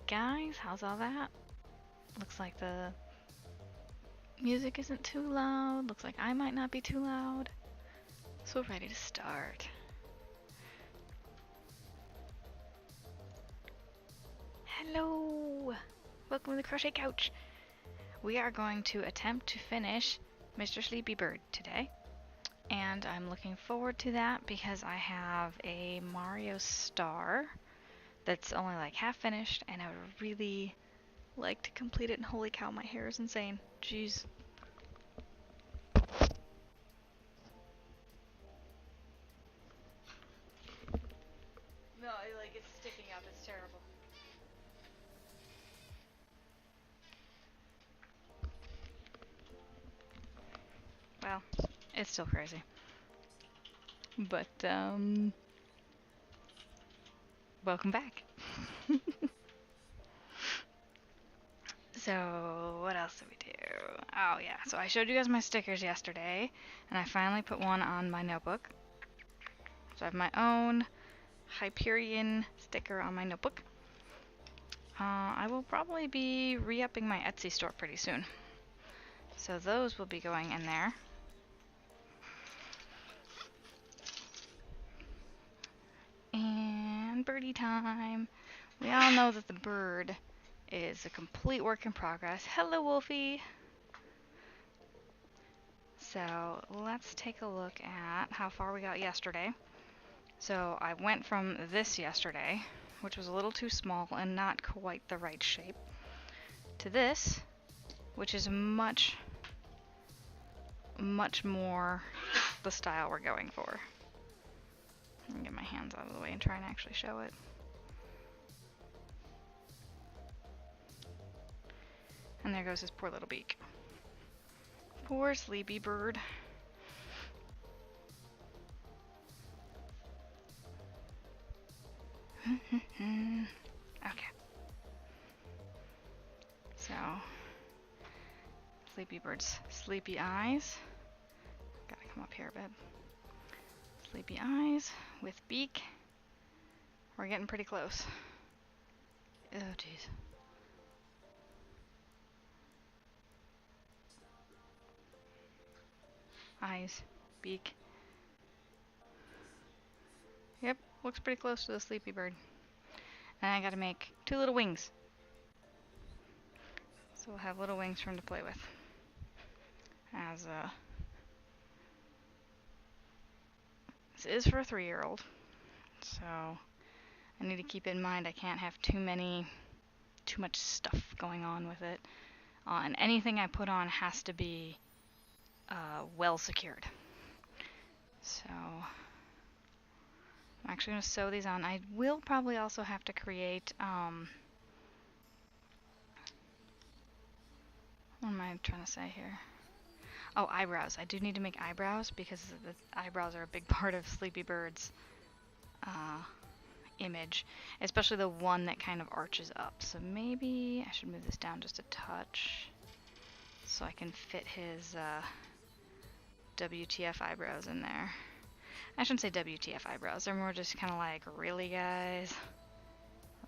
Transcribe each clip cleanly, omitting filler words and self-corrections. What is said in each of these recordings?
guys, how's all that? Looks like the music isn't too loud. Looks like I might not be too loud. So ready to start. Hello! Welcome to the Crochet Couch. We are going to attempt to finish Mr. Sleepy Bird today. And I'm looking forward to that because I have a Mario star that's only like half finished and I would really like to complete it, and holy cow, my hair is insane. Jeez. No, it's sticking up. It's terrible. Well, it's still crazy. But, welcome back. So, what else did we do? Oh, yeah. So I showed you guys my stickers yesterday, and I finally put one on my notebook. So I have my own Hyperion sticker on my notebook. I will probably be re-upping my Etsy store pretty soon. So those will be going in there. And birdie time. We all know that the bird is a complete work in progress. Hello, Wolfie! So let's take a look at how far we got yesterday. So I went from this yesterday, which was a little too small and not quite the right shape, to this, which is much more the style we're going for. Let me get my hands out of the way and try and actually show it. And there goes his poor little beak. Poor sleepy bird. Okay. So, sleepy bird's sleepy eyes. Gotta come up here a bit. Sleepy eyes with beak. We're getting pretty close. Oh, jeez. Eyes, beak. Yep, looks pretty close to the sleepy bird. And I gotta make 2 little wings. So we'll have little wings for him to play with. As this is for a 3-year-old. So I need to keep in mind I can't have too much stuff going on with it. And anything I put on has to be well secured. So I'm actually going to sew these on. I will probably also have to create, what am I trying to say here? Oh, eyebrows. I do need to make eyebrows because the eyebrows are a big part of Sleepy Bird's image, especially the one that kind of arches up. So maybe I should move this down just a touch so I can fit his WTF eyebrows in there. I shouldn't say WTF eyebrows. They're more just kind of like, really, guys?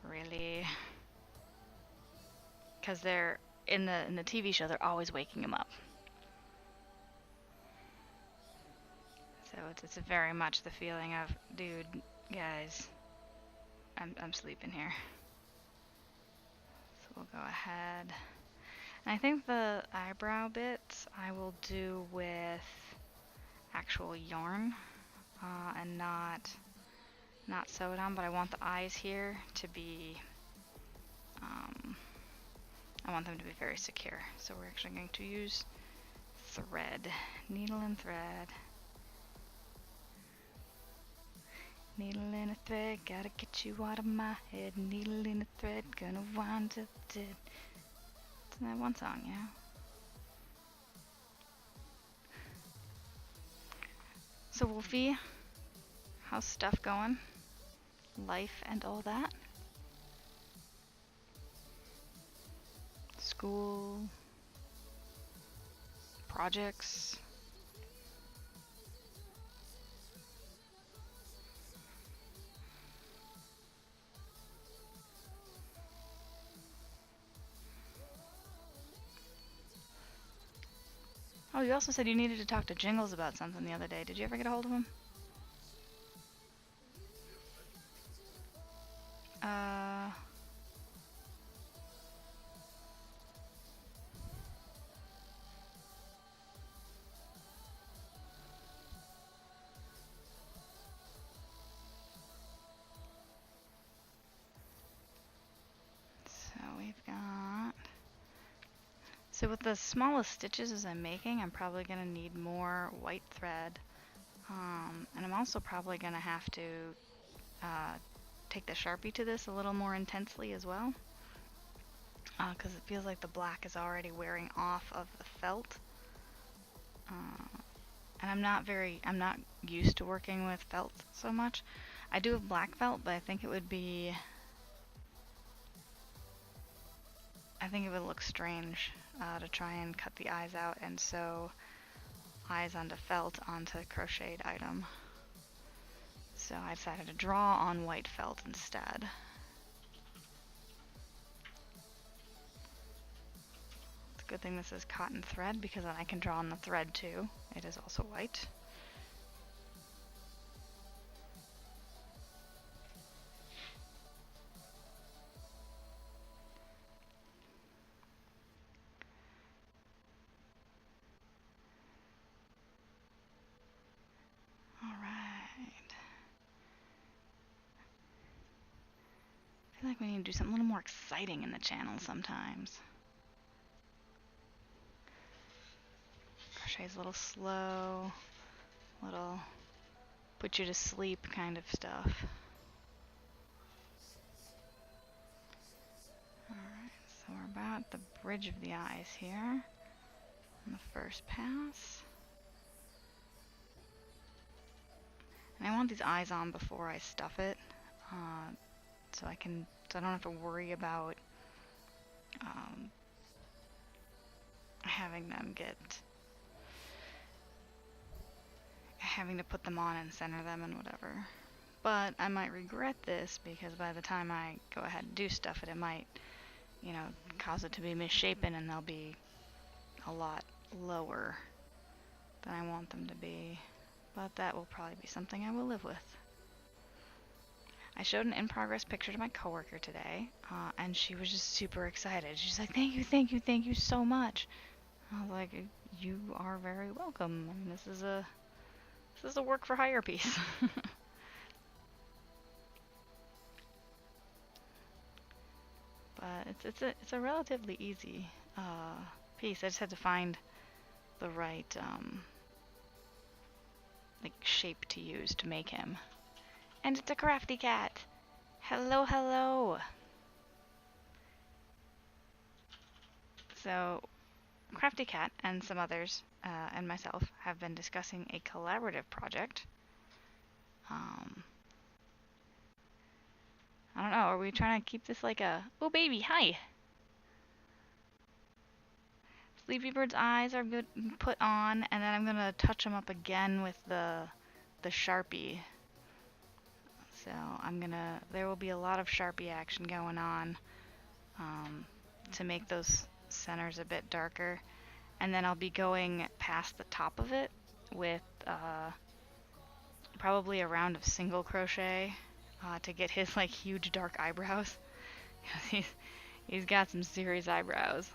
Really? Because they're in the TV show, they're always waking him up. So it's very much the feeling of, dude, guys, I'm sleeping here. So we'll go ahead. And I think the eyebrow bits I will do with actual yarn and not sewed on, but I want the eyes here to be, I want them to be very secure. So we're actually going to use thread, needle and thread. Needle and a thread, gotta get you out of my head. Needle and a thread, gonna wind up dead. Isn't that one song, yeah? So Wolfie, how's stuff going? Life and all that? School? Projects? Oh, you also said you needed to talk to Jingles about something the other day. Did you ever get a hold of him? So we've got... So with the smallest stitches as I'm making, I'm probably going to need more white thread. And I'm also probably going to have to take the Sharpie to this a little more intensely as well. Because it feels like the black is already wearing off of the felt. And I'm not used to working with felt so much. I do have black felt, but I think it would look strange to try and cut the eyes out and sew eyes onto felt onto crocheted item. So I decided to draw on white felt instead. It's a good thing this is cotton thread because then I can draw on the thread too. It is also white. I feel like we need to do something a little more exciting in the channel sometimes. Crochet's a little slow, little put you to sleep kind of stuff. Alright, so we're about at the bridge of the eyes here on the first pass. And I want these eyes on before I stuff it. So I don't have to worry about having to put them on and center them and whatever. But I might regret this because by the time I go ahead and do stuff it might, cause it to be misshapen and they'll be a lot lower than I want them to be. But that will probably be something I will live with. I showed an in-progress picture to my coworker today, and she was just super excited. She's like, thank you so much. I was like, you are very welcome. I mean, this is a work for hire piece. But it's a relatively easy piece. I just had to find the right shape to use to make him. And it's a crafty cat. Hello, hello. So, Crafty Cat and some others and myself have been discussing a collaborative project. I don't know, are we trying to keep this like a... Oh, baby, hi! Sleepy Bird's eyes are good put on, and then I'm going to touch them up again with the Sharpie. So there will be a lot of Sharpie action going on to make those centers a bit darker. And then I'll be going past the top of it with probably a round of single crochet to get his huge dark eyebrows. Because he's got some serious eyebrows.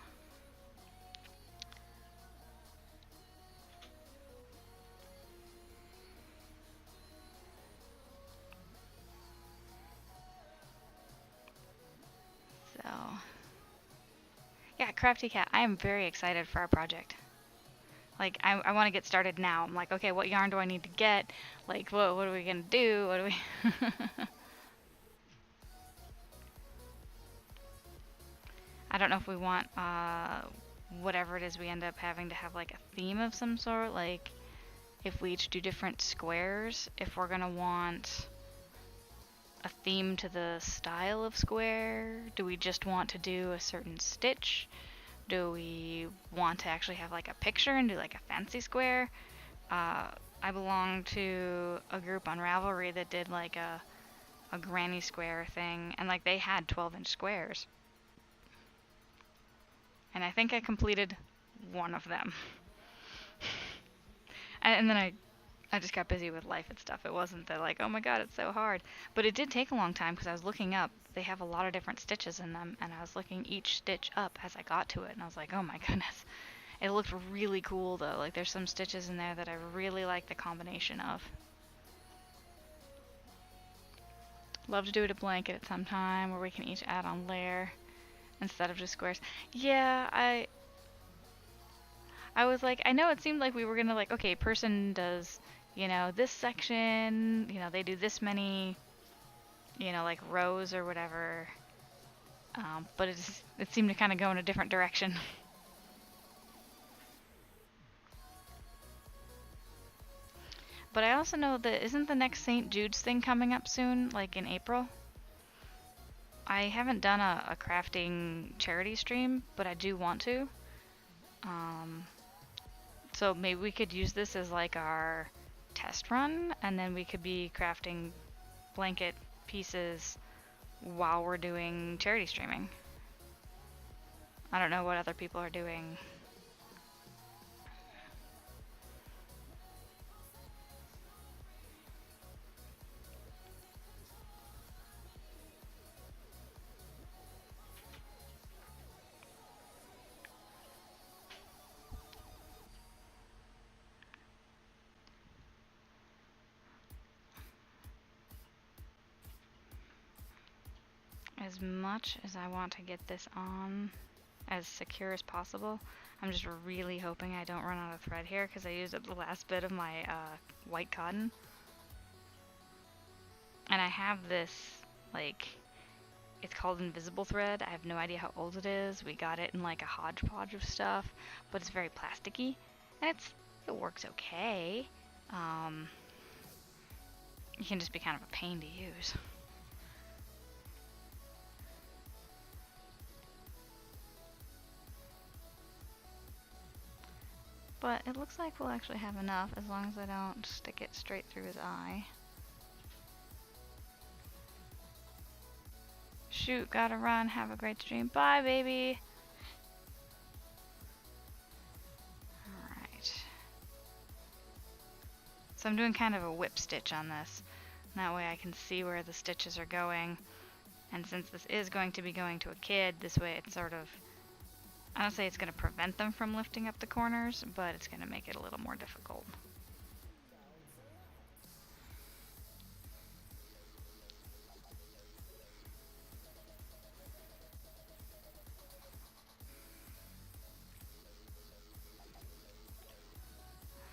So, yeah, Crafty Cat, I am very excited for our project. I want to get started now. I'm like, okay, what yarn do I need to get? What are we going to do? What do we... I don't know if we want, whatever it is we end up having to have, a theme of some sort. If we each do different squares, if we're going to want a theme to the style of square. Do we just want to do a certain stitch? Do we want to actually have a picture and do a fancy square? I belong to a group on Ravelry that did a granny square thing, and they had 12-inch squares. And I think I completed one of them. And then I just got busy with life and stuff. It wasn't that like, oh my god, it's so hard. But it did take a long time because I was looking up. They have a lot of different stitches in them, and I was looking each stitch up as I got to it, and I was like, oh my goodness. It looked really cool though. Like there's some stitches in there that I really like the combination of. Love to do it a blanket at some time where we can each add on layer instead of just squares. Yeah, I was like, I know it seemed like we were gonna like, okay, person does, this section, they do this many, like rows or whatever. But it seemed to kind of go in a different direction. But I also know that isn't the next St. Jude's thing coming up soon, like in April? I haven't done a crafting charity stream, but I do want to. So maybe we could use this as like our test run, and then we could be crafting blanket pieces while we're doing charity streaming. I don't know what other people are doing. As much as I want to get this on as secure as possible, I'm just really hoping I don't run out of thread here because I used up the last bit of my white cotton. And I have this, like, it's called invisible thread. I have no idea how old it is. We got it in like a hodgepodge of stuff, but it's very plasticky, and it works okay. It can just be kind of a pain to use. But it looks like we'll actually have enough as long as I don't stick it straight through his eye. Shoot, gotta run. Have a great stream. Bye, baby. Alright. So I'm doing kind of a whip stitch on this. That way I can see where the stitches are going. And since this is going to be going to a kid, this way it's sort of, I don't say it's going to prevent them from lifting up the corners, but it's going to make it a little more difficult.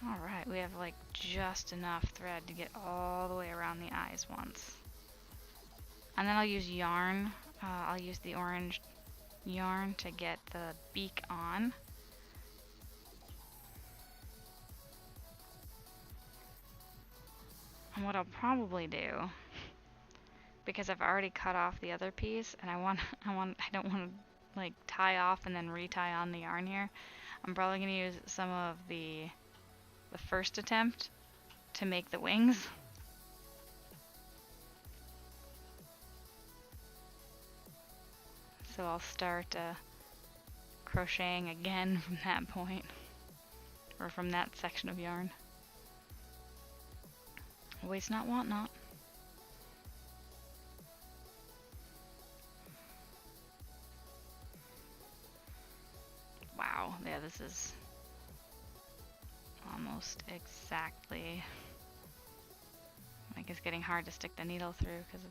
Alright, we have like just enough thread to get all the way around the eyes once. And then I'll use yarn. I'll use the orange yarn to get the beak on. And what I'll probably do, because I've already cut off the other piece, and I don't want to like tie off and then retie on the yarn here. I'm probably gonna use some of the first attempt to make the wings. So I'll start crocheting again from that point, or from that section of yarn. Waste not, want not. Wow, yeah, this is almost exactly, like it's getting hard to stick the needle through because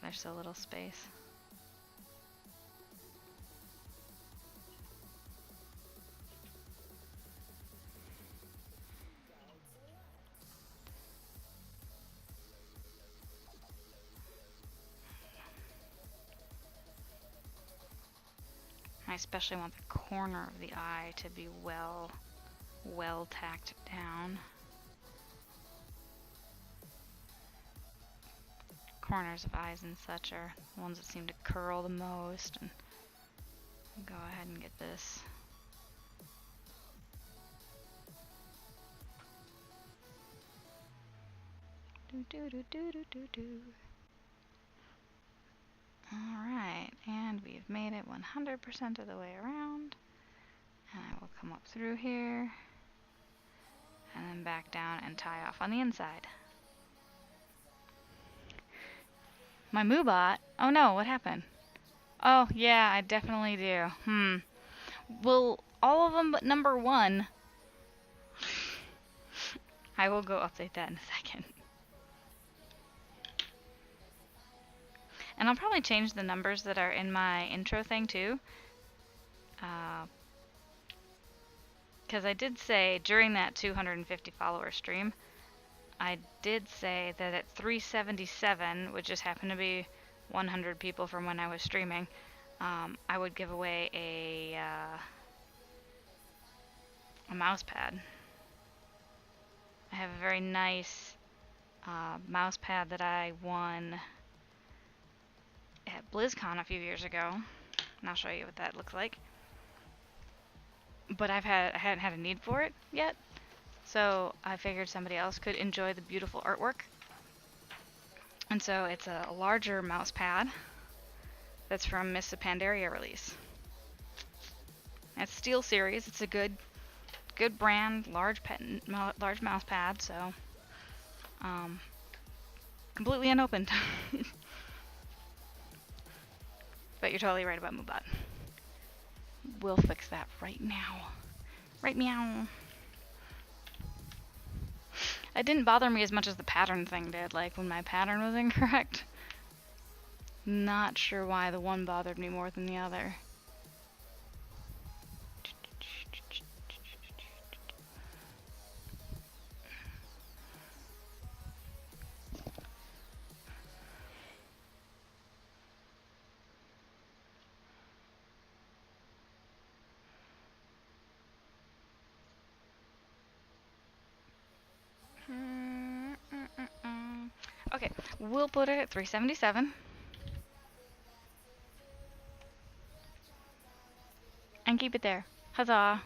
there's so little space. I especially want the corner of the eye to be well tacked down. Corners of eyes and such are the ones that seem to curl the most, and go ahead and get this. Alright, and we've made it 100% of the way around. And I will come up through here. and then back down and tie off on the inside. My Moobot? Oh no, what happened? Oh yeah, I definitely do. Well, all of them but number 1. I will go update that in a second. And I'll probably change the numbers that are in my intro thing too. Because I did say during that 250 follower stream, I did say that at 377, which just happened to be 100 people from when I was streaming, I would give away a mouse pad. I have a very nice mouse pad that I won at BlizzCon a few years ago, and I'll show you what that looks like. But I hadn't had a need for it yet, so I figured somebody else could enjoy the beautiful artwork. And so it's a larger mouse pad that's from Mists of Pandaria release. It's Steel Series. It's a good brand, large mouse pad, so completely unopened. But you're totally right about Moobot. We'll fix that right now. Right meow. It didn't bother me as much as the pattern thing did, like when my pattern was incorrect. Not sure why the one bothered me more than the other. Okay, we'll put it at 377. And keep it there. Huzzah.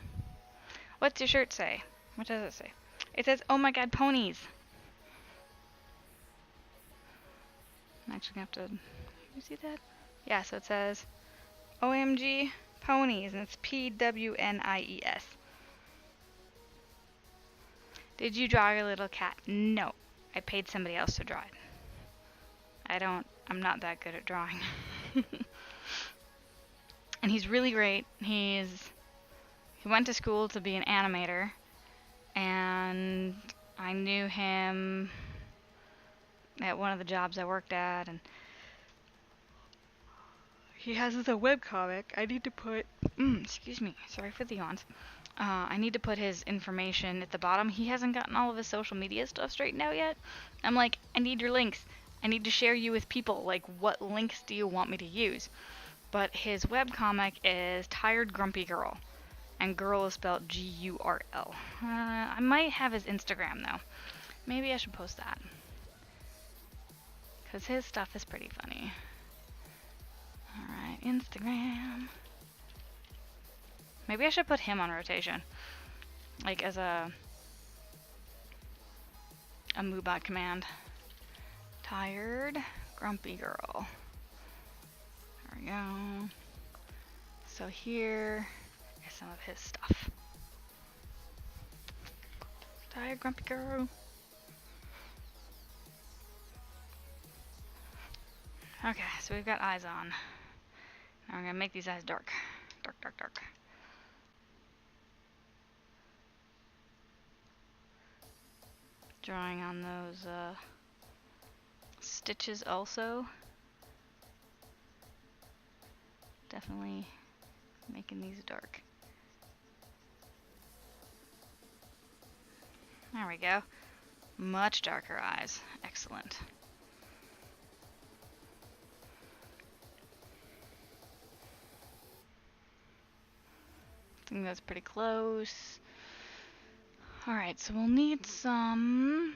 What's your shirt say? What does it say? It says, oh my god, ponies. I'm actually gonna have to... You see that? Yeah, so it says, OMG ponies, and it's PWNIES. Did you draw your little cat? No. I paid somebody else to draw it. I'm not that good at drawing. And he's really great. He went to school to be an animator, and I knew him at one of the jobs I worked at, and he has a webcomic. I need to put, excuse me, sorry for the yawns. I need to put his information at the bottom. He hasn't gotten all of his social media stuff straightened out yet. I'm like, I need your links. I need to share you with people. Like, what links do you want me to use? But his webcomic is Tired Grumpy Girl. And girl is spelled G-U-R-L. I might have his Instagram, though. Maybe I should post that. Because his stuff is pretty funny. Alright, Instagram. Maybe I should put him on rotation. Like, as a Moobot command. Tired Grumpy Girl. There we go. So here is some of his stuff. Tired Grumpy Girl. Okay, so we've got eyes on. Now we're gonna make these eyes dark. Dark, dark, dark. Drawing on those stitches also. Definitely making these dark. There we go. Much darker eyes. Excellent. I think that's pretty close. Alright, so we'll need some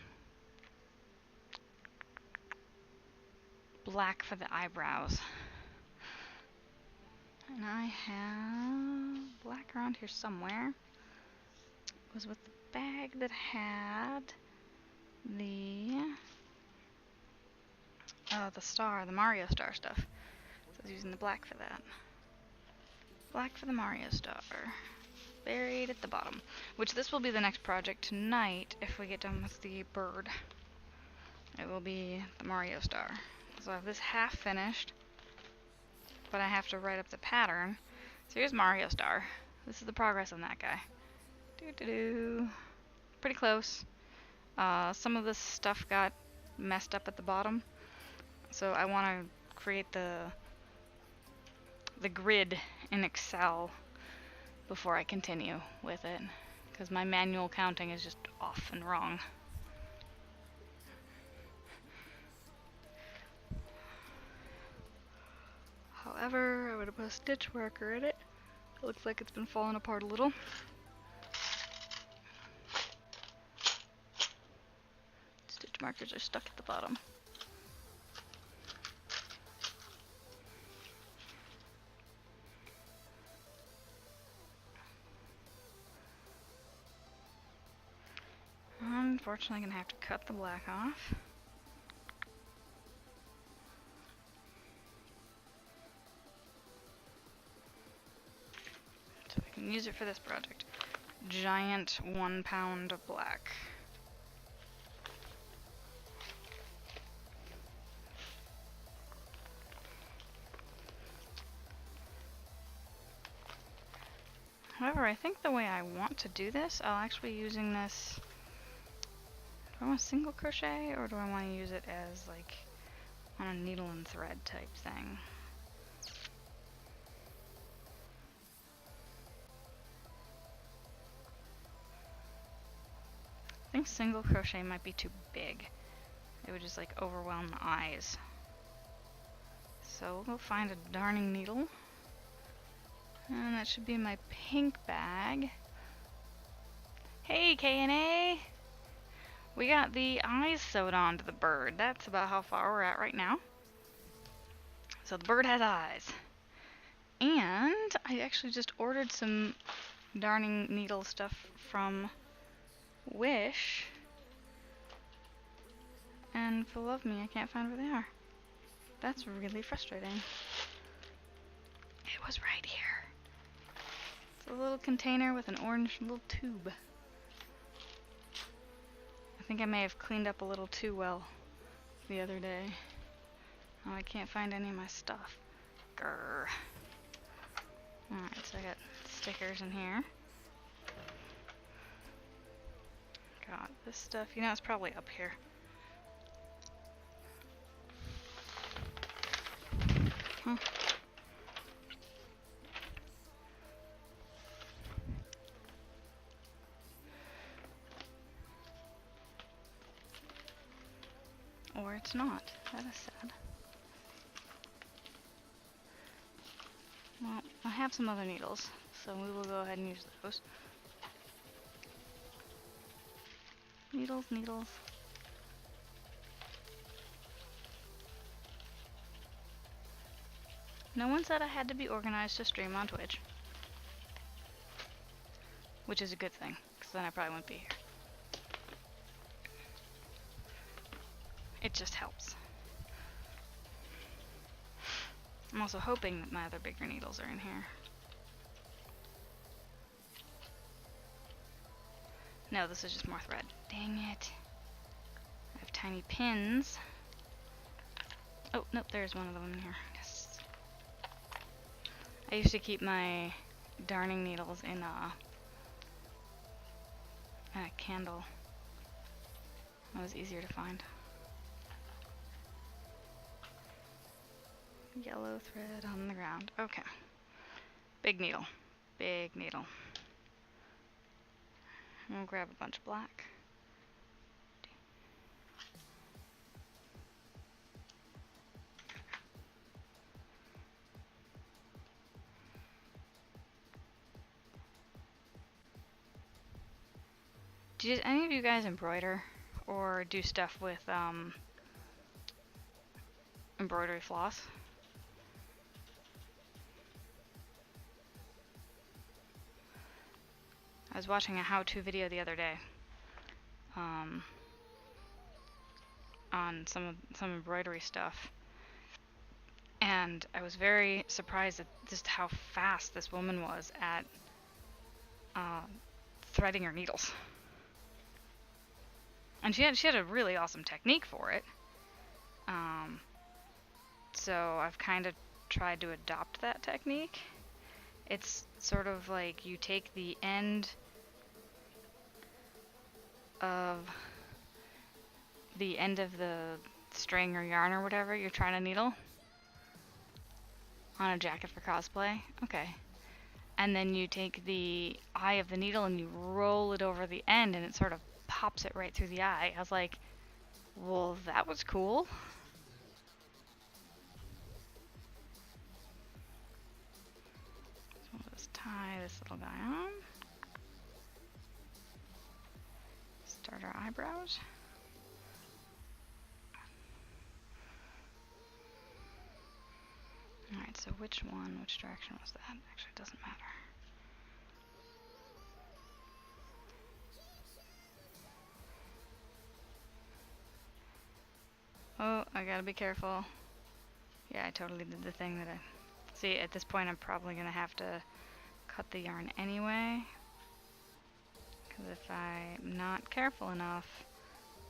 black for the eyebrows. And I have black around here somewhere. It was with the bag that had the star, the Mario star stuff. So I was using the black for that. Black for the Mario star. buried at the bottom. Which this will be the next project tonight if we get done with the bird. It will be the Mario star. So I have this half finished, but I have to write up the pattern. So here's Mario star. This is the progress on that guy. Doo-doo-doo. Pretty close. Some of this stuff got messed up at the bottom, so I want to create the grid in Excel before I continue with it, because my manual counting is just off and wrong. However, I would have put a stitch marker in it. It looks like it's been falling apart a little. Stitch markers are stuck at the bottom. Unfortunately, I'm gonna have to cut the black off. So I can use it for this project. Giant 1 pound of black. However, I think the way I want to do this, I'll actually be using this. Do I want single crochet, or do I want to use it as like on a needle and thread type thing? I think single crochet might be too big. It would just like overwhelm the eyes. So we'll go find a darning needle. And that should be in my pink bag. Hey, K&A! We got the eyes sewed onto the bird. That's about how far we're at right now. So the bird has eyes. And I actually just ordered some darning needle stuff from Wish. And for love me, I can't find where they are. That's really frustrating. It was right here. It's a little container with an orange little tube. I think I may have cleaned up a little too well the other day. Oh, I can't find any of my stuff. Grr. Alright, so I got stickers in here. Got this stuff. You know, it's probably up here. Huh. Or it's not. That is sad. Well, I have some other needles, so we will go ahead and use those. Needles, needles. No one said I had to be organized to stream on Twitch. Which is a good thing, because then I probably wouldn't be here. It just helps. I'm also hoping that my other bigger needles are in here. No, this is just more thread. Dang it. I have tiny pins. Oh, nope, there's one of them in here. Yes. I used to keep my darning needles in a candle. That was easier to find. Yellow thread on the ground. Okay. Big needle. Big needle. We'll grab a bunch of black. Did any of you guys embroider or do stuff with embroidery floss? I was watching a how-to video the other day on some embroidery stuff, and I was very surprised at just how fast this woman was at threading her needles. And she had a really awesome technique for it. So I've kind of tried to adopt that technique. It's sort of like you take the end of the string or yarn or whatever you're trying to needle on a jacket for cosplay. Okay. And then you take the eye of the needle and you roll it over the end and it sort of pops it right through the eye. I was like, well, that was cool. So we'll just tie this little guy on. Start our eyebrows. Alright, so which direction was that? Actually, it doesn't matter. Oh, I gotta be careful. Yeah, I totally did the thing that I... See, at this point I'm probably gonna have to cut the yarn anyway. Because if I'm not careful enough,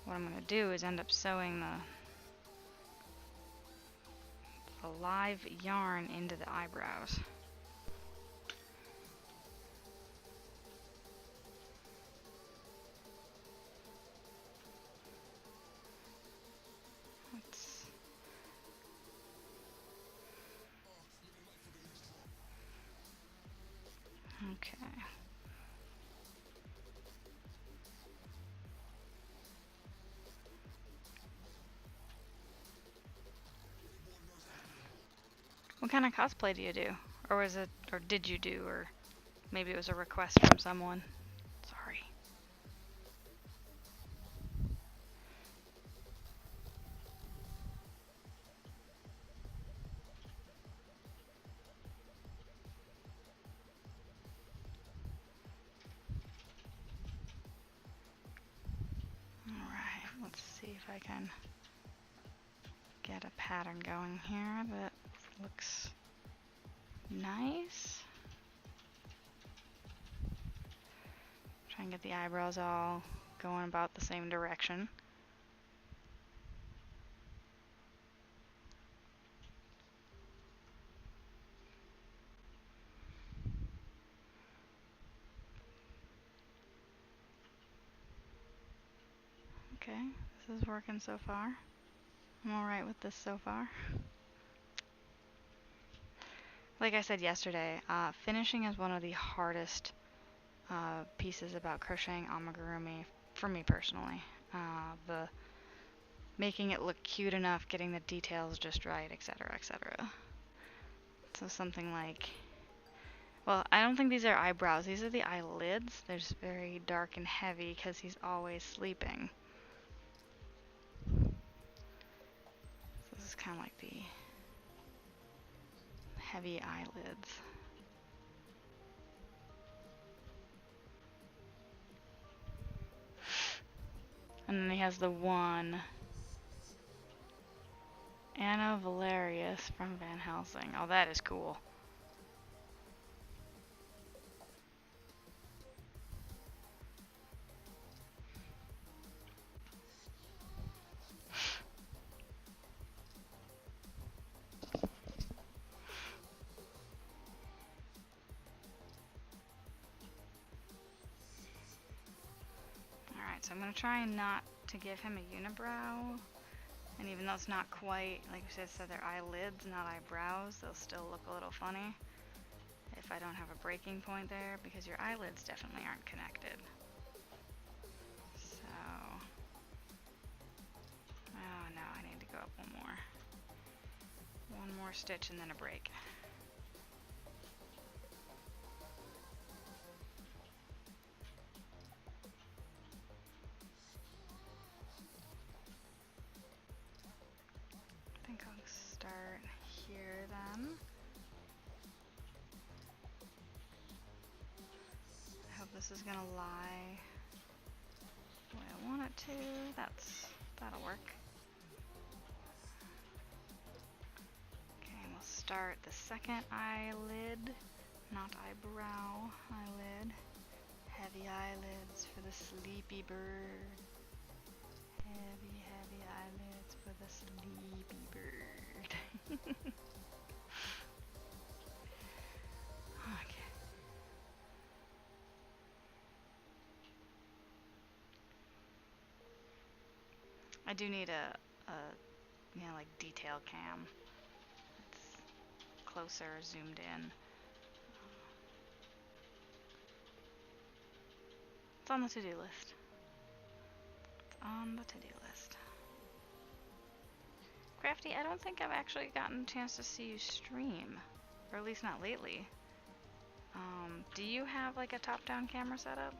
what I'm gonna do is end up sewing the live yarn into the eyebrows. Okay. What kind of cosplay do you do? Or was it, or did you do, or maybe it was a request from someone? Sorry. Alright, let's see if I can get a pattern going here that looks nice. Try and get the eyebrows all going about the same direction. Okay, this is working so far. I'm alright with this so far. Like I said yesterday, finishing is one of the hardest pieces about crocheting amigurumi for me personally. The making it look cute enough, getting the details just right, etc., etc. So something like, well, I don't think these are eyebrows. These are the eyelids. They're just very dark and heavy because he's always sleeping. So this is kind of like the heavy eyelids. And then he has the one Anna Valerius from Van Helsing. Oh, that is cool. Alright, so I'm going to try not to give him a unibrow. And even though it's not quite, like I said, they're eyelids, not eyebrows, they'll still look a little funny if I don't have a breaking point there, because your eyelids definitely aren't connected. So, oh no, I need to go up one more stitch and then a break. I think I'll start here then. I hope this is gonna lie the way I want it to. That'll work. Okay, and we'll start the second eyelid, not eyebrow, eyelid. heavy eyelids for the sleepy bird. Heavy, heavy eyelids for the sleepy bird. Okay. I do need a like detail cam. It's closer, zoomed in. It's on the to-do list. It's on the to-do list. Crafty, I don't think I've actually gotten a chance to see you stream. Or at least not lately. Do you have like a top-down camera setup?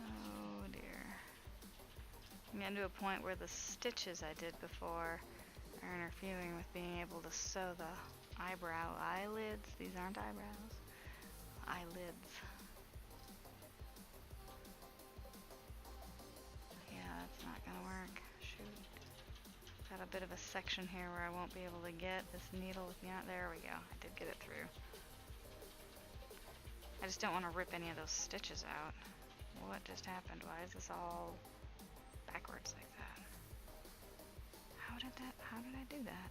Oh dear. I'm getting to a point where the stitches I did before are interfering with being able to sew the eyelids. These aren't eyebrows. Eyelids. Yeah, that's not gonna work. Shoot. Got a bit of a section here where I won't be able to get this needle with me on. There we go. I did get it through. I just don't want to rip any of those stitches out. What just happened? Why is this all backwards like that? How did I do that?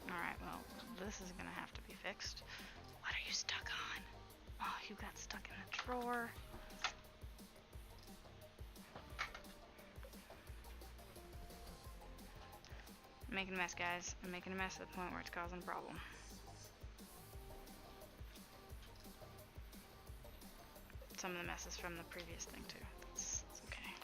Alright, well, this is gonna have to be fixed. What are you stuck on? Oh, you got stuck in the drawer. I'm making a mess, guys. I'm making a mess to the point where it's causing a problem. Some of the messes from the previous thing, too. It's okay.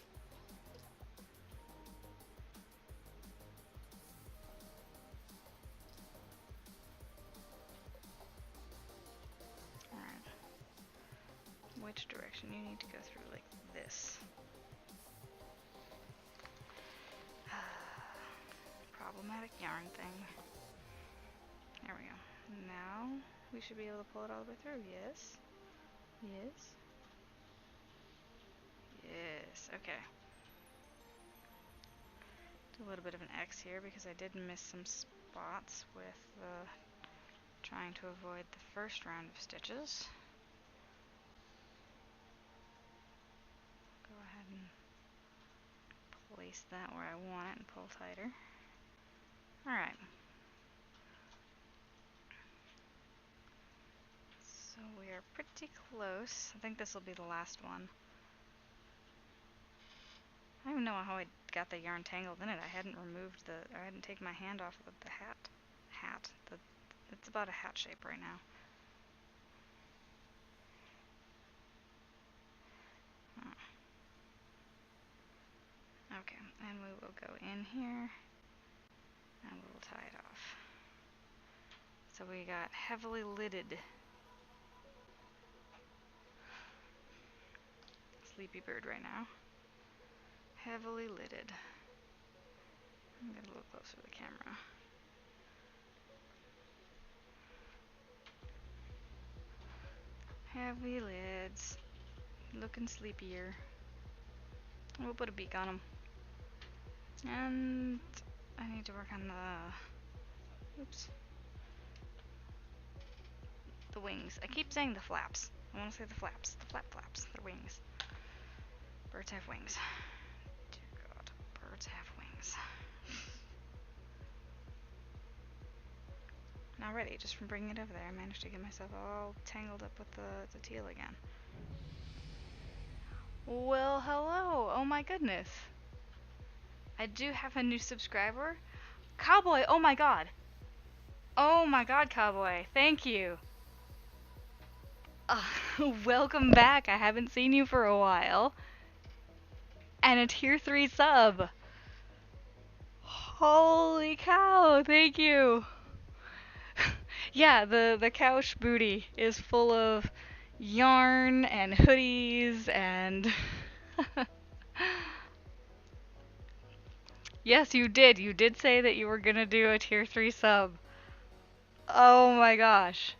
Alright. Which direction? You need to go through like this. Problematic yarn thing. There we go. Now we should be able to pull it all the way through. Yes. Yes. Yes. Okay. Do a little bit of an X here because I did miss some spots with trying to avoid the first round of stitches. Go ahead and place that where I want it and pull tighter. Alright. So we are pretty close. I think this will be the last one. I don't even know how I got the yarn tangled in it. I hadn't I hadn't taken my hand off of the hat. It's about a hat shape right now. Okay, and we will go in here and we will tie it off. So we got heavily lidded sleepy bird right now. Heavily lidded. I'm gonna get a little closer to the camera. Heavy lids. Looking sleepier. We'll put a beak on them. And I need to work on the wings. I keep saying the flaps. I want to say the flaps. The flaps. They're wings. Birds have wings. Dear God, birds have wings. Now ready, just from bringing it over there, I managed to get myself all tangled up with the teal again. Well, hello! Oh my goodness! I do have a new subscriber. Cowboy, oh my god! Oh my god, Cowboy, thank you! Welcome back, I haven't seen you for a while. And a tier 3 sub! Holy cow, thank you! Yeah, the couch booty is full of yarn and hoodies and... Yes, you did. You did say that you were gonna do a tier 3 sub. Oh my gosh.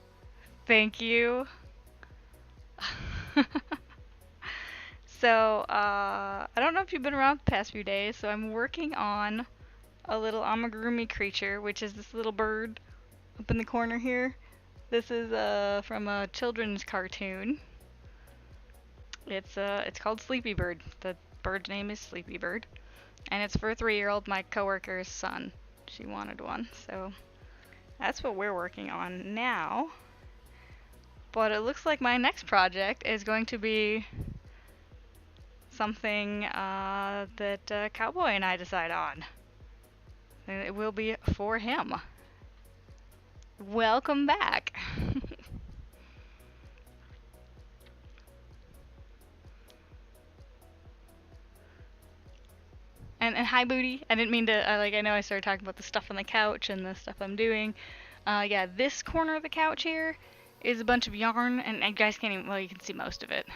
Thank you. So, I don't know if you've been around the past few days, so I'm working on a little amigurumi creature, which is this little bird up in the corner here. This is from a children's cartoon. It's called Sleepy Bird. The bird's name is Sleepy Bird, and it's for a 3-year-old, my coworker's son. She wanted one, so that's what we're working on now. But it looks like my next project is going to be something that Cowboy and I decide on. And it will be for him. Welcome back. And hi, Booty. I didn't mean to, I know I started talking about the stuff on the couch and the stuff I'm doing. Yeah, this corner of the couch here is a bunch of yarn, and you guys can't even, well, you can see most of it.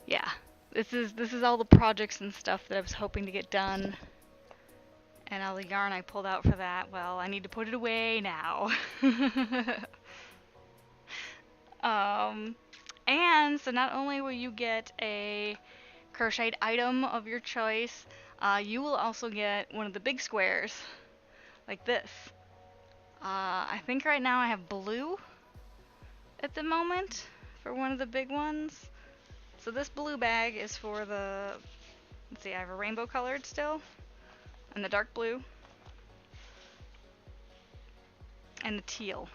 Yeah, this is all the projects and stuff that I was hoping to get done. And all the yarn I pulled out for that, well, I need to put it away now. And so not only will you get a crocheted item of your choice, you will also get one of the big squares, like this. I think right now I have blue at the moment for one of the big ones. So this blue bag is for the, let's see, I have a rainbow colored still, and the dark blue, and the teal.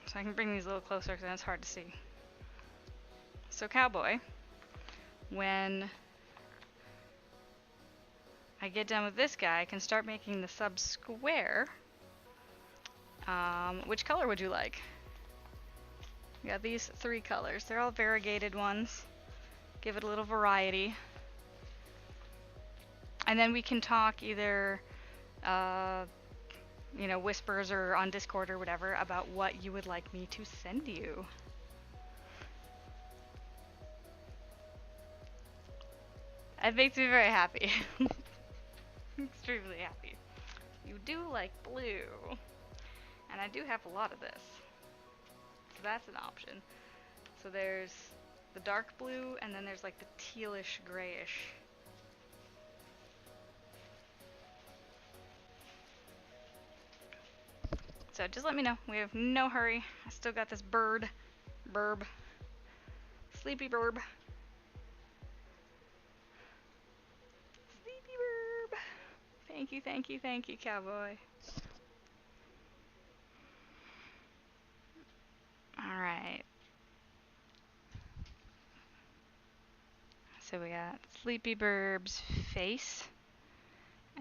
So I can bring these a little closer because it's hard to see. So Cowboy, when I get done with this guy, I can start making the sub square. Which color would you like? We got these 3 colors. They're all variegated ones. Give it a little variety. And then we can talk either, whispers or on Discord or whatever about what you would like me to send you. It makes me very happy. Extremely happy. You do like blue. And I do have a lot of this. So that's an option. So there's the dark blue, and then there's like the tealish grayish. So just let me know. We have no hurry. I still got this burb. Sleepy burb. Sleepy burb. Thank you, Cowboy. Alright. So we got Sleepy Burb's face.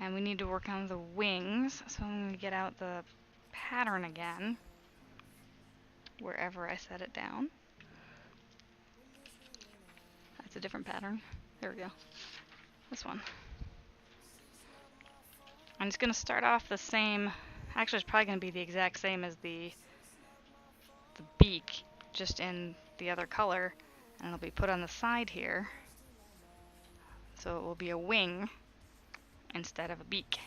And we need to work on the wings. So I'm going to get out the pattern again. Wherever I set it down. That's a different pattern. There we go. This one. I'm just going to start off the same. Actually, it's probably going to be the exact same as the beak, just in the other color. And it'll be put on the side here. So it will be a wing instead of a beak.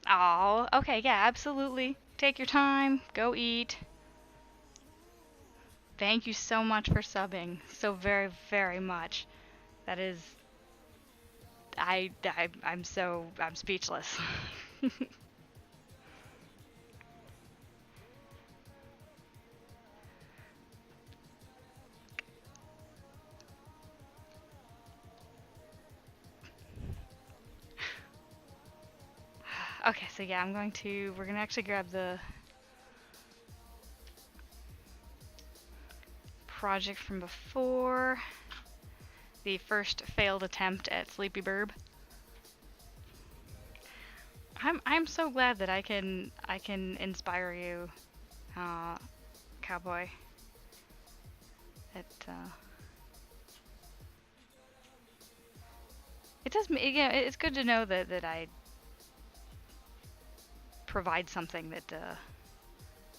Oh, okay, yeah, absolutely. Take your time, go eat. Thank you so much for subbing so very, very much. That is, I'm speechless. Okay, so yeah, we're gonna actually grab the project from before, the first failed attempt at Sleepy Burb. I'm so glad that I can inspire you, Cowboy. It does. Yeah, it's good to know that I provide something that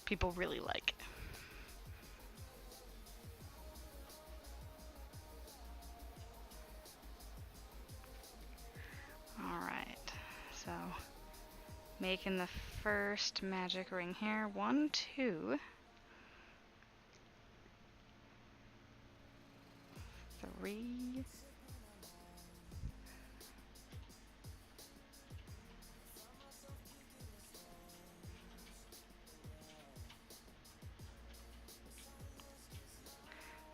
people really like. Alright, so making the first magic ring here. 1, 2, 3,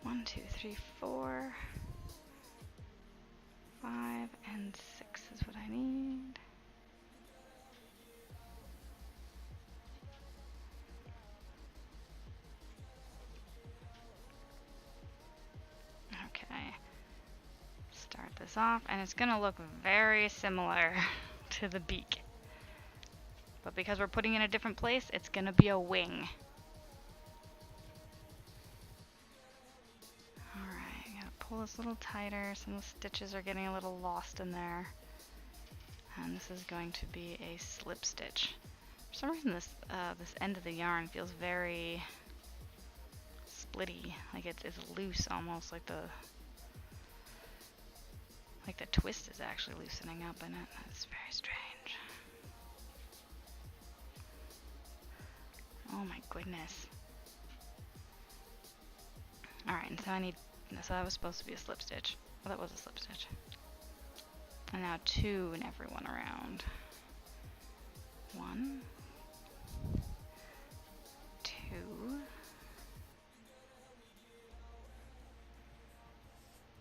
1, 2, 3, 4, 5, and 6 is what I need. Okay. Start this off, and it's gonna look very similar to the beak. But because we're putting it in a different place, it's gonna be a wing. Alright, gotta pull this a little tighter. Some of the stitches are getting a little lost in there. And this is going to be a slip stitch. For some reason this end of the yarn feels very splitty, like it's loose almost, like the twist is actually loosening up in it. It's very strange. Oh my goodness. Alright, and so that was supposed to be a slip stitch. Well, that was a slip stitch. And now 2 in every one around. 1, 2,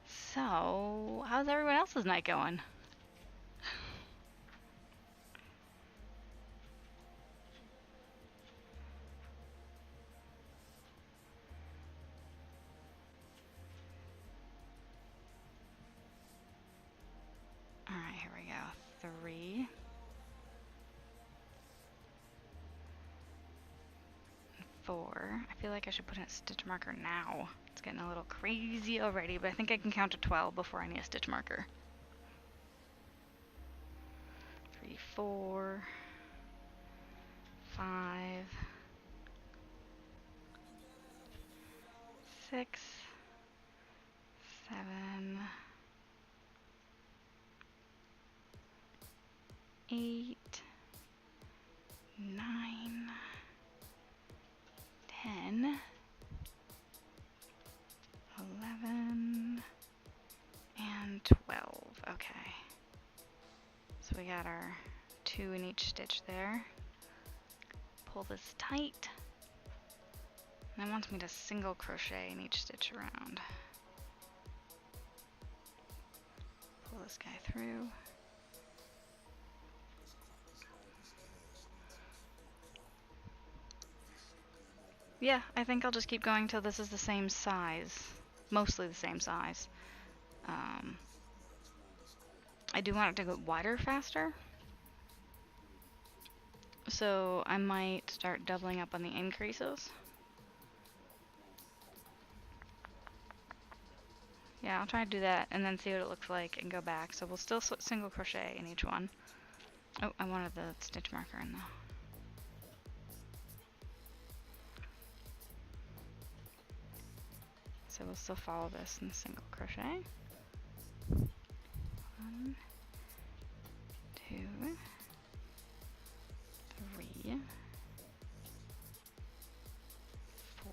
so how's everyone else's night going? Alright, here we go. 3, 4. I feel like I should put in a stitch marker now. It's getting a little crazy already, but I think I can count to 12 before I need a stitch marker. 3, 4, 5, 6, 7, 8, 9, 10, 11, and 12. Okay. So we got our 2 in each stitch there. Pull this tight. And it wants me to single crochet in each stitch around. Pull this guy through. Yeah, I think I'll just keep going till this is the same size. Mostly the same size. I do want it to go wider faster. So I might start doubling up on the increases. Yeah, I'll try to do that and then see what it looks like and go back. So we'll still single crochet in each one. Oh, I wanted the stitch marker in though. So we'll still follow this in single crochet. 1, 2, 3, 4,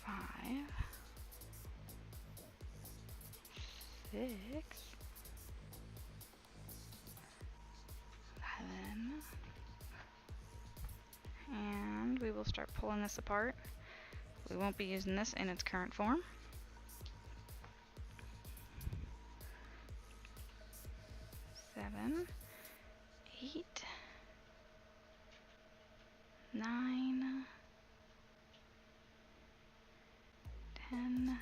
5, 6, 7, and we will start pulling this apart. We won't be using this in its current form. 7, 8, 9, 10,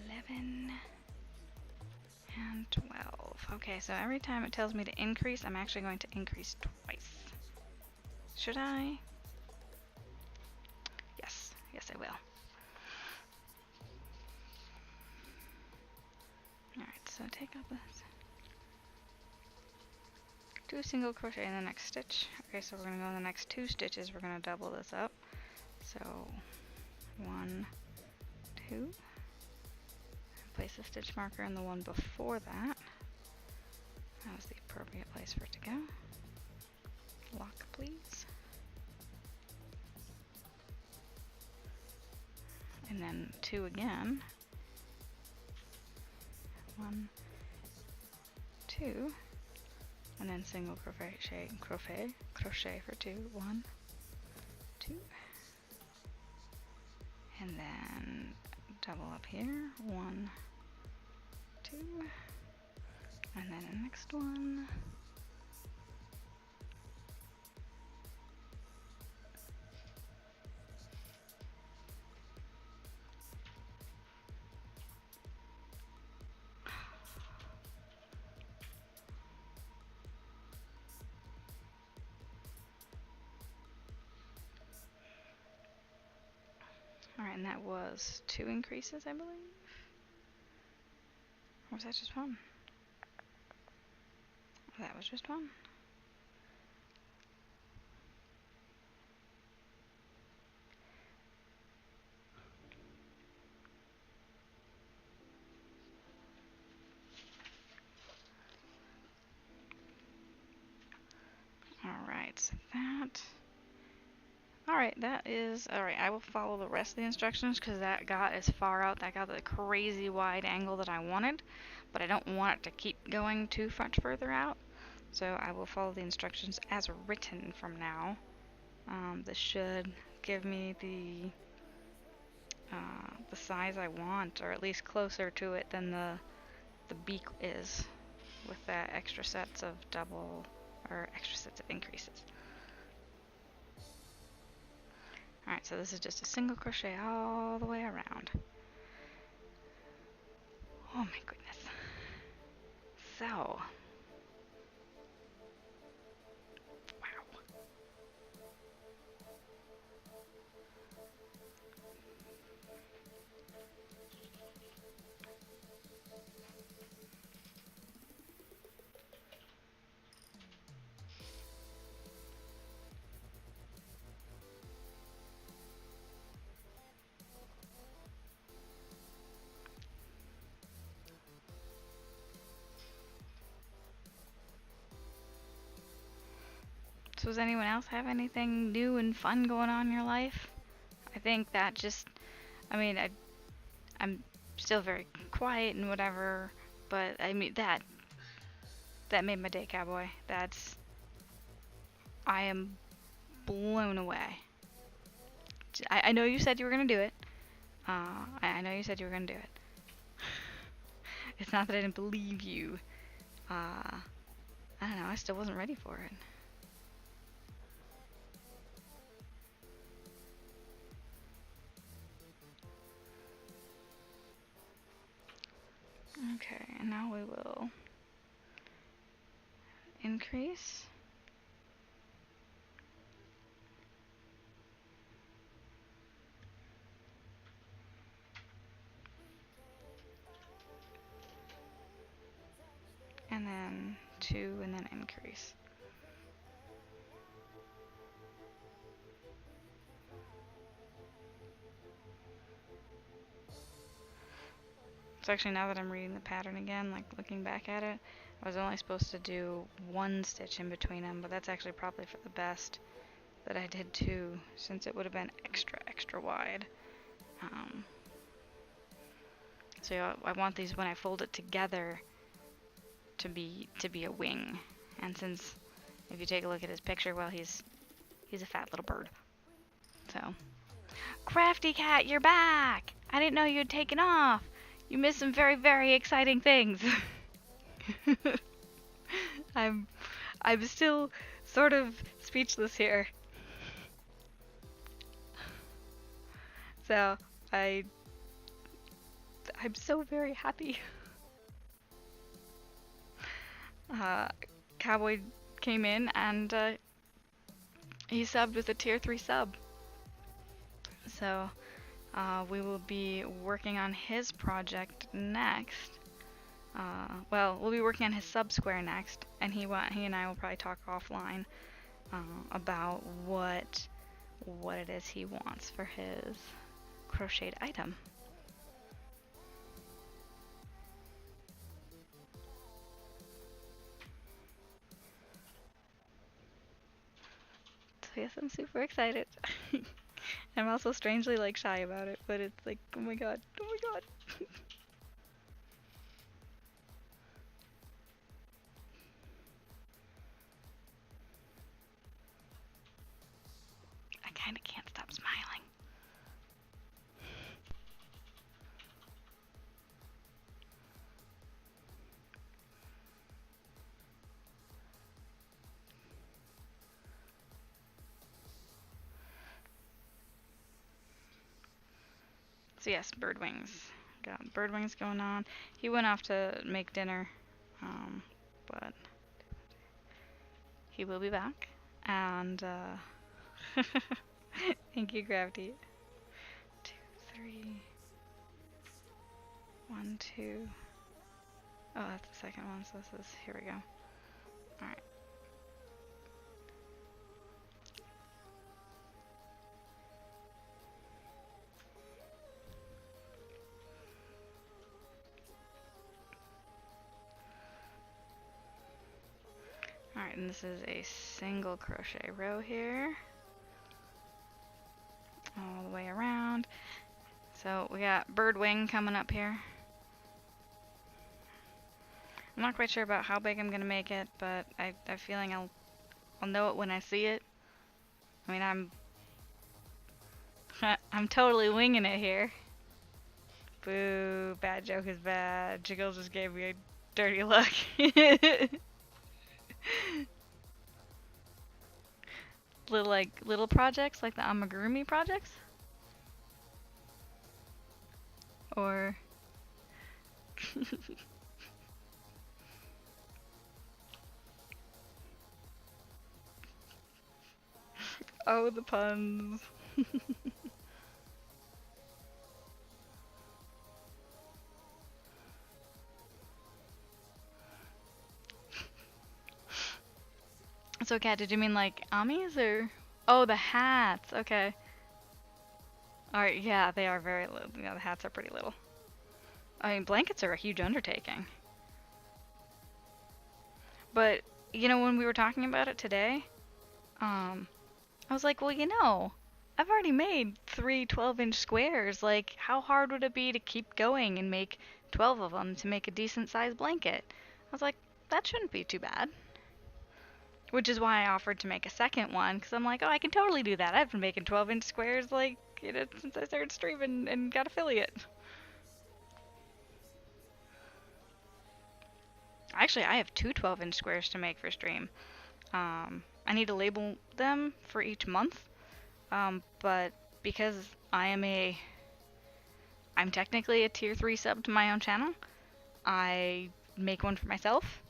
11, and 12. Okay, so every time it tells me to increase, I'm actually going to increase twice. Should I? Yes. Yes, I will. Alright, so take up this. Do single crochet in the next stitch. Okay, so we're going to go in the next 2 stitches. We're going to double this up. So 1, 2. place a stitch marker in the one before that. That was the appropriate place for it to go. Lock, please. And then 2 again. 1, 2, and then single crochet for 2. 1, 2, and then double up here. 1, 2, and then the next one. Alright, and that was 2 increases, I believe? Or was that just 1? Oh, that was just 1. Alright, so that... Alright, that is... Alright, I will follow the rest of the instructions because that got as far out, that got the crazy wide angle that I wanted, but I don't want it to keep going too much further out, so I will follow the instructions as written from now. This should give me the size I want, or at least closer to it than the beak is, with that extra sets of extra sets of increases. Alright, so this is just a single crochet all the way around. Oh my goodness. So. Wow. So does anyone else have anything new and fun going on in your life? I think that just, I mean, I'm still very quiet and whatever, but I mean, that made my day, Cowboy. I am blown away. I know you said you were going to do it. I know you said you were going to do it. It's not that I didn't believe you. I don't know, I still wasn't ready for it. Okay, and now we will increase. And then 2, and then increase. So actually, now that I'm reading the pattern again, like looking back at it, I was only supposed to do 1 stitch in between them, but that's actually probably for the best that I did 2, since it would have been extra wide. So I want these, when I fold it together, to be a wing. And since, if you take a look at his picture, well, he's a fat little bird. So, Crafty Cat, you're back! I didn't know you had taken off. You missed some very, very exciting things. I'm still sort of speechless here. So, I'm so very happy. Cowboy came in and he subbed with a tier 3 sub. So, we will be working on his project next. Well, we'll be working on his sub square next, and he and I will probably talk offline about what it is he wants for his crocheted item. Yes, I'm super excited. I'm also strangely like shy about it, but it's like, oh my god, oh my god. I kinda can't stop smiling. So yes, bird wings. Got bird wings going on. He went off to make dinner, but he will be back. And thank you, Gravity. 2, 3, 1, 2. Oh, that's the second one. So this is, here we go. All right. Alright, and this is a single crochet row here. All the way around. So we got bird wing coming up here. I'm not quite sure about how big I'm gonna make it, but I have a feeling I'll know it when I see it. I mean, I'm totally winging it here. Boo, bad joke is bad. Jiggle just gave me a dirty look. little projects like the amigurumi projects? Or oh, the puns. So, Kat, did you mean like Amis or? Oh, the hats. Okay. Alright, yeah, they are very little. Yeah, the hats are pretty little. I mean, blankets are a huge undertaking. But, you know, when we were talking about it today, I was like, well, you know, I've already made 3 12-inch squares. Like, how hard would it be to keep going and make 12 of them to make a decent sized blanket? I was like, that shouldn't be too bad. Which is why I offered to make a second one, because I'm like, oh, I can totally do that. I've been making 12-inch squares, like, you know, since I started streaming and got affiliate. Actually, I have 2 12-inch squares to make for stream. I need to label them for each month, but because I'm technically a tier 3 sub to my own channel, I make one for myself,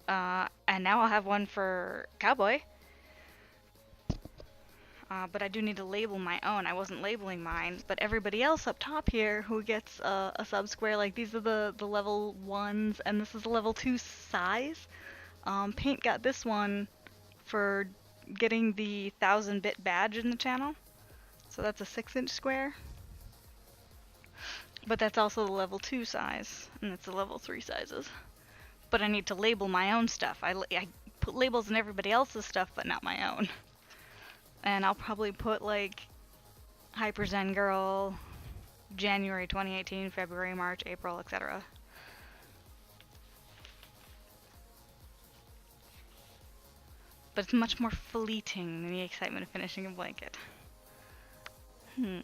and now I'll have one for Cowboy. But I do need to label my own. I wasn't labeling mine, but everybody else up top here who gets a sub square, like these are the level 1s, and this is a level 2 size. Paint got this one for getting the 1000-bit badge in the channel. So that's a 6-inch square. But that's also the level 2 size, and it's the level 3 sizes. But I need to label my own stuff. I put labels in everybody else's stuff, but not my own. And I'll probably put like Hyper Zen Girl, January 2018, February, March, April, etc. But it's much more fleeting than the excitement of finishing a blanket. You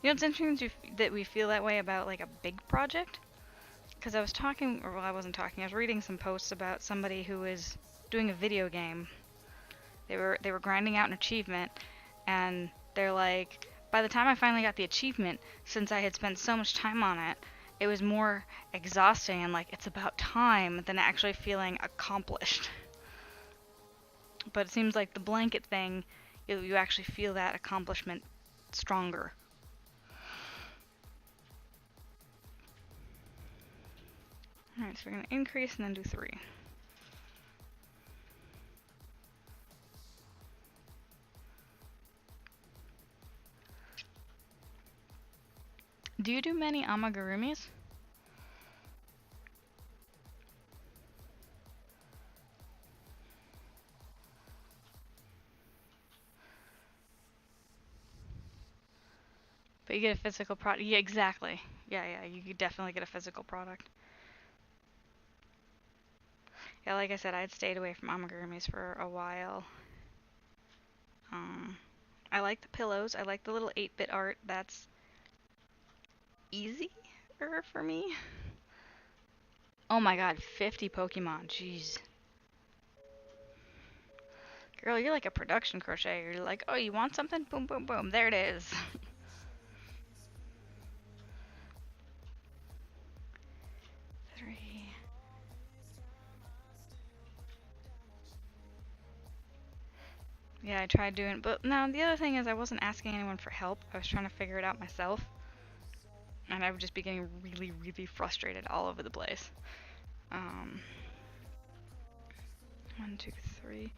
know, it's interesting that we feel that way about like a big project. Because I was talking, or well, I wasn't talking, I was reading some posts about somebody who is doing a video game. They were grinding out an achievement, and they're like, by the time I finally got the achievement, since I had spent so much time on it, it was more exhausting and like it's about time than actually feeling accomplished. But it seems like the blanket thing, you actually feel that accomplishment stronger. Alright, so we're going to increase and then do 3. Do you do many amigurumis? But you get a physical product. Yeah, exactly. Yeah, you could definitely get a physical product. Yeah, like I said, I'd stayed away from amigurumis for a while. I like the pillows. I like the little 8-bit art. That's easier for me. Oh my god, 50 Pokemon. Jeez. Girl, you're like a production crocheter. You're like, oh, you want something? Boom, boom, boom. There it is. 3. Yeah, I tried doing, but now the other thing is I wasn't asking anyone for help. I was trying to figure it out myself. And I would just be getting really, really frustrated all over the place. 1, 2, 3.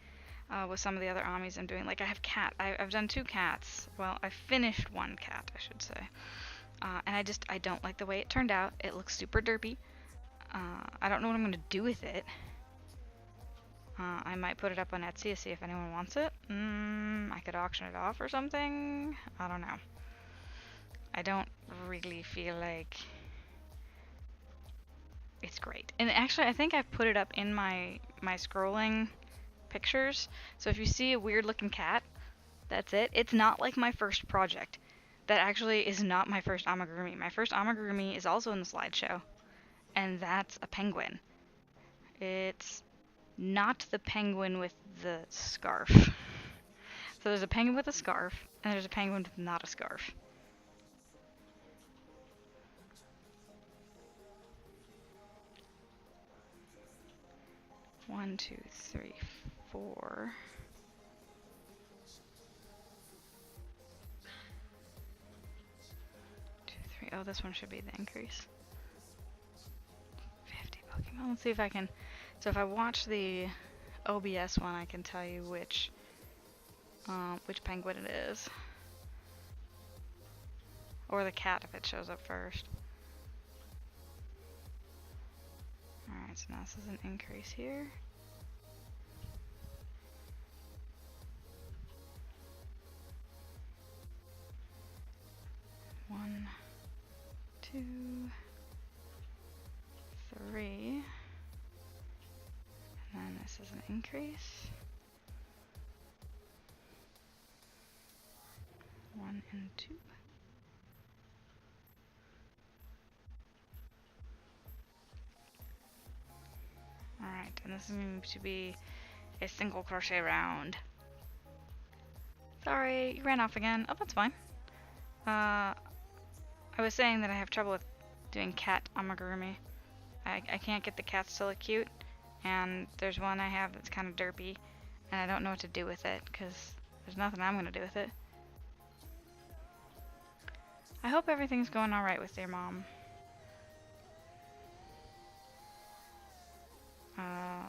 With some of the other Amis I'm doing, like I have I've done 2 cats. Well, I finished 1 cat, I should say. And I don't like the way it turned out. It looks super derpy. I don't know what I'm gonna do with it. I might put it up on Etsy to see if anyone wants it. I could auction it off or something. I don't know. I don't really feel like it's great. And actually, I think I've put it up in my scrolling pictures. So if you see a weird looking cat, that's it. It's not like my first project. That actually is not my first amigurumi. My first amigurumi is also in the slideshow, and that's a penguin. It's not the penguin with the scarf. So there's a penguin with a scarf, and there's a penguin with not a scarf. One, 2, 3, 4. 2, 3. Oh, this one should be the increase. 50 Pokemon. Let's see if I can. So if I watch the OBS one, I can tell you which penguin it is. Or the cat if it shows up first. Alright, so now this is an increase here. One, 2, 3. And then this is an increase. 1 and 2. Alright, and this is going to be a single crochet round. Sorry, you ran off again. Oh, that's fine. I was saying that I have trouble with doing cat amigurumi. I can't get the cats to look cute, and there's one I have that's kind of derpy, and I don't know what to do with it, because there's nothing I'm going to do with it. I hope everything's going alright with your mom.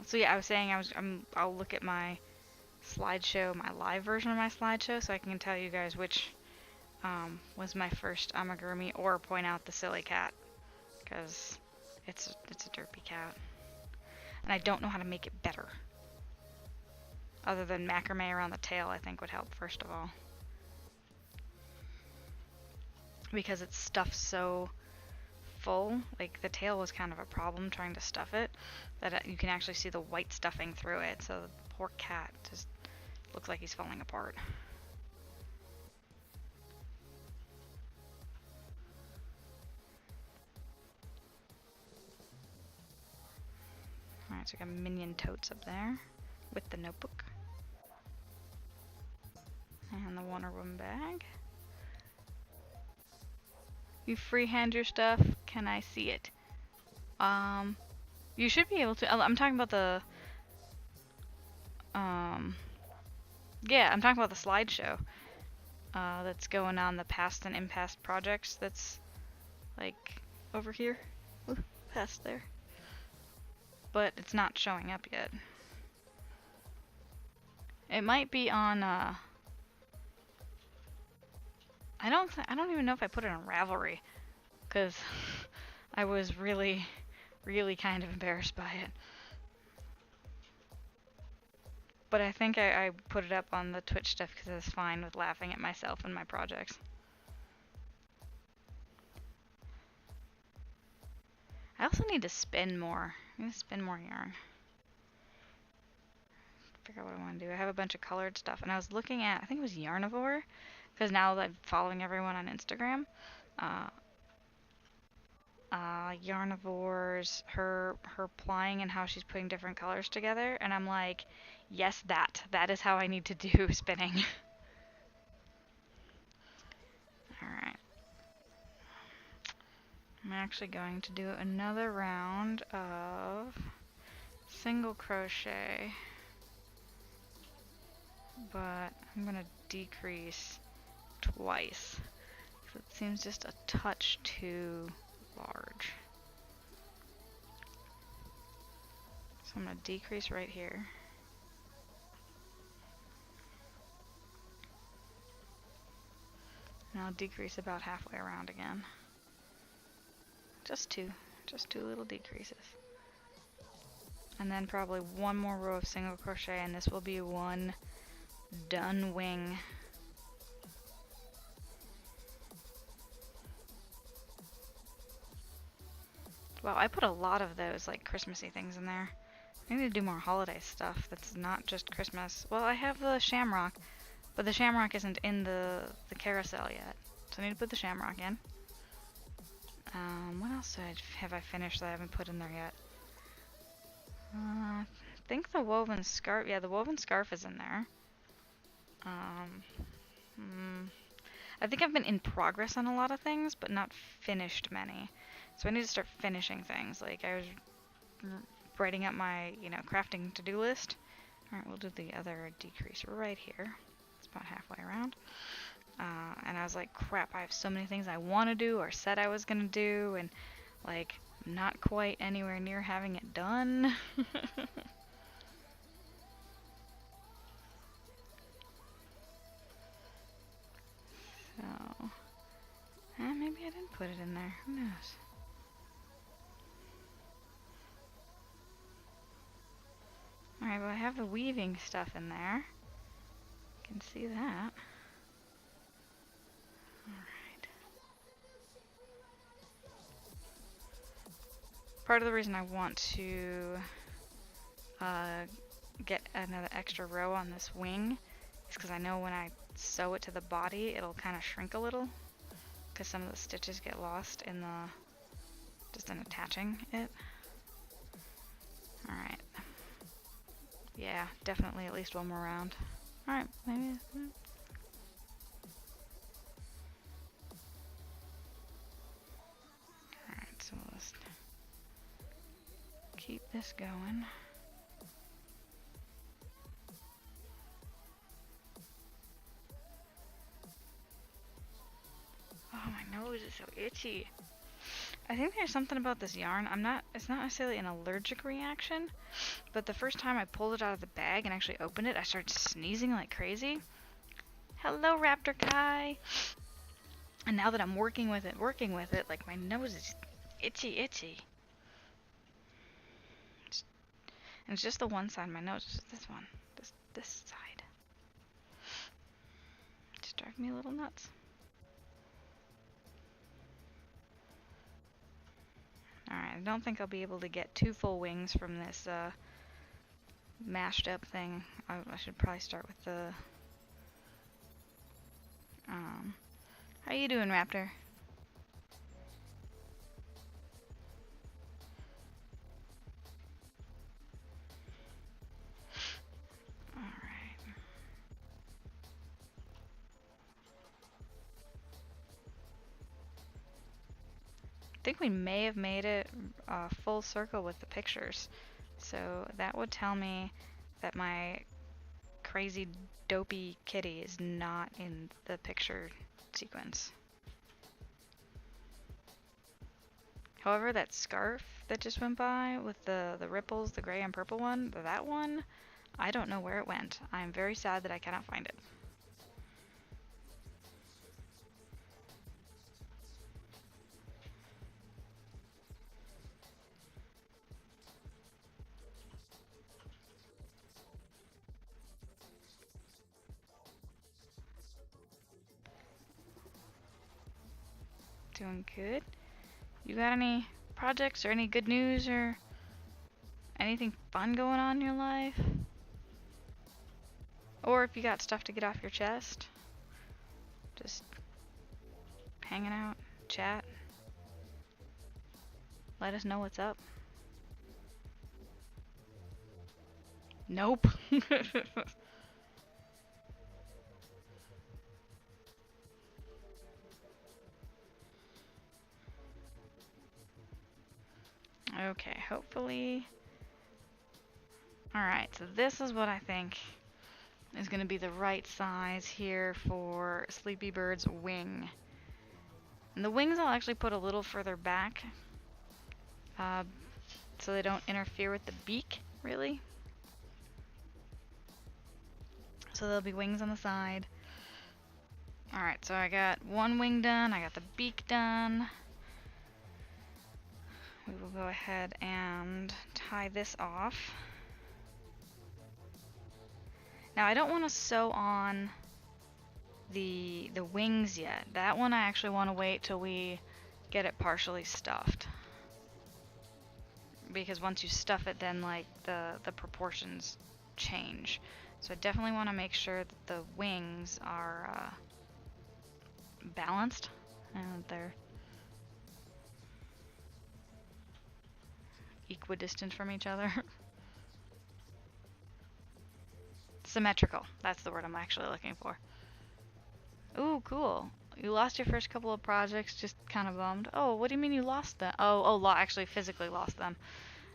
So yeah, I was saying I'll look at my slideshow, my live version of my slideshow, so I can tell you guys which was my first amigurumi, or point out the silly cat, because it's a derpy cat, and I don't know how to make it better. Other than macrame around the tail, I think would help first of all, because it's stuffed so full. Like the tail was kind of a problem trying to stuff it, that you can actually see the white stuffing through it. So the poor cat just looks like he's falling apart. Alright, so we got minion totes up there with the notebook. And the Wonder Woman bag. You freehand your stuff? Can I see it? You should be able to. I'm talking about the yeah, I'm talking about the slideshow that's going on, the past and impasse projects. That's like over here. Ooh, past there. But it's not showing up yet. It might be on I don't even know if I put it on Ravelry, because I was really kind of embarrassed by it. But I think I put it up on the Twitch stuff because I was fine with laughing at myself and my projects. I also need to spin more. I need to spin more yarn. Figure out what I want to do. I have a bunch of colored stuff, and I was looking at, I think it was Yarnivore, because now that I'm following everyone on Instagram, Yarnivore's her plying and how she's putting different colors together, and I'm like, yes, that is how I need to do spinning. Alright. I'm actually going to do another round of single crochet, but I'm gonna decrease twice because it seems just a touch too large. So I'm gonna decrease right here. And I'll decrease about halfway around again. Just two little decreases. And then probably one more row of single crochet, and this will be one done wing. Wow, I put a lot of those like Christmassy things in there. I need to do more holiday stuff that's not just Christmas. Well, I have the shamrock, but the shamrock isn't in the carousel yet. So I need to put the shamrock in. What else have I finished that I haven't put in there yet? I think the woven scarf. Yeah, the woven scarf is in there. I think I've been in progress on a lot of things, but not finished many. So I need to start finishing things. Like I was writing up my, crafting to-do list. Alright, we'll do the other decrease right here. It's about halfway around. And I was like, crap, I have so many things I want to do or said I was going to do, and like, not quite anywhere near having it done. So, maybe I didn't put it in there. Who knows? Alright, well I have the weaving stuff in there. You can see that. Alright. Part of the reason I want to get another extra row on this wing is because I know when I sew it to the body, it'll kind of shrink a little, because some of the stitches get lost in just in attaching it. Alright. Yeah, definitely at least one more round. Alright, maybe. Alright, so let's keep this going. Oh, my nose is so itchy. I think there's something about this yarn. It's not necessarily an allergic reaction, but the first time I pulled it out of the bag and actually opened it, I started sneezing like crazy. Hello, Raptor Kai! And now that I'm working with it, like my nose is itchy. And it's just the one side of my nose, just this one. This side. It's driving me a little nuts. Alright, I don't think I'll be able to get 2 full wings from this mashed up thing. I should probably start with the... how you doing, Raptor? Alright. I think we may have made it full circle with the pictures. So that would tell me that my crazy dopey kitty is not in the picture sequence. However, that scarf that just went by with the ripples, the gray and purple one, that one, I don't know where it went. I'm very sad that I cannot find it. Doing good. You got any projects or any good news or anything fun going on in your life? Or if you got stuff to get off your chest, just hanging out, chat, let us know what's up. Nope. Okay, hopefully. Alright, so this is what I think is going to be the right size here for Sleepy Bird's wing. And the wings I'll actually put a little further back so they don't interfere with the beak, really. So there'll be wings on the side. Alright, so I got one wing done, I got the beak done. We will go ahead and tie this off. Now I don't want to sew on the wings yet. That one I actually want to wait till we get it partially stuffed. Because once you stuff it, then like the proportions change. So I definitely want to make sure that the wings are balanced and that they're equidistant from each other. Symmetrical. That's the word I'm actually looking for. Ooh, cool. You lost your first couple of projects, just kind of bummed. Oh, what do you mean you lost them? Actually physically lost them.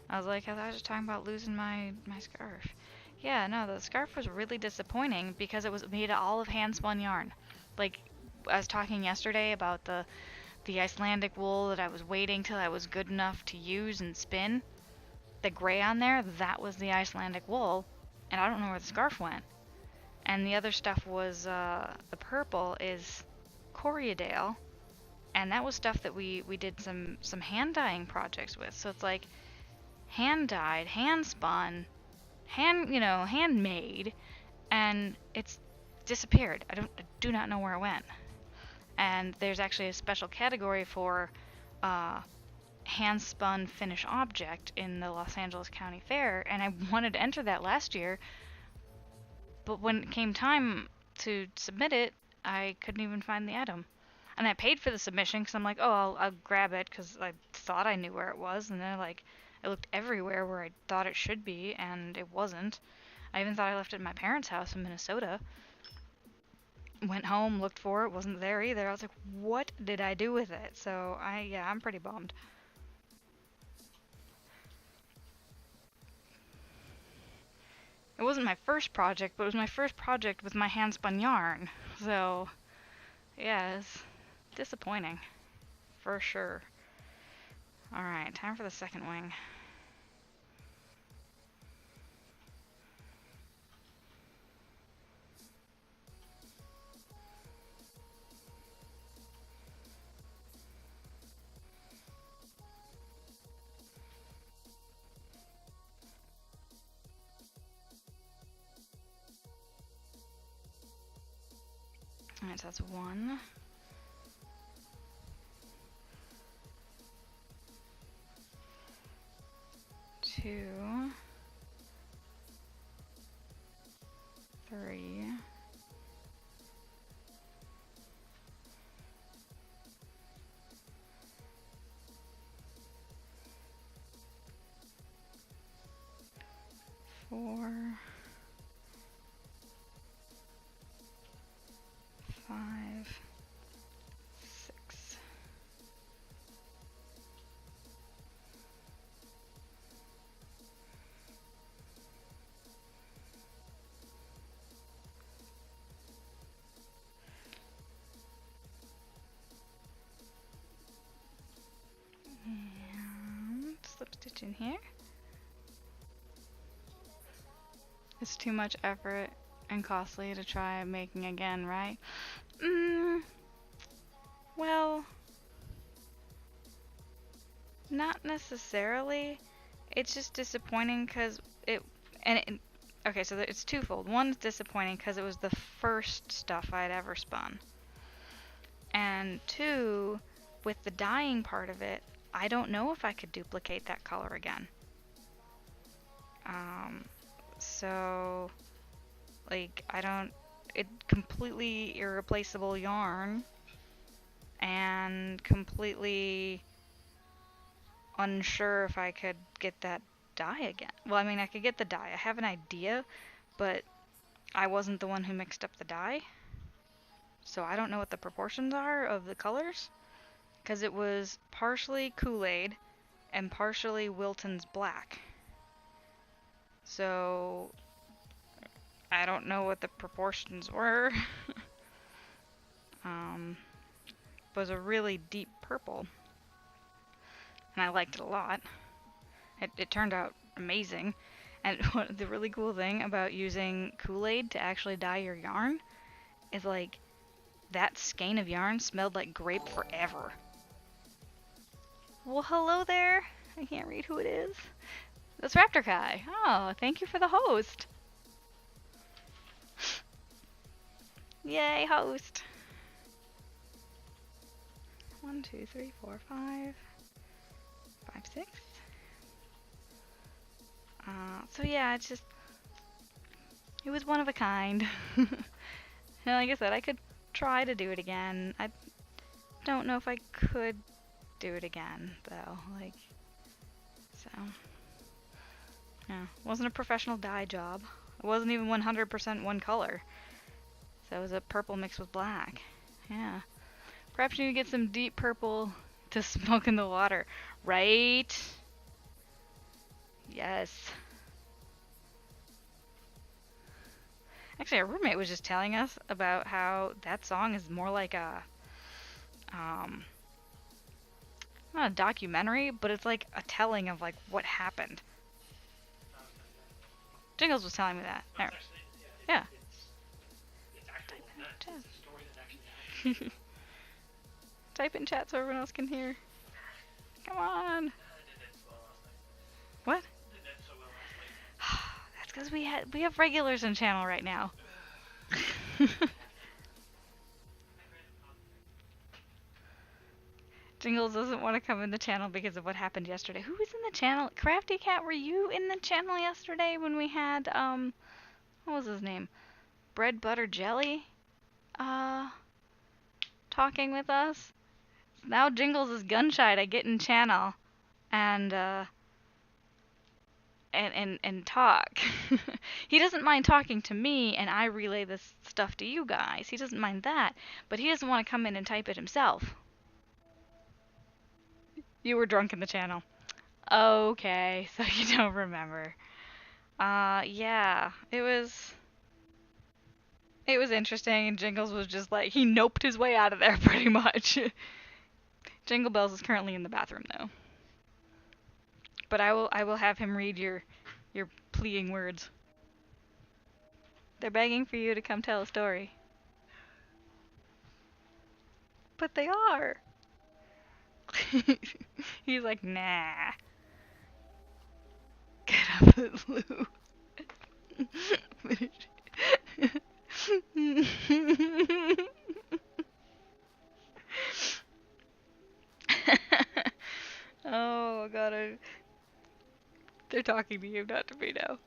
I was like, I was just talking about losing my scarf. Yeah, no, the scarf was really disappointing because it was made all of hand-spun yarn. Like, I was talking yesterday about the Icelandic wool that I was waiting till I was good enough to use and spin. The gray on there, that was the Icelandic wool, and I don't know where the scarf went. And the other stuff was, the purple is Corriedale, and that was stuff that we did some hand dyeing projects with. So it's like hand dyed, hand spun, handmade, and it's disappeared. I do not know where it went. And there's actually a special category for hand spun finished object in the Los Angeles County Fair, and I wanted to enter that last year, but when it came time to submit it, I couldn't even find the item. And I paid for the submission because I'm like, oh, I'll grab it because I thought I knew where it was, and then like I looked everywhere where I thought it should be, and it wasn't. I even thought I left it at my parents' house in Minnesota. Went home, looked for it, wasn't there either. I was like, what did I do with it? So I'm pretty bummed. It wasn't my first project, but it was my first project with my hand-spun yarn. So, yeah, it's disappointing. For sure. Alright, time for the second wing. Alright, so that's 1. 2. 3. 4. 5. 6. And slip stitch in here. It's too much effort and costly to try making again, right? Well, not necessarily. It's just disappointing because okay, so it's twofold. One is disappointing because it was the first stuff I'd ever spun. And 2, with the dyeing part of it, I don't know if I could duplicate that color again. So, like, it completely irreplaceable yarn and completely unsure if I could get that dye again. Well, I mean, I could get the dye. I have an idea, but I wasn't the one who mixed up the dye. So I don't know what the proportions are of the colors, because it was partially Kool-Aid and partially Wilton's Black. So I don't know what the proportions were. It was a really deep purple, and I liked it a lot. It turned out amazing. And the really cool thing about using Kool-Aid to actually dye your yarn is, like, that skein of yarn smelled like grape forever. Well, hello there. I can't read who it is. That's Raptor Kai. Oh, thank you for the host. Yay, host. 1, 2, 3, 4, 5, 5, 6. So yeah, it was one of a kind. And like I said, I could try to do it again. I don't know if I could do it again, though. Like, so. Yeah, it wasn't a professional dye job. It wasn't even 100% one color. So it was a purple mixed with black. Yeah. Perhaps you could get some deep purple to smoke in the water. Right? Yes. Actually, our roommate was just telling us about how that song is more like a, not a documentary, but it's like a telling of, like, what happened. Jingles was telling me that. There. Yeah. Type in chat so everyone else can hear. Come on. What? That's because we have regulars in channel right now. Jingles doesn't want to come in the channel because of what happened yesterday. Who was in the channel? Crafty Cat, were you in the channel yesterday when we had, what was his name? Bread Butter Jelly? Talking with us? Now Jingles is gun shy to get in channel and talk. He doesn't mind talking to me and I relay this stuff to you guys. He doesn't mind that, but he doesn't want to come in and type it himself. You were drunk in the channel. Okay, so you don't remember. Yeah, it was interesting, and Jingles was just like, he noped his way out of there pretty much. Jingle Bells is currently in the bathroom though. But I will have him read your pleading words. They're begging for you to come tell a story. But they are. He's like, nah. Get up and Lou. Oh god, they're talking to you, not to me now.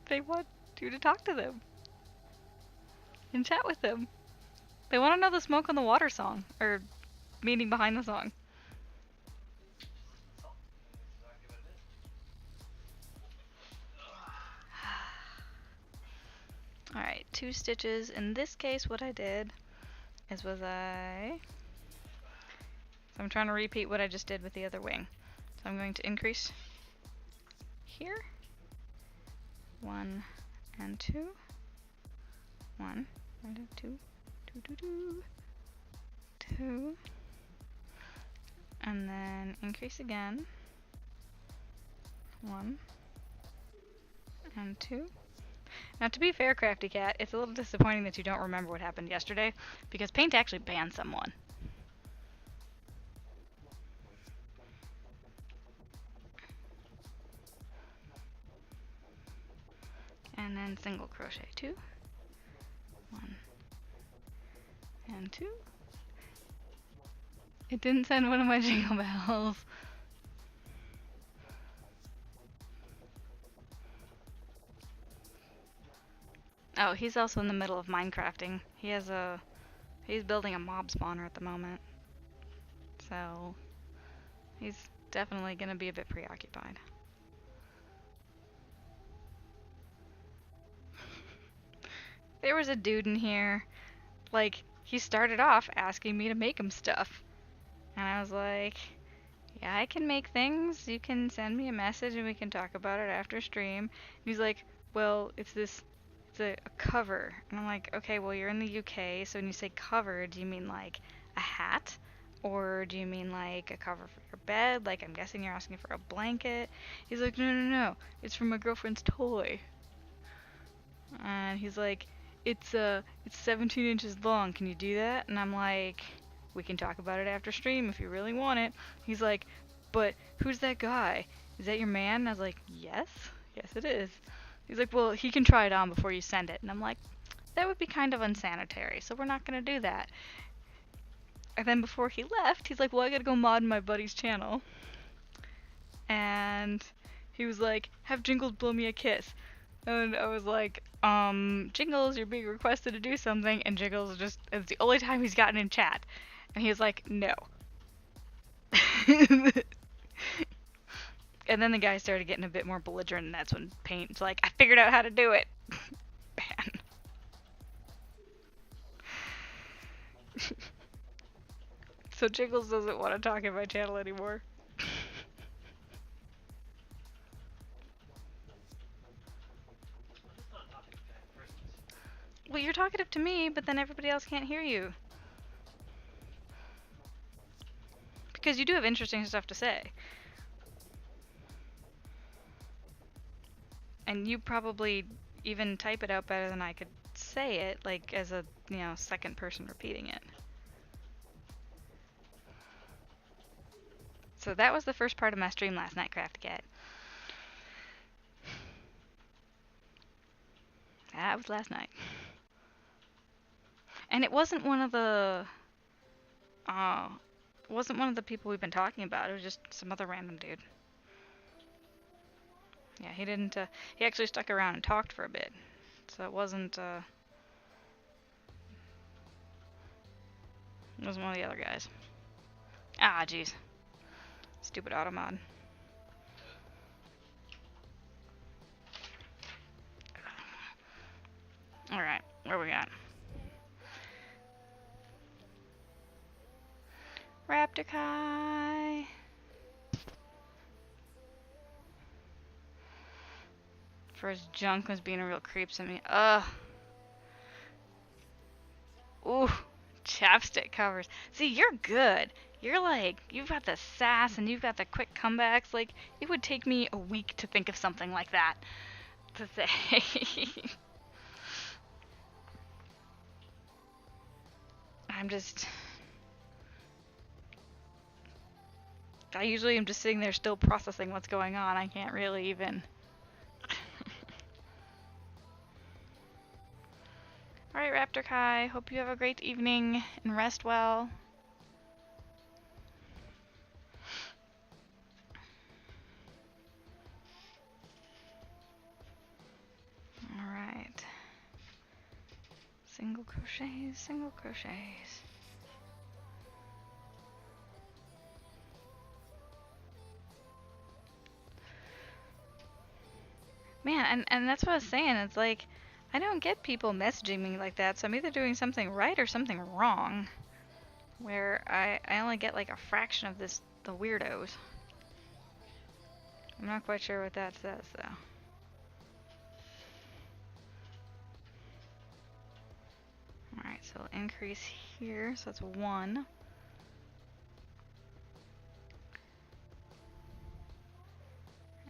They want you to talk to them and chat with them. They want to know the Smoke on the Water song, or meaning behind the song. Alright, 2 stitches. In this case, what I did is so I'm trying to repeat what I just did with the other wing. So I'm going to increase here. 1 and 2. 1 and 2. 2. And then increase again. 1 and 2. Now, to be fair, Crafty Cat, it's a little disappointing that you don't remember what happened yesterday, because Paint actually banned someone. And then and single crochet 2, 1 and 2. It didn't send one of my jingle bells. Oh, he's also in the middle of Minecrafting. He's building a mob spawner at the moment. So, he's definitely gonna be a bit preoccupied. There was a dude in here, like, he started off asking me to make him stuff. And I was like, yeah, I can make things. You can send me a message and we can talk about it after stream. And he's like, well, it's a cover. And I'm like, okay, well, you're in the UK, so when you say cover, do you mean like a hat? Or do you mean like a cover for your bed? Like, I'm guessing you're asking for a blanket. He's like, no, it's for my girlfriend's toy. And he's like, it's 17 inches long. Can you do that? And I'm like, we can talk about it after stream if you really want it. He's like, but who's that guy? Is that your man? And I was like, yes it is. He's like, well, he can try it on before you send it. And I'm like, that would be kind of unsanitary, so we're not gonna do that. And then before he left, he's like, well, I gotta go mod my buddy's channel. And he was like, have Jingles blow me a kiss. And I was like, Jingles, you're being requested to do something. And Jingles just, it's the only time he's gotten in chat. And he was like, no. And then the guy started getting a bit more belligerent, and that's when Paint's like, I figured out how to do it. Ban. So Jingles doesn't want to talk in my channel anymore. Well, you're talkative to me, but then everybody else can't hear you. Because you do have interesting stuff to say. And you probably even type it out better than I could say it, like as a, second person repeating it. So that was the first part of my stream last night, Crafty Cat. That was last night. And it wasn't one of the people we've been talking about. It was just some other random dude. Yeah, he didn't he actually stuck around and talked for a bit. So it wasn't one of the other guys. Ah, jeez. Stupid automod. Alright, where we at? Raptor Kai. First junk was being a real creep to me. Ugh. Ooh, chapstick covers. See, you're good. You're like, you've got the sass and you've got the quick comebacks. Like, it would take me a week to think of something like that to say. I usually am just sitting there still processing what's going on. I can't really even. Alright, Raptor Kai, hope you have a great evening and rest well. Alright. Single crochets, single crochets. Man, and that's what I was saying. It's like, I don't get people messaging me like that, so I'm either doing something right or something wrong. Where I only get like a fraction of the weirdos. I'm not quite sure what that says, though. Alright, so we'll increase here, so that's 1.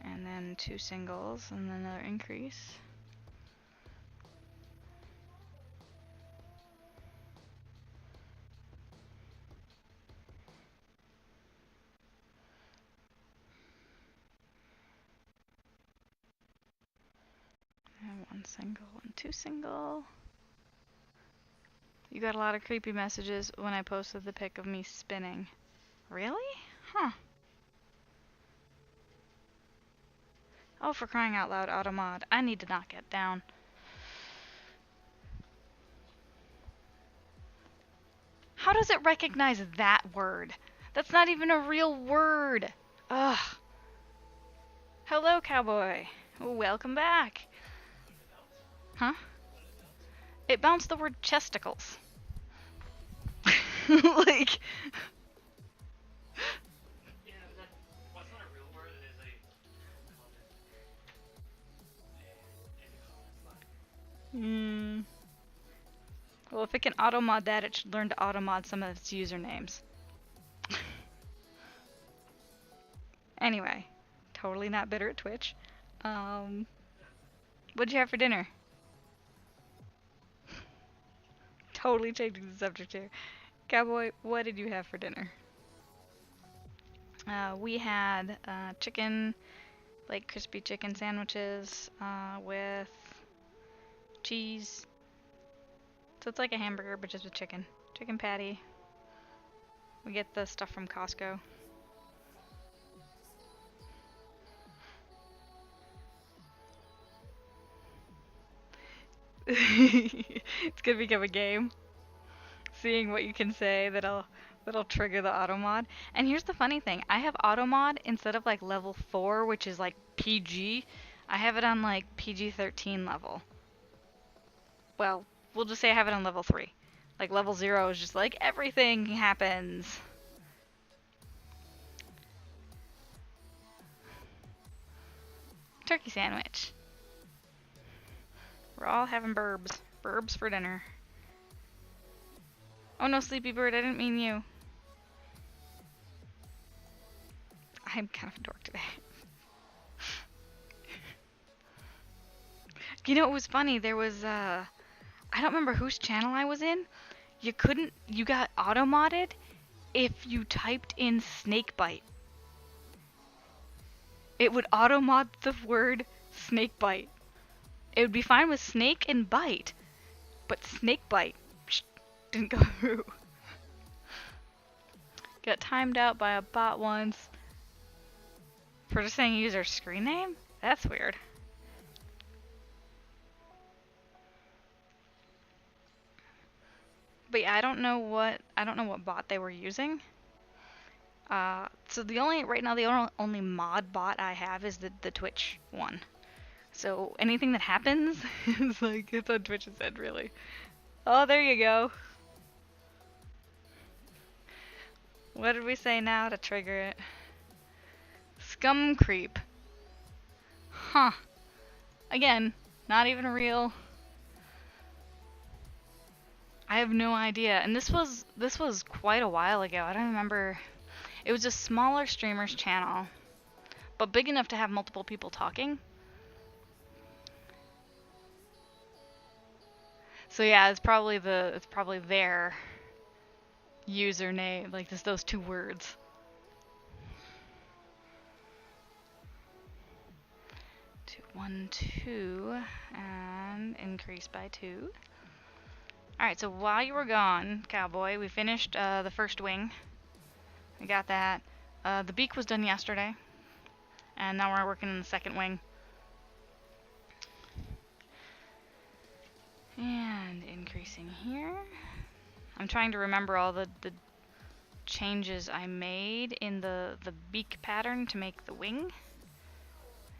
And then 2 singles, and then another increase. And 1 single, 1, 2 single. You got a lot of creepy messages when I posted the pic of me spinning. Really? Huh. Oh, for crying out loud, Automod. I need to knock it down. How does it recognize that word? That's not even a real word. Ugh. Hello, cowboy. Welcome back. Huh? It bounced the word chesticles. Like... Yeah, well, it's not a real word, it is a comment. Well, if it can automod that, it should learn to automod some of its usernames. Anyway, totally not bitter at Twitch. What'd you have for dinner? Totally changing the subject here. Cowboy, what did you have for dinner? We had chicken, like crispy chicken sandwiches with cheese. So it's like a hamburger, but just with chicken. Chicken patty. We get the stuff from Costco. It's gonna become a game. Seeing what you can say that'll trigger the auto mod. And here's the funny thing, I have auto mod instead of like level 4, which is like PG, I have it on like PG-13 level. Well, we'll just say I have it on level 3. Like level 0 is just like everything happens. Turkey sandwich. We're all having burbs. Burbs for dinner. Oh no, Sleepy Bird, I didn't mean you. I'm kind of a dork today. You know, it was funny, there was, I don't remember whose channel I was in. You got auto-modded if you typed in snakebite. It would auto-mod the word snakebite. It would be fine with snake and bite, but snakebite didn't go through. Got timed out by a bot once for just saying user screen name? That's weird. But yeah, I don't know what bot they were using. So right now the only mod bot I have is the Twitch one. So anything that happens is like it's on Twitch's end, really. Oh, there you go. What did we say now to trigger it? Scum creep. Huh. Again, not even real. I have no idea. And this was quite a while ago. I don't remember. It was a smaller streamer's channel, but big enough to have multiple people talking. So yeah, it's probably their username, like just those 2 words. Two, 1, 2, and increase by 2. Alright, so while you were gone, Cowboy, we finished the first wing. We got that. The beak was done yesterday. And now we're working on the second wing. And increasing here. I'm trying to remember all the changes I made in the beak pattern to make the wing.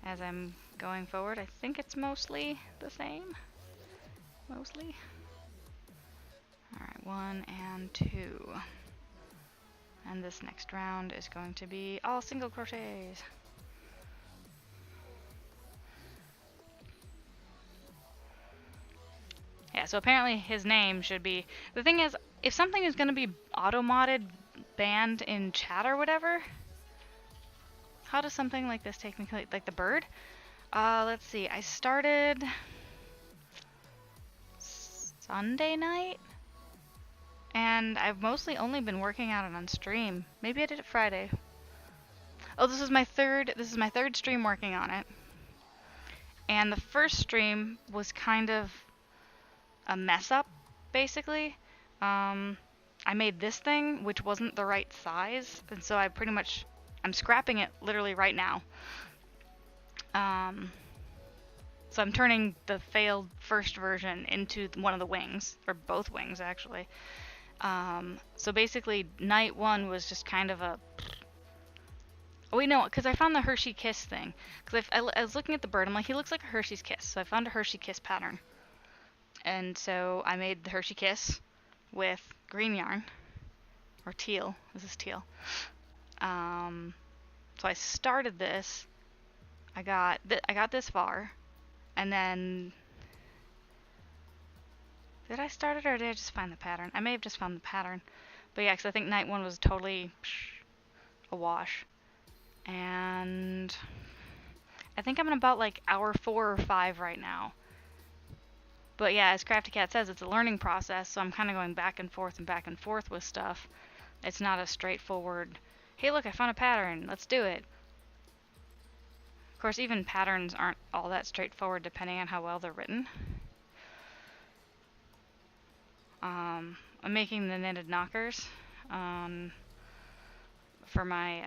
As I'm going forward, I think it's mostly the same. Mostly. Alright, 1 and 2. And this next round is going to be all single crochets. Yeah, so apparently his name should be... The thing is, if something is going to be auto-modded, banned in chat or whatever, how does something like this take me, like the bird? Let's see, I started Sunday night, and I've mostly only been working on it on stream. Maybe I did it Friday. Oh, this is my third stream working on it. And the first stream was kind of a mess up, basically. I made this thing, which wasn't the right size, and so I'm scrapping it literally right now. So I'm turning the failed first version into one of the wings, or both wings actually. So basically, night one was just kind of a. Oh wait, no, because I found the Hershey Kiss thing. Because I was looking at the bird, I'm like, he looks like a Hershey's Kiss. So I found a Hershey Kiss pattern, and so I made the Hershey Kiss with green yarn, or teal. This is teal. So I started this. I got this far, and then did I start it or did I just find the pattern? I may have just found the pattern, but yeah, because I think night one was totally a wash, and I think I'm in about like hour 4 or 5 right now. But yeah, as Crafty Cat says, it's a learning process, so I'm kind of going back and forth with stuff. It's not a straightforward, hey look, I found a pattern, let's do it. Of course, even patterns aren't all that straightforward depending on how well they're written. I'm making the knitted knockers for my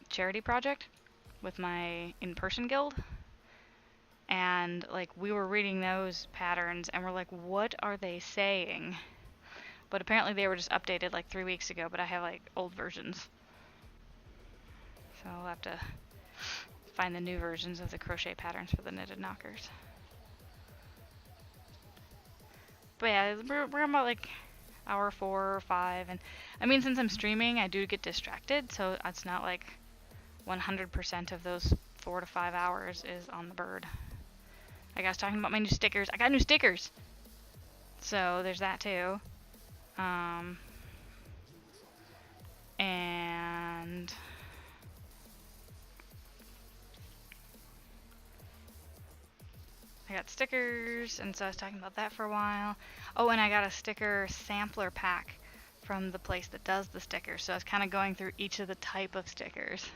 charity project with my in-person guild. And like we were reading those patterns and we're like, what are they saying? But apparently they were just updated like 3 weeks ago, but I have like old versions. So I'll have to find the new versions of the crochet patterns for the knitted knockers. But yeah, we're about like hour 4 or 5, and I mean, since I'm streaming, I do get distracted, so it's not like 100% of those 4 to 5 hours is on the bird. Like I was talking about my new stickers. I got new stickers! So there's that too. And I got stickers, and so I was talking about that for a while. Oh, and I got a sticker sampler pack from the place that does the stickers. So I was kind of going through each of the type of stickers,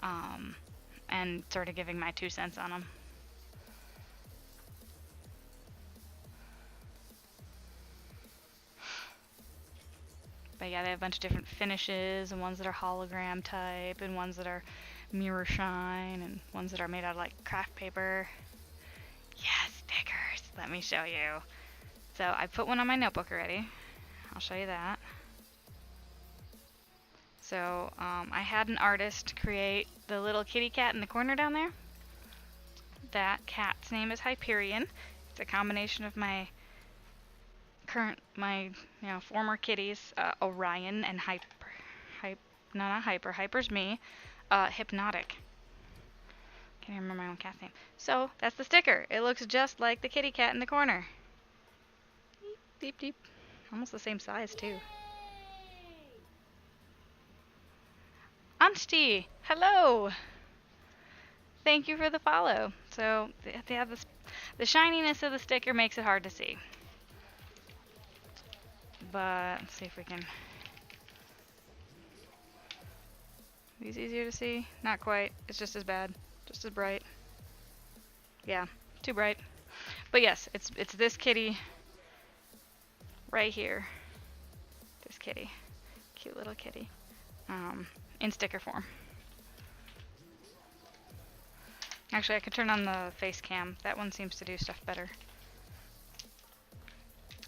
and sort of giving my 2 cents on them. But yeah, they have a bunch of different finishes, and ones that are hologram type, and ones that are mirror shine, and ones that are made out of like craft paper. Yes, stickers! Let me show you. So I put one on my notebook already. I'll show you that. So I had an artist create the little kitty cat in the corner down there. That cat's name is Hyperion. It's a combination of my former kitties, Orion and Hyper's me, Hypnotic. Can't even remember my own cat's name. So that's the sticker. It looks just like the kitty cat in the corner. Deep, deep. Almost the same size too. Anshti, hello. Thank you for the follow. So they have this, the shininess of the sticker makes it hard to see. But let's see if we can. These easier to see? Not quite. It's just as bad. Just as bright. Yeah, too bright. But yes, it's this kitty right here. This kitty. Cute little kitty. In sticker form. Actually, I could turn on the face cam. That one seems to do stuff better.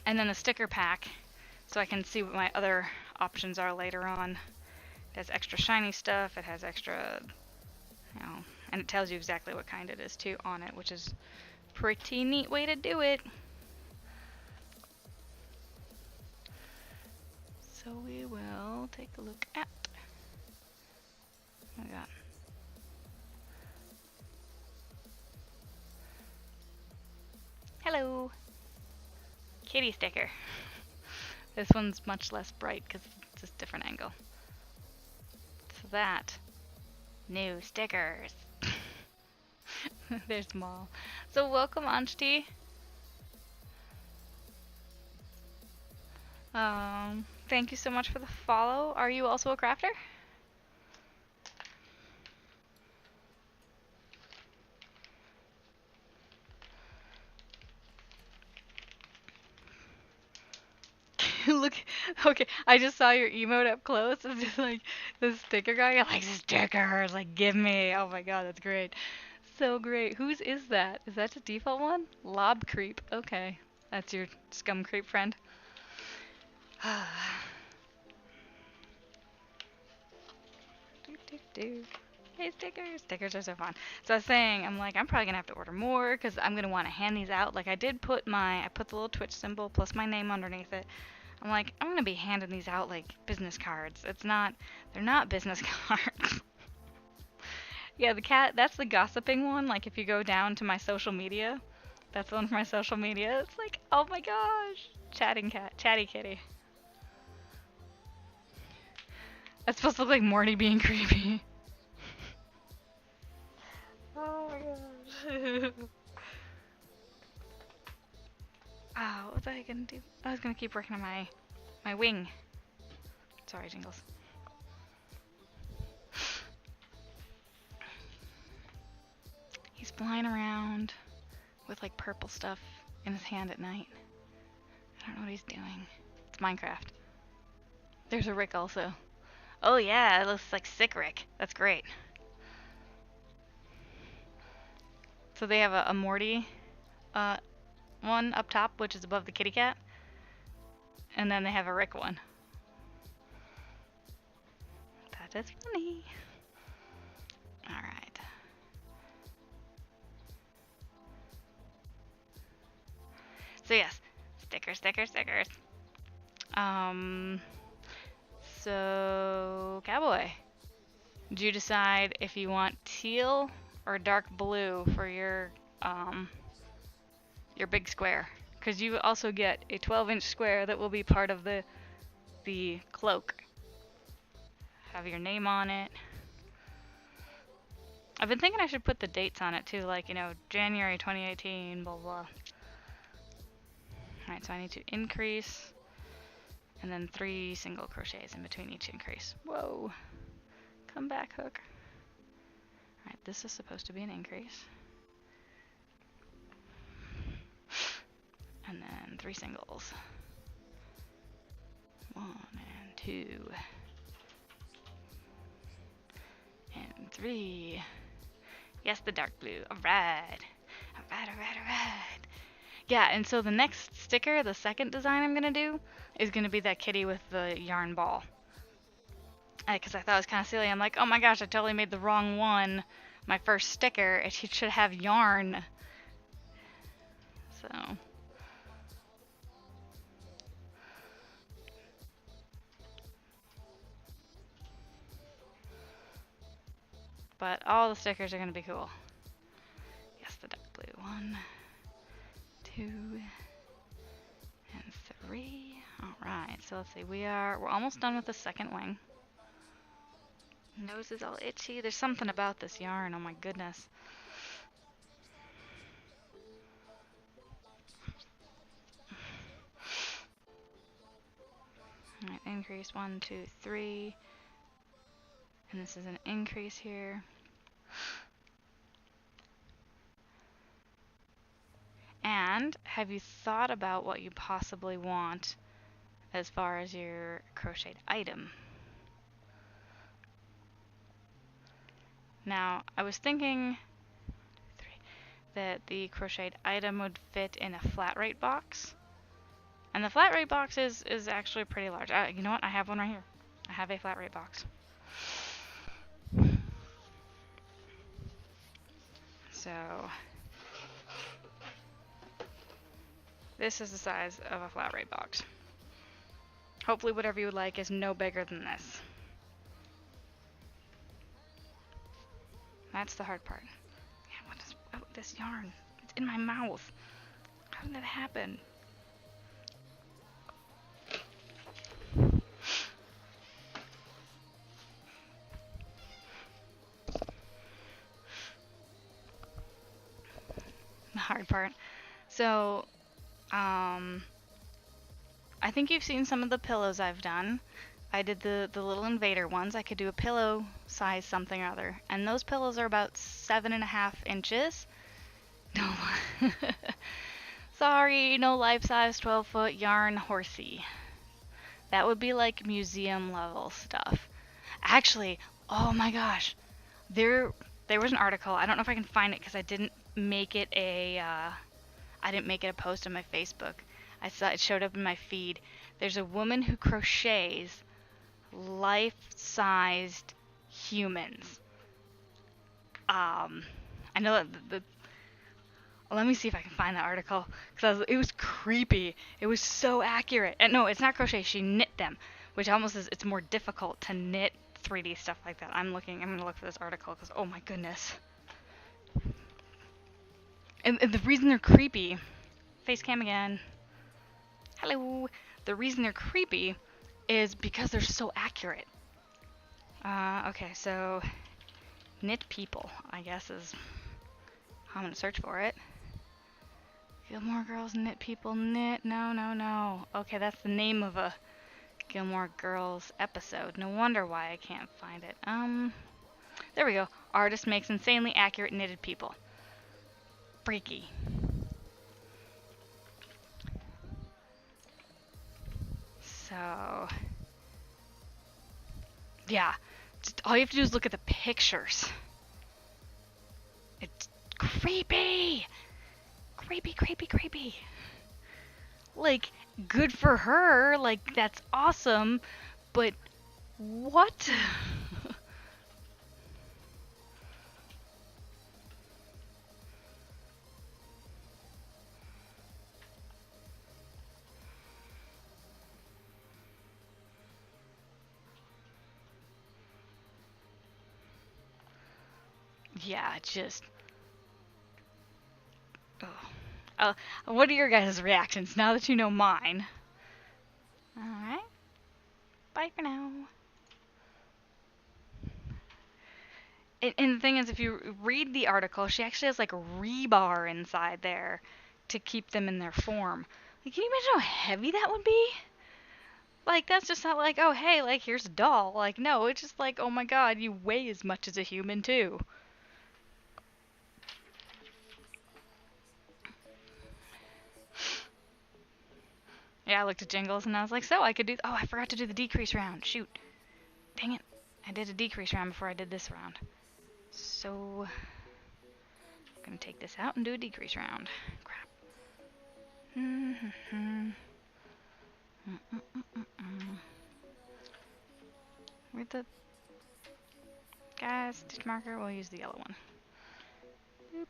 And then the sticker pack, so I can see what my other options are later on. It has extra shiny stuff, it has extra, and it tells you exactly what kind it is too on it, which is a pretty neat way to do it. So we will take a look at, oh my god. Hello! Kitty sticker. This one's much less bright because it's a different angle. So that, new stickers. There's them all. So welcome, Anshti. Thank you so much for the follow. Are you also a crafter? look. Okay, I just saw your emote up close. It's just like the sticker guy. I'm like, stickers, like, give me. Oh my god, that's great. So great. Whose is that? Is that the default one? Lob creep. Okay, that's your scum creep friend. Do. Hey, stickers! Stickers are so fun. So I was saying, I'm like, I'm probably gonna have to order more because I'm gonna want to hand these out. Like I put the little Twitch symbol plus my name underneath it. I'm like, I'm gonna be handing these out like business cards. They're not business cards. Yeah, the cat, that's the gossiping one. Like if you go down to my social media, that's the one for my social media. It's like, oh my gosh, chatty kitty. That's supposed to look like Morty being creepy. Oh my gosh. Oh, what was I gonna do? I was gonna keep working on my wing. Sorry, Jingles. He's flying around with like purple stuff in his hand at night. I don't know what he's doing. It's Minecraft. There's a Rick also. Oh yeah, it looks like sick Rick. That's great. So they have a Morty one up top, which is above the kitty cat. And then they have a Rick one. That is funny. Alright. So yes, stickers. So Cowboy, did you decide if you want teal or dark blue for your big square? Because you also get a 12-inch square that will be part of the cloak. Have your name on it. I've been thinking I should put the dates on it too, like, you know, January 2018, blah blah. Alright, so I need to increase, and then 3 single crochets in between each increase. Whoa. Come back, hook. Alright, this is supposed to be an increase. And then 3 singles. 1 and 2. And 3. Yes, the dark blue. Alright. Alright. Yeah, and so the next sticker, the second design I'm gonna do, is gonna be that kitty with the yarn ball. Because I thought it was kind of silly. I'm like, oh my gosh, I totally made the wrong one. My first sticker, it should have yarn. So. But all the stickers are gonna be cool. Yes, the dark blue. 1, 2, and 3. Alright, so let's see. We're almost done with the second wing. Nose is all itchy. There's something about this yarn. Oh my goodness. Alright, increase 1, 2, 3. And this is an increase here. And have you thought about what you possibly want as far as your crocheted item? Now, I was thinking that the crocheted item would fit in a flat rate box. And the flat rate box is actually pretty large. You know what? I have one right here. I have a flat rate box. So this is the size of a flat rate box. Hopefully whatever you would like is no bigger than this. That's the hard part. Yeah, what is this yarn? It's in my mouth. How did that happen? The hard part. So, I think you've seen some of the pillows I've done. I did the little invader ones. I could do a pillow size something or other. And those pillows are about 7.5 inches. No. Sorry, no life-size 12-foot yarn horsey. That would be like museum level stuff. Actually, oh my gosh, there was an article. I don't know if I can find it because I didn't make it a post on my Facebook. I saw it showed up in my feed. There's a woman who crochets life-sized humans. I know that let me see if I can find that article because it was creepy. It was so accurate. And no, it's not crochet. She knit them, which almost is it's more difficult to knit 3D stuff like that. I'm gonna look for this article because oh my goodness. And the reason they're creepy, face cam again. Hello. The reason they're creepy is because they're so accurate. Okay, so knit people, I guess is how I'm gonna search for it. Gilmore Girls knit people knit. No. Okay, that's the name of a Gilmore Girls episode. No wonder why I can't find it. There we go. Artist makes insanely accurate knitted people. Freaky. So, yeah. Just all you have to do is look at the pictures. It's creepy. Creepy. Like, good for her. Like, that's awesome. But what? Yeah, just... what are your guys' reactions now that you know mine? Alright. Bye for now. And the thing is, if you read the article, she actually has like a rebar inside there to keep them in their form. Like, can you imagine how heavy that would be? Like, that's just not like, oh, hey, like, here's a doll. Like, no, it's just like, oh my god, you weigh as much as a human, too. Yeah, I looked at Jingles and I was like, so I could do... Oh, I forgot to do the decrease round. Shoot. Dang it. I did a decrease round before I did this round. So... I'm gonna take this out and do a decrease round. Crap. Where'd the... Guys, stitch marker, we'll use the yellow one. Boop.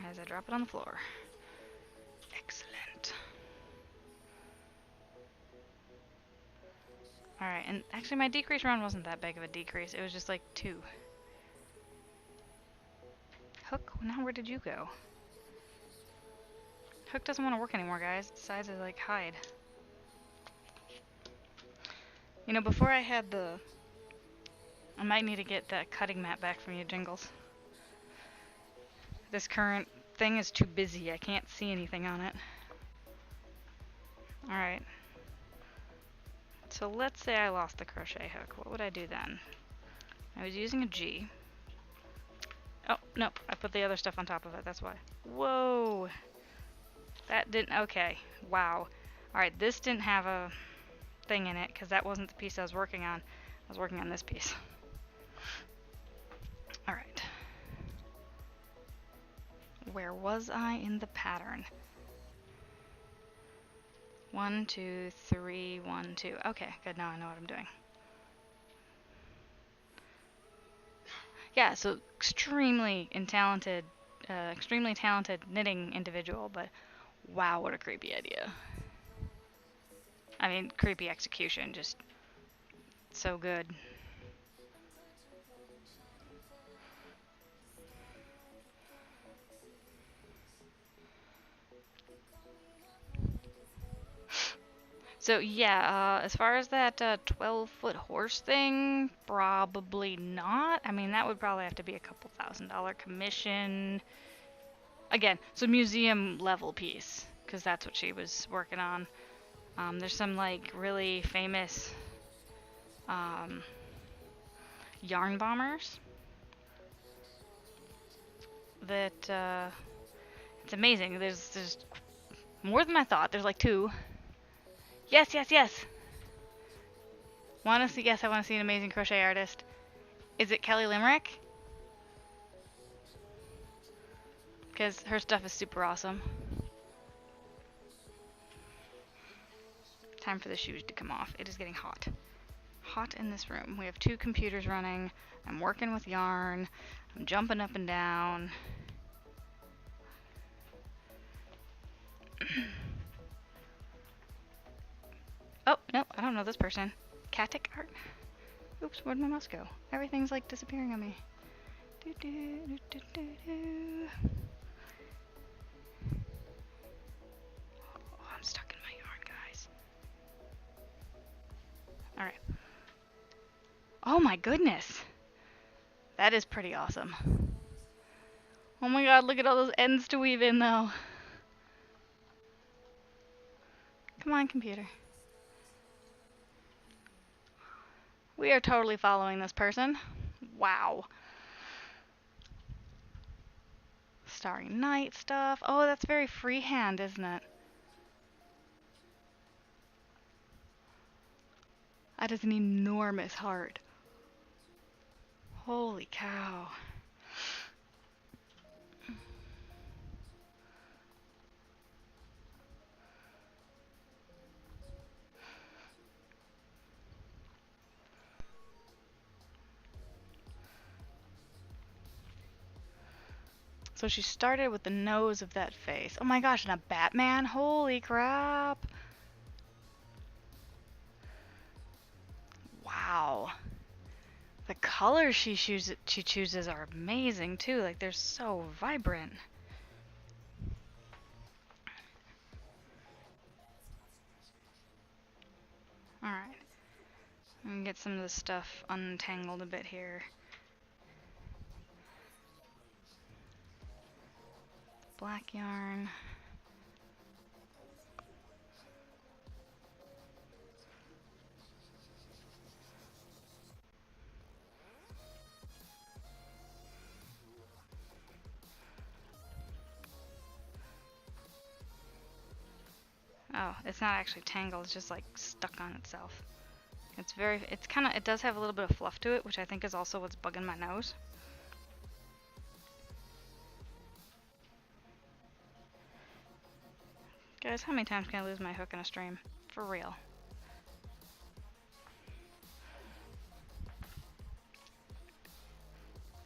As I drop it on the floor. Excellent. Alright, and actually my decrease round wasn't that big of a decrease. It was just like 2. Hook, now where did you go? Hook doesn't want to work anymore, guys. It decides to like hide. You know, before I had the... I might need to get that cutting mat back from you, Jingles. This current thing is too busy. I can't see anything on it. Alright. So let's say I lost the crochet hook. What would I do then? I was using a G. Oh, nope. I put the other stuff on top of it. That's why. Whoa! That didn't... Okay. Wow. Alright, this didn't have a thing in it because that wasn't the piece I was working on. I was working on this piece. Alright. Where was I in the pattern? 1, 2, 3, 1, 2. Okay, good. Now I know what I'm doing. Yeah, so extremely talented knitting individual, but wow, what a creepy idea. I mean, creepy execution, just so good. So yeah, as far as that 12-foot horse thing, probably not. I mean, that would probably have to be a couple $1,000 commission. Again, so museum level piece, because that's what she was working on. There's some like really famous yarn bombers that it's amazing. There's more than I thought. There's like 2. Yes, yes, yes. Want to see? Yes, I want to see an amazing crochet artist. Is it Kelly Limerick? Because her stuff is super awesome. Time for the shoes to come off. It is getting hot. Hot in this room. We have 2 computers running. I'm working with yarn. I'm jumping up and down. Oh, no, I don't know this person. Katic art? Oops, where'd my mouse go? Everything's like disappearing on me. Do, do, do, do, do, do. Oh, I'm stuck in my yarn, guys. Alright. Oh my goodness! That is pretty awesome. Oh my god, look at all those ends to weave in though. Come on, computer. We are totally following this person. Wow. Starry Night stuff. Oh, that's very freehand, isn't it? That is an enormous heart. Holy cow. So she started with the nose of that face. Oh my gosh, and a Batman? Holy crap. Wow. The colors she chooses are amazing too. Like they're so vibrant. Alright. I'm gonna get some of this stuff untangled a bit here. Black yarn. Oh, it's not actually tangled, it's just like stuck on itself. It does have a little bit of fluff to it, which I think is also what's bugging my nose. Guys, how many times can I lose my hook in a stream? For real.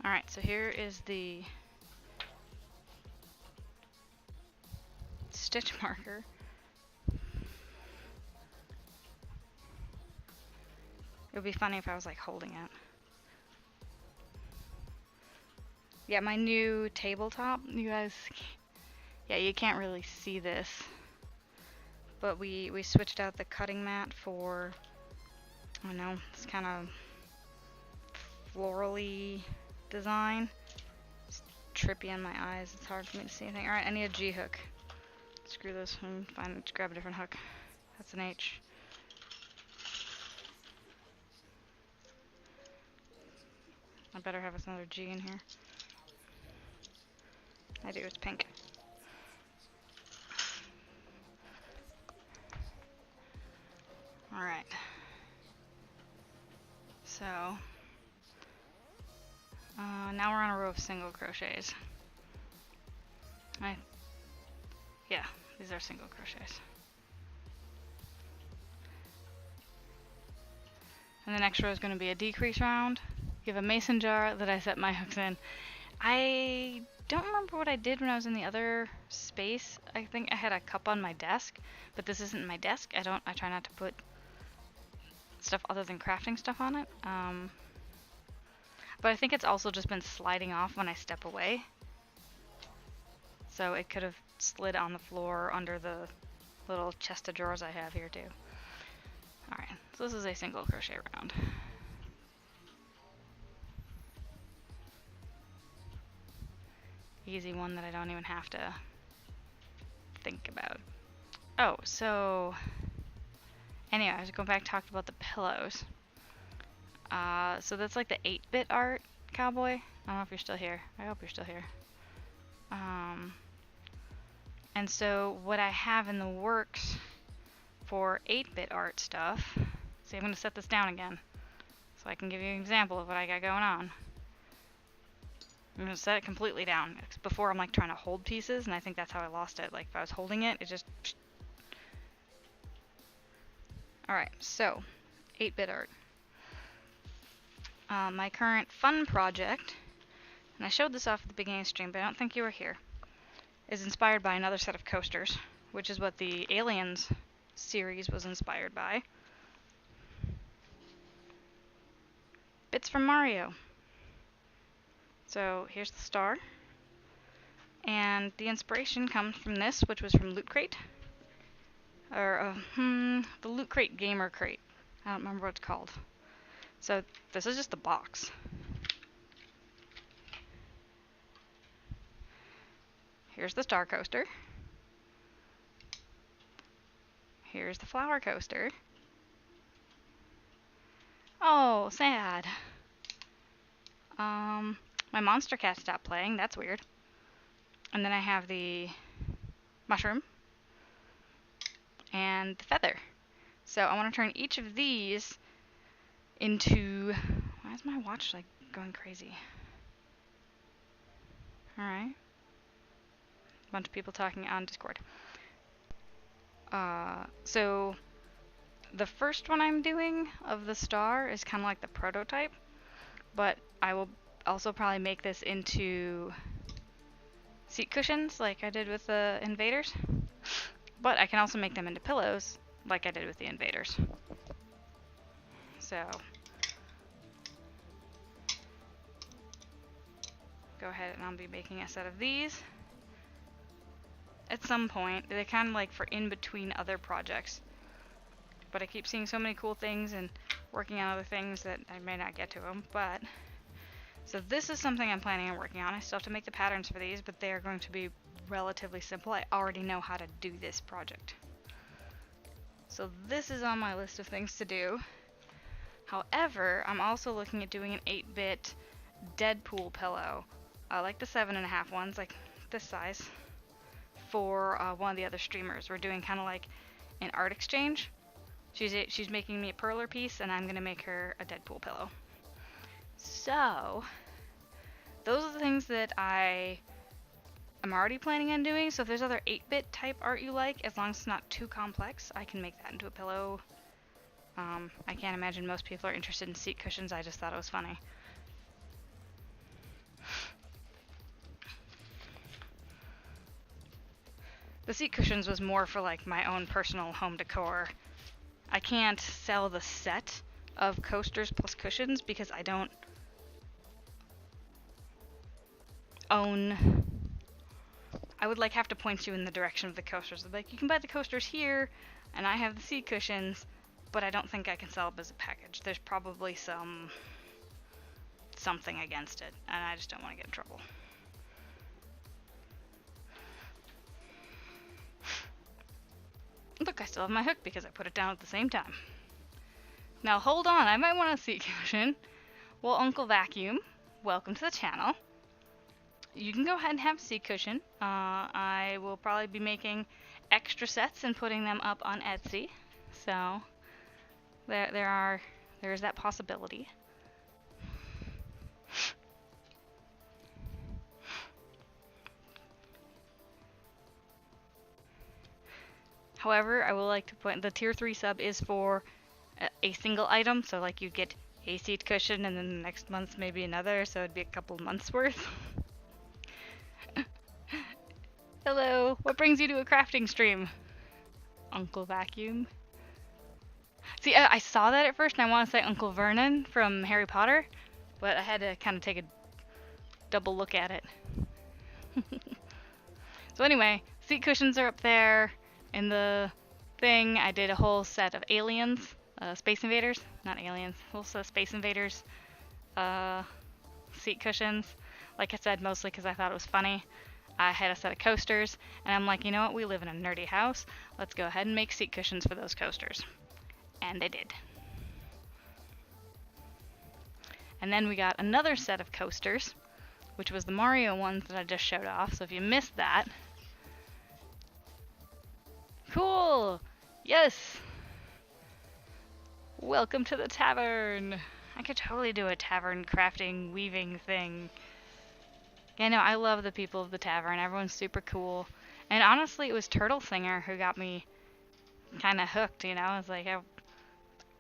Alright, so here is the stitch marker. It would be funny if I was like holding it. Yeah, my new tabletop, you guys, yeah, you can't really see this, but we switched out the cutting mat for, I don't know, this kind of florally design. It's trippy on my eyes, it's hard for me to see anything. Alright, I need a G hook. Screw this, let's grab a different hook. That's an H. I better have another G in here. I do, it's pink. Alright. So, now we're on a row of single crochets. Yeah, these are single crochets. And the next row is going to be a decrease round. You have a mason jar that I set my hooks in. I don't remember what I did when I was in the other space. I think I had a cup on my desk, but this isn't my desk. I try not to put stuff other than crafting stuff on it. But I think it's also just been sliding off when I step away. So it could have slid on the floor under the little chest of drawers I have here too. Alright, so this is a single crochet round. Easy one that I don't even have to think about. Oh, so anyway, I was going back, talked about the pillows. So that's like the 8-bit art, Cowboy. I don't know if you're still here. I hope you're still here. And so what I have in the works for 8-bit art stuff, see, I'm going to set this down again so I can give you an example of what I got going on. I'm going to set it completely down. Before I'm like trying to hold pieces, and I think that's how I lost it. Like if I was holding it, it just... Alright, so 8-bit art. My current fun project, and I showed this off at the beginning of the stream, but I don't think you were here, is inspired by another set of coasters, which is what the Aliens series was inspired by. Bits from Mario. So here's the star, and the inspiration comes from this, which was from Loot Crate, or the Loot Crate Gamer Crate. I don't remember what it's called. So this is just the box. Here's the star coaster. Here's the flower coaster. Oh, sad. My monster cat stopped playing. That's weird. And then I have the mushroom and the feather. So I want to turn each of these into... Why is my watch like going crazy? Alright. A bunch of people talking on Discord. So the first one I'm doing of the star is kind of like the prototype, but I will also probably make this into seat cushions like I did with the invaders, but I can also make them into pillows like I did with the invaders. So go ahead, and I'll be making a set of these at some point. They're kind of like for in between other projects, but I keep seeing so many cool things and working on other things that I may not get to them. But so this is something I'm planning on working on. I still have to make the patterns for these, but they are going to be relatively simple. I already know how to do this project, so this is on my list of things to do. However, I'm also looking at doing an 8-bit Deadpool pillow, like the 7.5 ones, like this size, for one of the other streamers. We're doing kind of like an art exchange. She's making me a perler piece, and I'm gonna make her a Deadpool pillow. So those are the things that I am already planning on doing. So if there's other 8-bit type art you like, as long as it's not too complex, I can make that into a pillow. I can't imagine most people are interested in seat cushions. I just thought it was funny. The seat cushions was more for like my own personal home decor. I can't sell the set of coasters plus cushions because I don't own... I would like have to point you in the direction of the coasters. Like, you can buy the coasters here, and I have the seat cushions, but I don't think I can sell it as a package. There's probably something against it, and I just don't want to get in trouble. Look, I still have my hook because I put it down at the same time. Now hold on, I might want a seat cushion. Well, Uncle Vacuum, welcome to the channel. You can go ahead and have a seat cushion. I will probably be making extra sets and putting them up on Etsy. So there is that possibility. However, I will like to point the tier 3 sub is for a single item, so like you get a seat cushion and then the next month maybe another, so it'd be a couple months worth. Hello, what brings you to a crafting stream? Uncle Vacuum. See, I saw that at first and I want to say Uncle Vernon from Harry Potter, but I had to kind of take a double look at it. So anyway, seat cushions are up there. In the thing, I did a whole set of aliens, Space Invaders, not aliens, whole set of Space Invaders seat cushions. Like I said, mostly because I thought it was funny. I had a set of coasters, and I'm like, you know what, we live in a nerdy house. Let's go ahead and make seat cushions for those coasters. And they did. And then we got another set of coasters, which was the Mario ones that I just showed off. So if you missed that, cool! Yes! Welcome to the tavern! I could totally do a tavern crafting, weaving thing. Yeah, no, I love the people of the tavern. Everyone's super cool. And honestly, it was Turtle Singer who got me kind of hooked, you know? It's like, I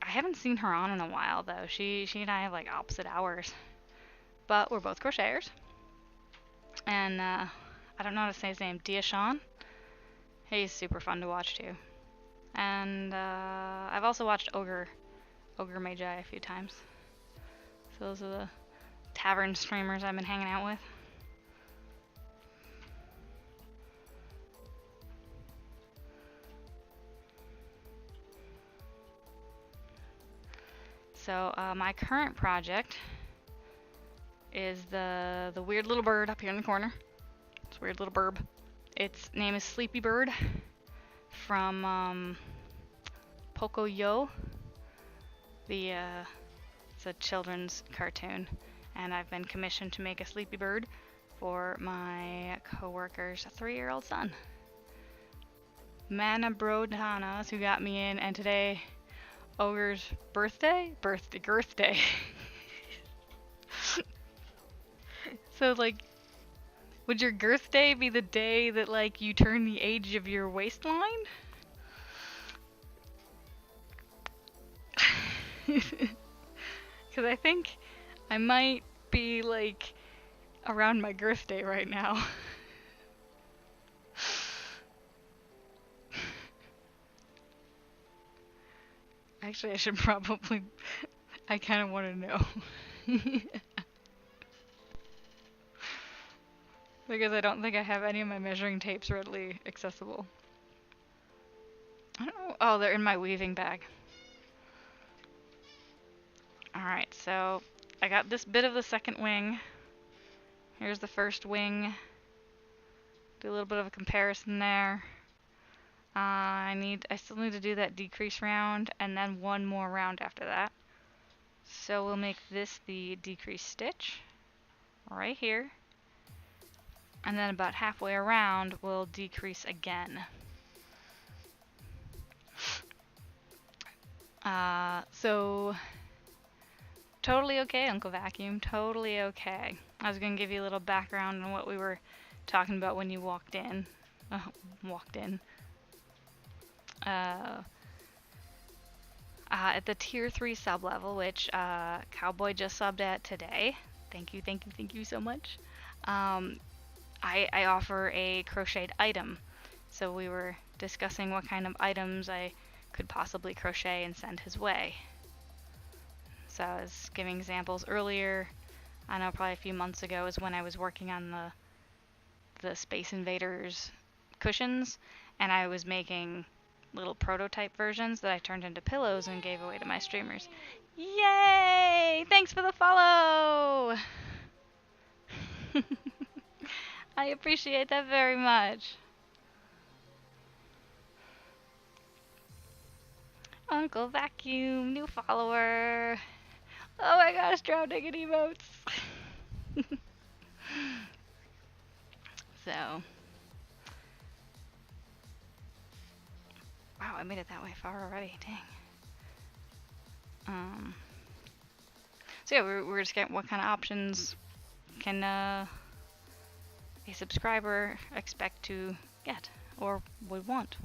haven't seen her on in a while, though. She and I have, like, opposite hours. But we're both crocheters. And, I don't know how to say his name. Diashawn? He's super fun to watch, too. And, I've also watched Ogre Magi a few times. So those are the tavern streamers I've been hanging out with. So my current project is the weird little bird up here in the corner. It's a weird little burb. Its name is Sleepy Bird from Pocoyo. It's a children's cartoon, and I've been commissioned to make a Sleepy Bird for my coworker's 3-year-old son. Mana Brodanas, who got me in, and today Ogre's birthday? Girth day. So, like, would your girth day be the day that, like, you turn the age of your waistline? Because I think I might be, like, around my girth day right now. Actually, I should probably... I kind of want to know. Because I don't think I have any of my measuring tapes readily accessible. I don't know. Oh, they're in my weaving bag. Alright, so I got this bit of the second wing. Here's the first wing. Do a little bit of a comparison there. I still need to do that decrease round and then one more round after that. So we'll make this the decrease stitch right here. And then about halfway around, we'll decrease again. So totally okay, Uncle Vacuum, totally okay. I was gonna give you a little background on what we were talking about when you walked in. At the tier 3 sub level, which Cowboy just subbed at today. Thank you so much. I offer a crocheted item. So we were discussing what kind of items I could possibly crochet and send his way. So I was giving examples earlier. I know probably a few months ago is when I was working on the Space Invaders cushions, and I was making little prototype versions that I turned into pillows and gave away to my streamers. Yay! Thanks for the follow! I appreciate that very much. Uncle Vacuum, new follower. Oh my gosh, drowning in emotes. So. Wow, I made it that way far already, dang. So yeah, we're just getting what kind of options can a subscriber expect to get or would want.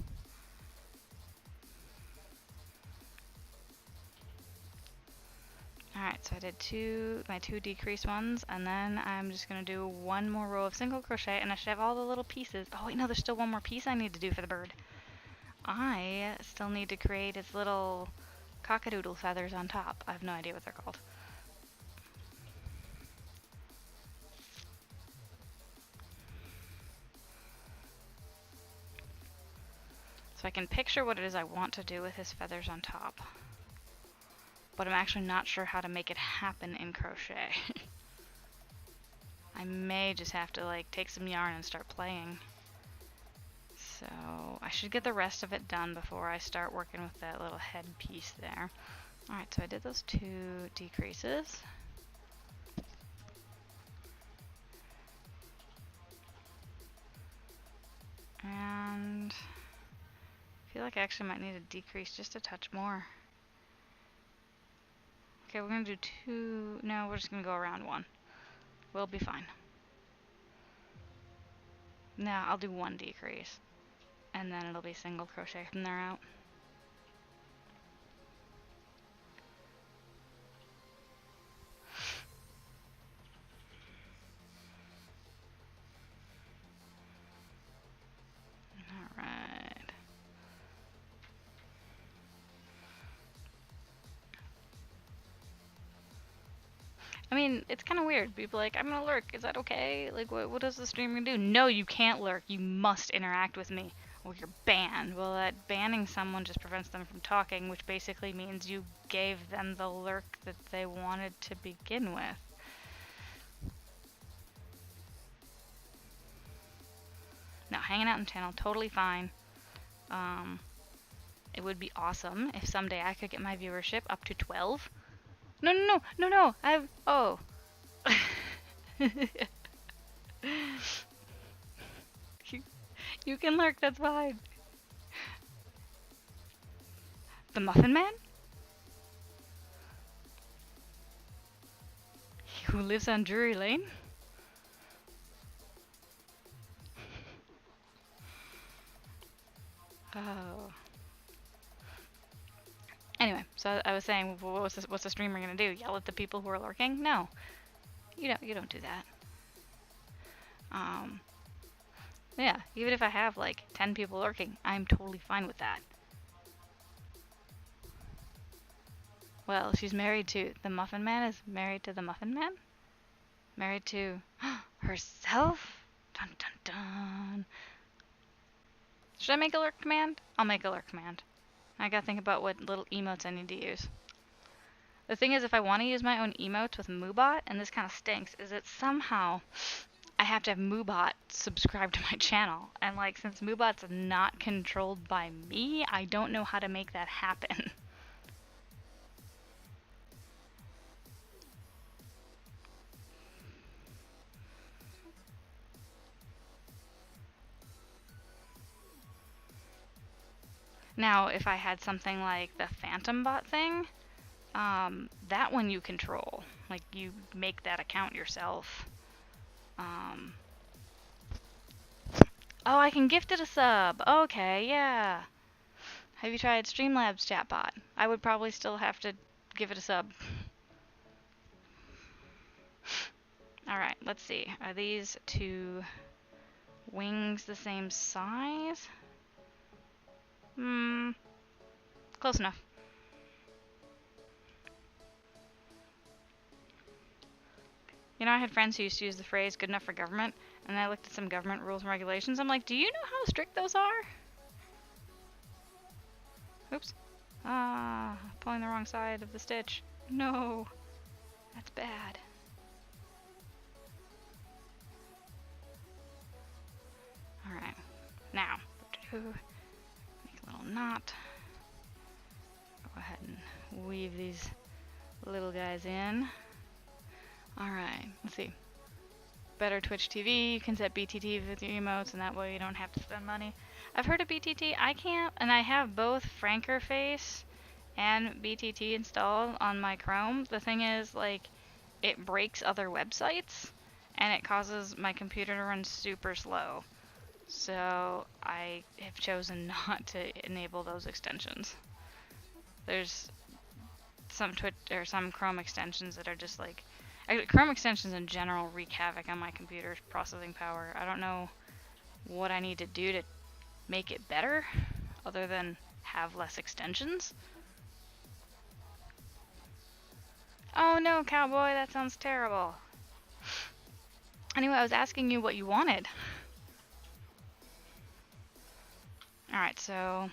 Alright, so I did my two decreased ones, and then I'm just gonna do one more row of single crochet, and I should have all the little pieces. Oh wait, no, there's still one more piece I need to do for the bird. I still need to create its little cockadoodle feathers on top. I have no idea what they're called. So I can picture what it is I want to do with his feathers on top. But I'm actually not sure how to make it happen in crochet. I may just have to like take some yarn and start playing. So I should get the rest of it done before I start working with that little head piece there. Alright, so I did those 2 decreases. And I feel like I actually might need to decrease just a touch more. Okay, we're gonna do 2. No, we're just gonna go around 1. We'll be fine. No, I'll do 1 decrease. And then it'll be single crochet from there out. Alright. I mean, it's kind of weird. People are like, I'm gonna lurk. Is that okay? Like, what does the streamer do? No, you can't lurk. You must interact with me, or you're banned. Well, that banning someone just prevents them from talking, which basically means you gave them the lurk that they wanted to begin with. No, hanging out in the channel, totally fine. It would be awesome if someday I could get my viewership up to 12. No, oh. You can lurk, that's fine. The Muffin Man? Who lives on Drury Lane? Oh. Anyway, so I was saying, what's the streamer gonna do? Yell at the people who are lurking? No, you don't do that. Yeah, even if I have like 10 people lurking, I'm totally fine with that. Well, she's married to the Muffin Man. Is married to the Muffin Man? Married to herself? Dun dun dun. Should I make a lurk command? I'll make a lurk command. I gotta think about what little emotes I need to use. The thing is, if I want to use my own emotes with Moobot, and this kind of stinks, is that somehow I have to have Moobot subscribe to my channel. And like, since Moobot's not controlled by me, I don't know how to make that happen. Now, if I had something like the Phantom Bot thing, that one you control. Like, you make that account yourself. Oh, I can gift it a sub. Okay, yeah. Have you tried Streamlabs chatbot? I would probably still have to give it a sub. Alright, let's see. Are these 2 wings the same size? Close enough. You know, I had friends who used to use the phrase good enough for government, and I looked at some government rules and regulations. I'm like, do you know how strict those are? Oops. Pulling the wrong side of the stitch. No. That's bad. Alright. Now, make a little knot. Go ahead and weave these little guys in. Alright, let's see. Better Twitch TV, you can set BTT with your emotes, and that way you don't have to spend money. I've heard of BTT, I can't, and I have both Frankerface and BTT installed on my Chrome. The thing is, like, it breaks other websites, and it causes my computer to run super slow. So I have chosen not to enable those extensions. There's some some Chrome extensions that are just like, Chrome extensions in general wreak havoc on my computer's processing power. I don't know what I need to do to make it better, other than have less extensions. Oh no, cowboy, that sounds terrible. Anyway, I was asking you what you wanted. Alright, so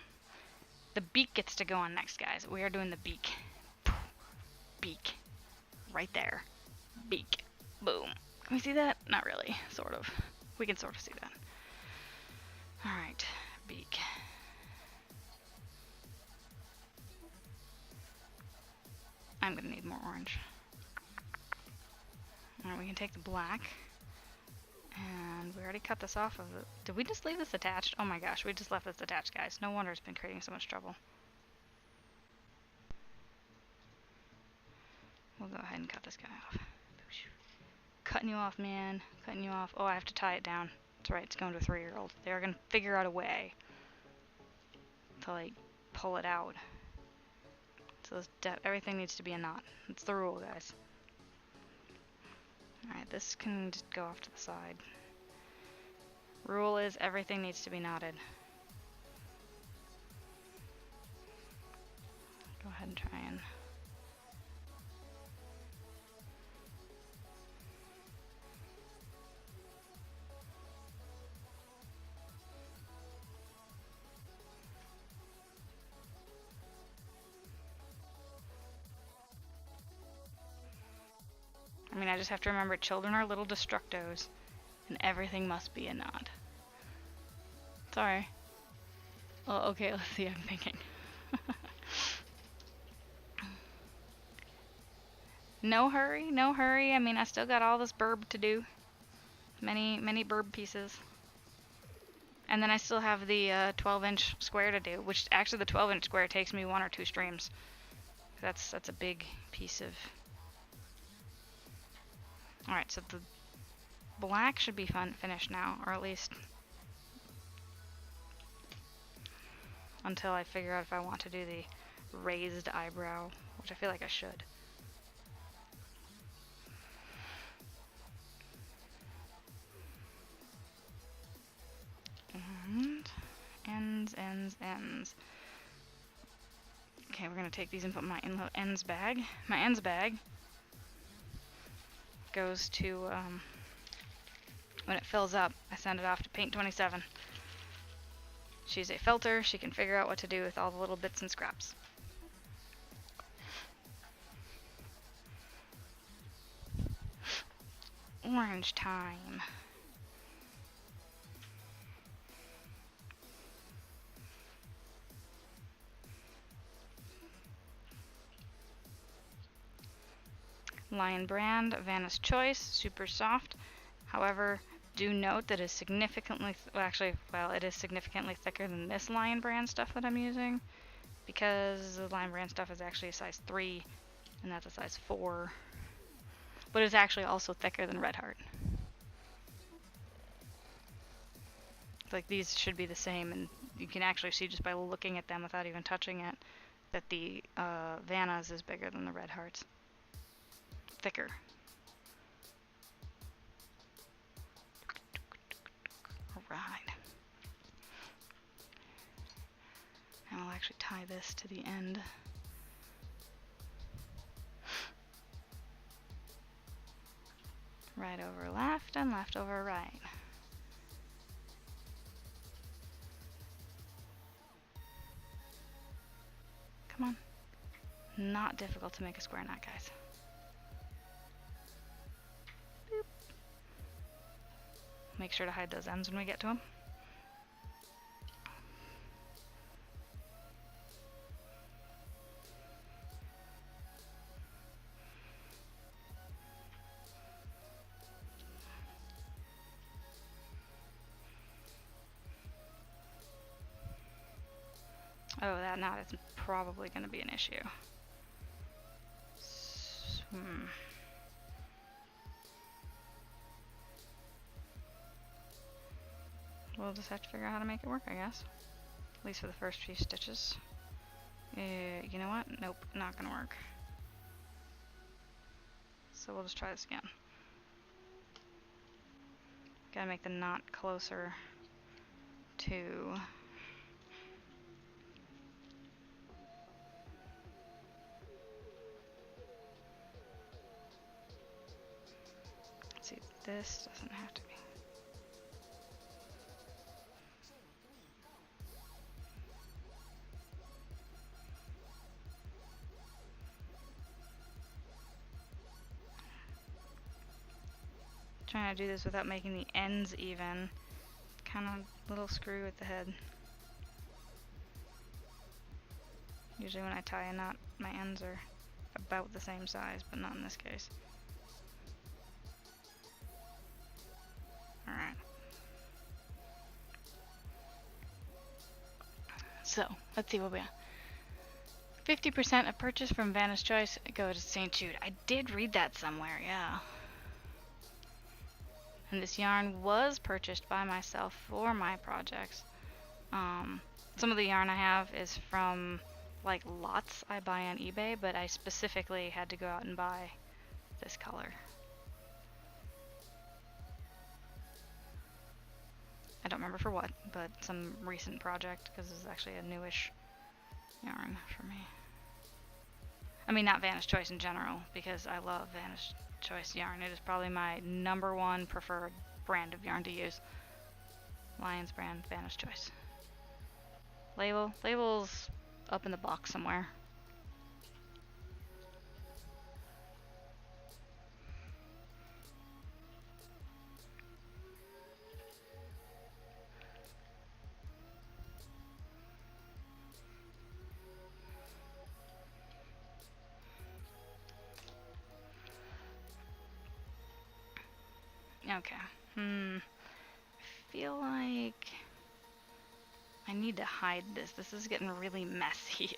the beak gets to go on next, guys. We are doing the beak. Beak. Right there. Beak. Boom. Can we see that? Not really. Sort of. We can sort of see that. Alright. Beak. I'm gonna need more orange. Alright, we can take the black. And we already already cut this off of it. Did we just leave this attached? Oh my gosh, we just left this attached, guys. No wonder it's been creating so much trouble. We'll go ahead and cut this guy off. Cutting you off, man. Cutting you off. Oh, I have to tie it down. That's right, it's going to a 3-year-old. They're gonna figure out a way to, like, pull it out. So everything needs to be a knot. That's the rule, guys. Alright, this can just go off to the side. Rule is everything needs to be knotted. Go ahead and try and... I mean, I just have to remember children are little destructos, and everything must be a knot. Sorry. Well, okay, let's see, I'm thinking. No hurry, no hurry. I mean, I still got all this burb to do. Many burb pieces. And then I still have the 12-inch square to do, which actually the 12-inch square takes me 1 or 2 streams. That's a big piece of... Alright, so the black should be finished now, or at least until I figure out if I want to do the raised eyebrow, which I feel like I should. And ends. Okay, we're gonna take these and put my ends bag. My ends bag goes to, when it fills up, I send it off to Paint 27. She's a felter, she can figure out what to do with all the little bits and scraps. Orange time. Lion Brand, Vanna's Choice, super soft. However, do note that it is significantly, it is significantly thicker than this Lion Brand stuff that I'm using, because the Lion Brand stuff is actually a size 3, and that's a size 4. But it's actually also thicker than Red Heart. Like, these should be the same, and you can actually see just by looking at them without even touching it that the Vanna's is bigger than the Red Hearts. Thicker. Alright. And I'll actually tie this to the end. Right over left and left over right. Come on. Not difficult to make a square knot, guys. Boop. Make sure to hide those ends when we get to them. Oh, that knot is probably going to be an issue. We'll just have to figure out how to make it work, I guess. At least for the first few stitches. You know what? Nope, not going to work. So we'll just try this again. Gotta make the knot closer to... Let's see, this doesn't have to be. Trying to do this without making the ends even. Kind of little screw at the head. Usually when I tie a knot, my ends are about the same size, but not in this case. Alright. So, let's see what we have. 50% of purchase from Vanna's Choice go to St. Jude. I did read that somewhere, yeah. And this yarn was purchased by myself for my projects. Some of the yarn I have is from like lots I buy on eBay, but I specifically had to go out and buy this color. I don't remember for what, but some recent project, because this is actually a newish yarn for me. I mean, not Vanna's Choice in general, because I love Vanna's Choice yarn. It is probably my #1 preferred brand of yarn to use. Lions brand, Vanna's Choice. Label's up in the box somewhere. Okay. I feel like I need to hide this. This is getting really messy.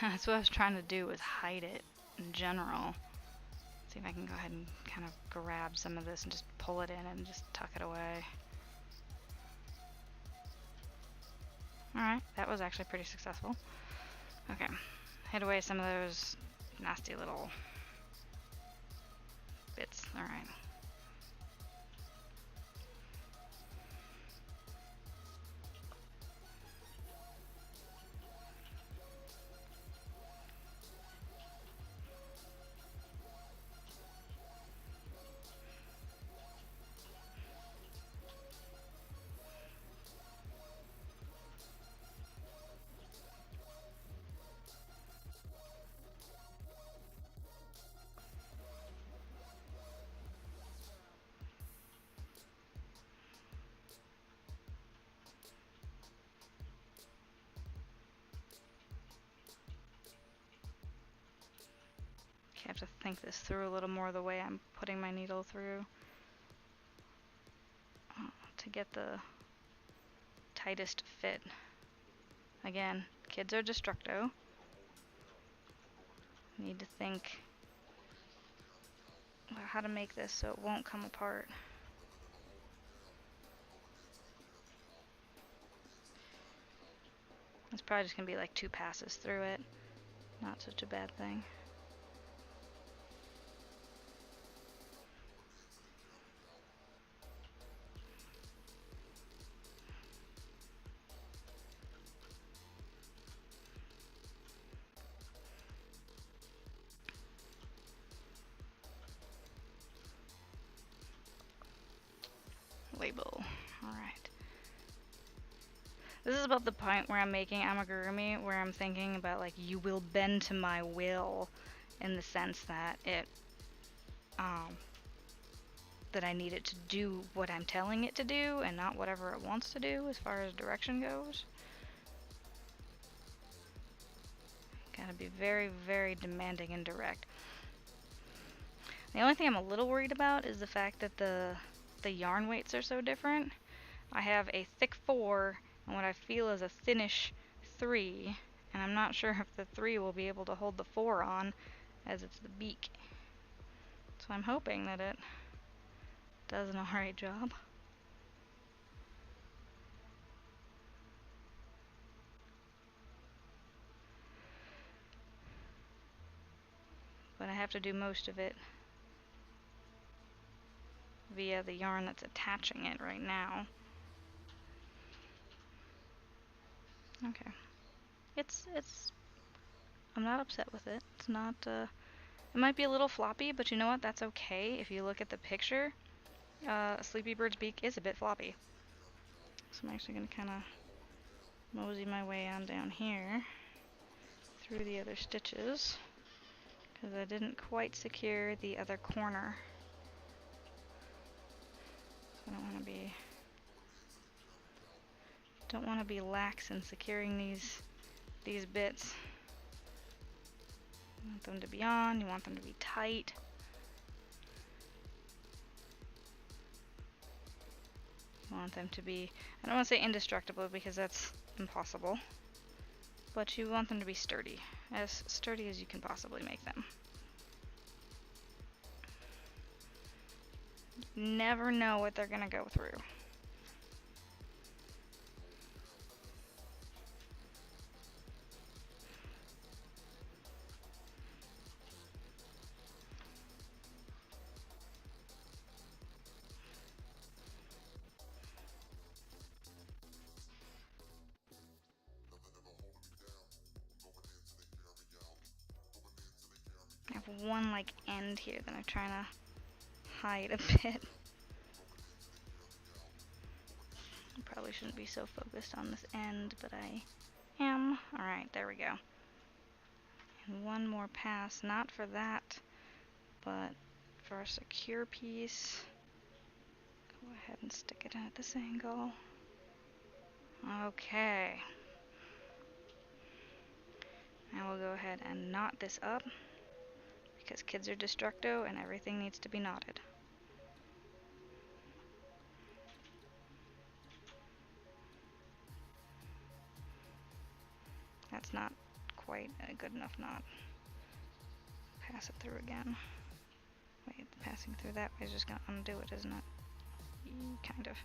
That's what I was trying to do, was hide it in general. See if I can go ahead and kind of grab some of this and just pull it in and just tuck it away. Alright, that was actually pretty successful. Okay, hide away some of those nasty little bits. Alright. I have to think this through a little more, the way I'm putting my needle through to get the tightest fit. Again, kids are destructo. Need to think about how to make this so it won't come apart. It's probably just gonna be like 2 passes through it. Not such a bad thing. Label. Alright. This is about the point where I'm making amigurumi, where I'm thinking about like, you will bend to my will, in the sense that that I need it to do what I'm telling it to do and not whatever it wants to do as far as direction goes. Gotta be very, very demanding and direct. The only thing I'm a little worried about is the fact that the yarn weights are so different. I have a thick 4 and what I feel is a thinnish 3, and I'm not sure if the 3 will be able to hold the 4 on, as it's the beak. So I'm hoping that it does an alright job. But I have to do most of it via the yarn that's attaching it right now. Okay. I'm not upset with it. It's not, it might be a little floppy, but you know what? That's okay. If you look at the picture, Sleepy Bird's beak is a bit floppy. So I'm actually going to kind of mosey my way on down here through the other stitches, because I didn't quite secure the other corner. So I don't want to be lax in securing these bits. You want them to be on, you want them to be tight. You want them to be, I don't want to say indestructible because that's impossible. but you want them to be sturdy. As sturdy as you can possibly make them. You never know what they're gonna go through. I have one like end here that I'm trying to hide a bit. I probably shouldn't be so focused on this end, but I am. Alright, there we go. And one more pass, not for that, but for a secure piece. Go ahead and stick it in at this angle. Okay. Now we'll go ahead and knot this up, because kids are destructo and everything needs to be knotted. That's not quite a good enough knot. Pass it through again. Wait, passing through that way is just gonna undo it, isn't it? Kind of.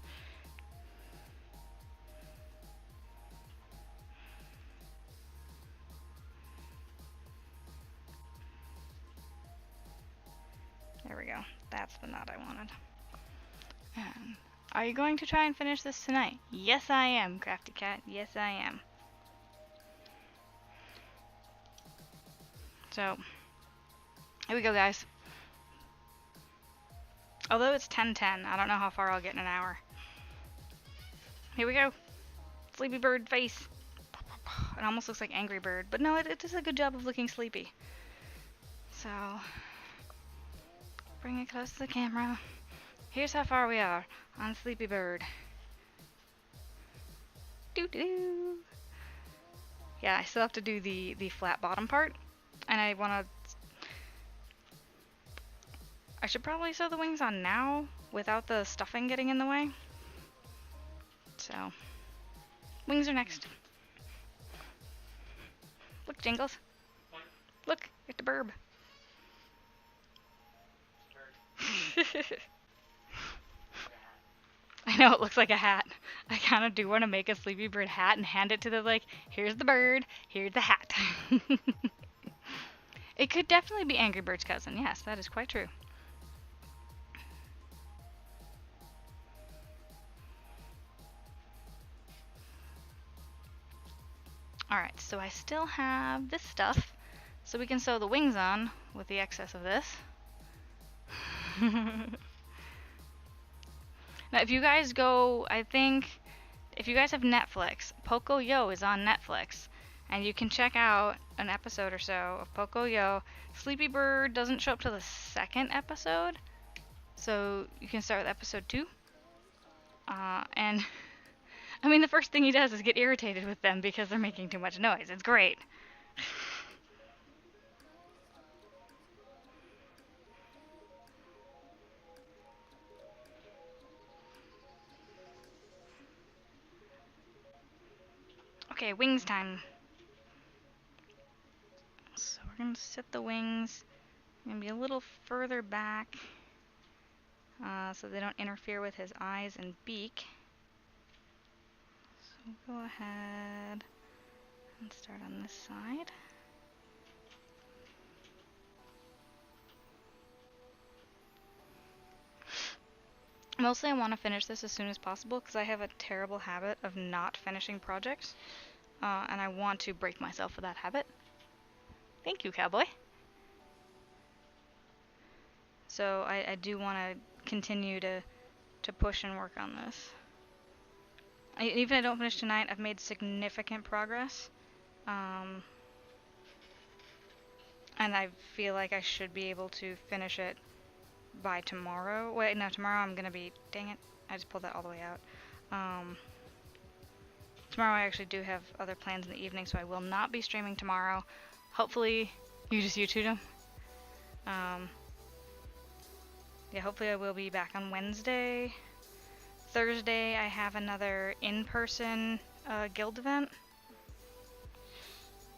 There we go. That's the knot I wanted. Are you going to try and finish this tonight? Yes, I am, Crafty Cat. Yes, I am. So, here we go, guys. Although it's 10:10, I don't know how far I'll get in an hour. Here we go. Sleepy bird face. It almost looks like Angry Bird, but no, it does a good job of looking sleepy. So, bring it close to the camera. Here's how far we are on Sleepy Bird. Doo-doo. Yeah, I still have to do the flat bottom part, and I should probably sew the wings on now without the stuffing getting in the way. So, wings are next. Look, Jingles. Look, at the burb. I know it looks like a hat. I kind of do want to make a Sleepy Bird hat and hand it to the, like, here's the bird, here's the hat. It could definitely be Angry Bird's cousin. Yes, that is quite true. Alright, so I still have this stuff, so we can sew the wings on with the excess of this. Now, if you guys go, I think, if you guys have Netflix, Pocoyo is on Netflix, and you can check out an episode or so of Pocoyo. Sleepy Bird doesn't show up till the second episode, so you can start with episode 2. And I mean, the first thing he does is get irritated with them because they're making too much noise. It's great. Okay, wings time. So we're going to set the wings. We're going to be a little further back so they don't interfere with his eyes and beak. So we'll go ahead and start on this side. Mostly I want to finish this as soon as possible because I have a terrible habit of not finishing projects. And I want to break myself for that habit. Thank you, cowboy. So I do want to continue to push and work on this. Even if I don't finish tonight, I've made significant progress. And I feel like I should be able to finish it by tomorrow. Wait, no, tomorrow I'm going to be... Dang it, I just pulled that all the way out. Tomorrow I actually do have other plans in the evening, so I will not be streaming tomorrow. Hopefully, you just YouTube them. Yeah, hopefully I will be back on Wednesday. Thursday I have another in-person guild event.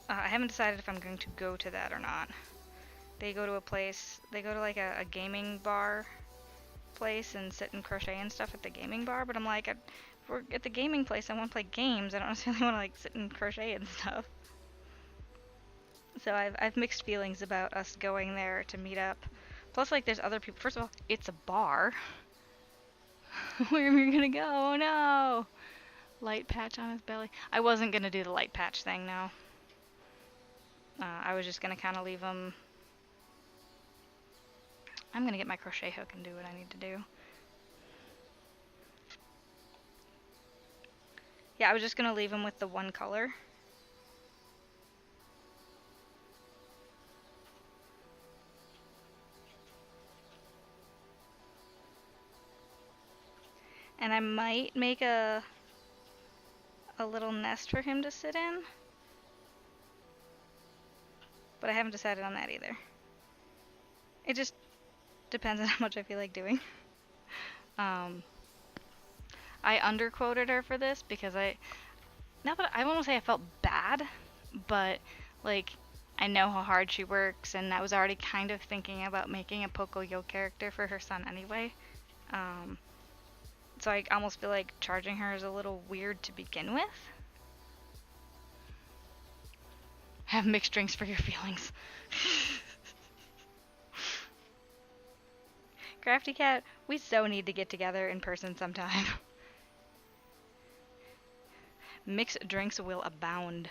I haven't decided if I'm going to go to that or not. They go to a place, they go to like a gaming bar place and sit and crochet and stuff at the gaming bar, but I'm like, if we're at the gaming place, I want to play games. I don't necessarily want to like sit and crochet and stuff. So I've mixed feelings about us going there to meet up. Plus, like, there's other people. First of all, it's a bar. Where are we gonna go? Oh no! Light patch on his belly. I wasn't gonna do the light patch thing, no. I was just gonna kind of leave him. I'm gonna get my crochet hook and do what I need to do. Yeah, I was just gonna leave him with the one color. And I might make a little nest for him to sit in. But I haven't decided on that either. It just depends on how much I feel like doing. I underquoted her for this because not that I won't say I felt bad, but like I know how hard she works, and I was already kind of thinking about making a Pocoyo character for her son anyway. So I almost feel like charging her is a little weird to begin with. Have mixed drinks for your feelings. Crafty Cat, we so need to get together in person sometime. Mixed drinks will abound.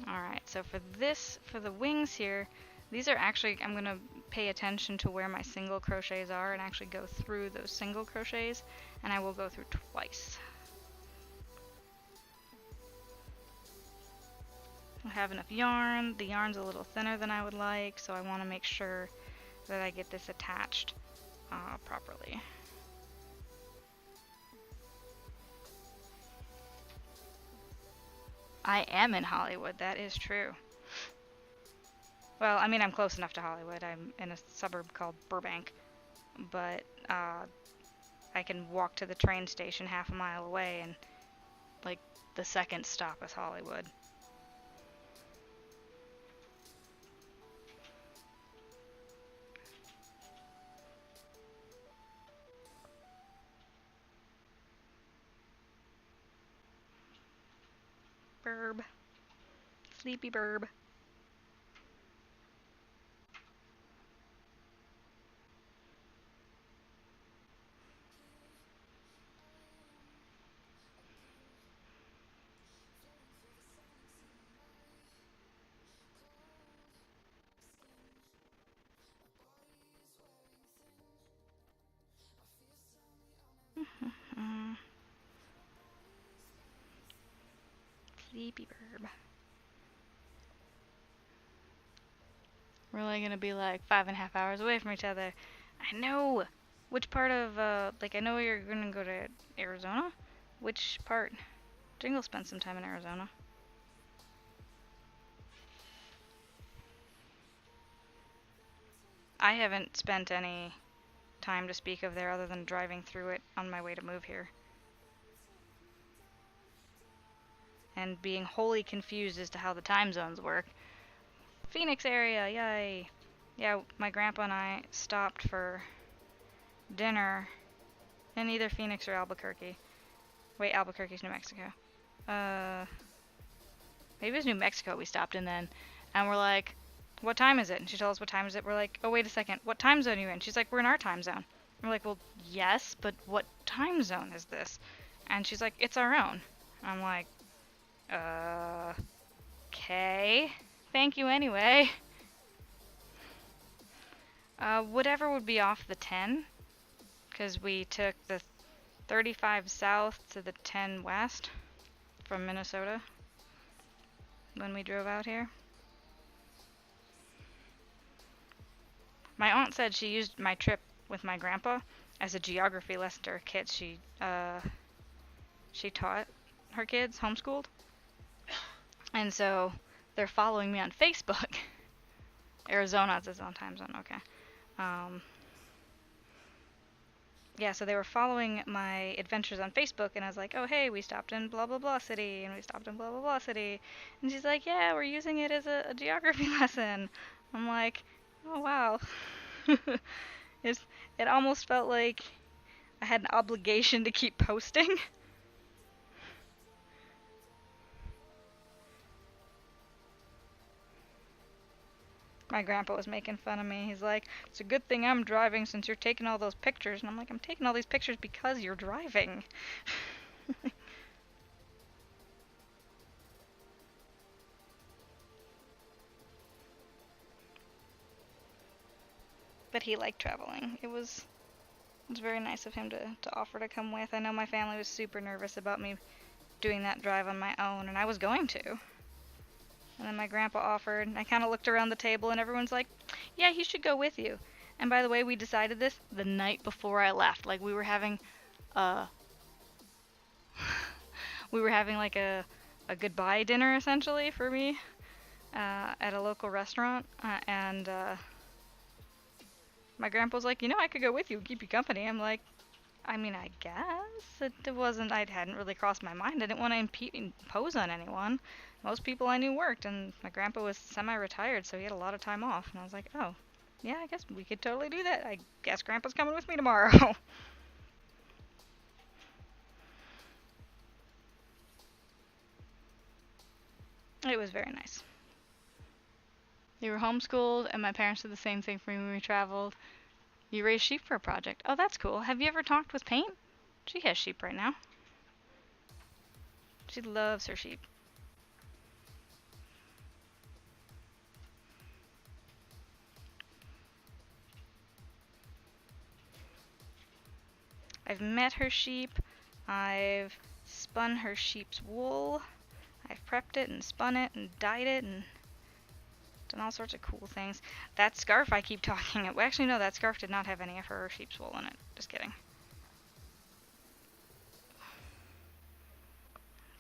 Alright, so for the wings here, these are actually, I'm going to pay attention to where my single crochets are and actually go through those single crochets, and I will go through twice. I have enough yarn. The yarn's a little thinner than I would like, so I want to make sure that I get this attached properly. I am in Hollywood, that is true. Well, I mean, I'm close enough to Hollywood. I'm in a suburb called Burbank, but I can walk to the train station half a mile away, and like the second stop is Hollywood. Burb. Sleepy burb. Sleepy burb. We're only gonna be like 5.5 hours away from each other. I know! Which part of, like, I know you're gonna go to Arizona? Which part? Jingle spent some time in Arizona. I haven't spent any time to speak of there other than driving through it on my way to move here. And being wholly confused as to how the time zones work. Phoenix area, yay! Yeah, my grandpa and I stopped for dinner in either Phoenix or Albuquerque. Wait, Albuquerque's New Mexico. Maybe it was New Mexico we stopped in then. And we're like, what time is it? And she told us what time is it. We're like, oh, wait a second. What time zone are you in? She's like, we're in our time zone. We're like, well, yes, but what time zone is this? And she's like, it's our own. I'm like, okay. Thank you anyway. Whatever would be off the 10. Because we took the 35 south to the 10 west from Minnesota when we drove out here. My aunt said she used my trip with my grandpa as a geography lesson to her kids. She taught her kids, homeschooled. And so they're following me on Facebook. Arizona's its own time zone, okay. yeah, so they were following my adventures on Facebook, and I was like, oh, hey, we stopped in blah, blah, blah city, and we stopped in blah, blah, blah city. And she's like, yeah, we're using it as a geography lesson. I'm like, oh, wow. it's, it almost felt like I had an obligation to keep posting. My grandpa was making fun of me. He's like, it's a good thing I'm driving since you're taking all those pictures. And I'm like, I'm taking all these pictures because you're driving. But he liked traveling. It was very nice of him to offer to come with. I know my family was super nervous about me doing that drive on my own, and I was going to. And then my grandpa offered, and I kind of looked around the table, and everyone's like, yeah, he should go with you. And by the way, we decided this the night before I left. Like, we were having like a goodbye dinner, essentially, for me at a local restaurant. And my grandpa was like, you know, I could go with you, keep you company. I'm like, I mean, I guess. It wasn't, I hadn't really crossed my mind. I didn't want to impose on anyone. Most people I knew worked, and my grandpa was semi-retired, so he had a lot of time off. And I was like, oh, yeah, I guess we could totally do that. I guess grandpa's coming with me tomorrow. It was very nice. You were homeschooled, and my parents did the same thing for me when we traveled. You raised sheep for a project. Oh, that's cool. Have you ever talked with Paint? She has sheep right now. She loves her sheep. I've met her sheep. I've spun her sheep's wool. I've prepped it and spun it and dyed it and done all sorts of cool things. That scarf I keep talking about. Actually, no, that scarf did not have any of her sheep's wool in it. Just kidding.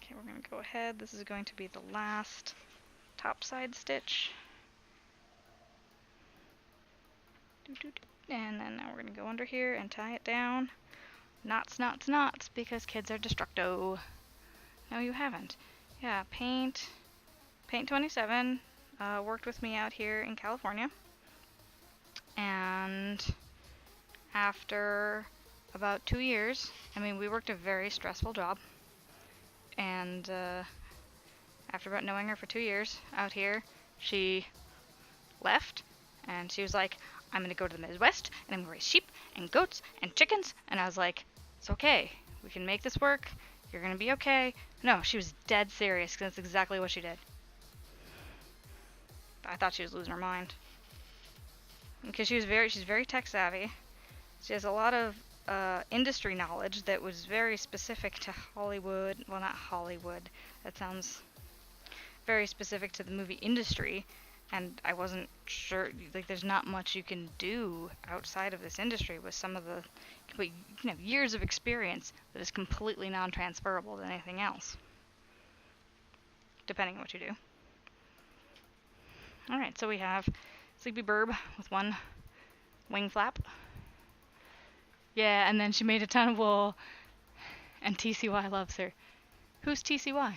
Okay, we're going to go ahead. This is going to be the last topside stitch. And then now we're going to go under here and tie it down. Knots, knots, knots, because kids are destructo. No, you haven't. Yeah, Paint 27 worked with me out here in California. And after about 2 years, I mean, we worked a very stressful job. And after about knowing her for 2 years out here, she left. And she was like, I'm going to go to the Midwest, and I'm going to raise sheep and goats and chickens. And I was like, it's okay. We can make this work. You're going to be okay. No, she was dead serious, because that's exactly what she did. I thought she was losing her mind. Because she's very tech savvy. She has a lot of industry knowledge that was very specific to Hollywood. Well, not Hollywood. That sounds very specific to the movie industry. And I wasn't sure, like, there's not much you can do outside of this industry with some of the, you can have years of experience that is completely non-transferable to anything else, depending on what you do. Alright, so we have Sleepy Burb with one wing flap. Yeah, and then she made a ton of wool, and TCY loves her. Who's TCY?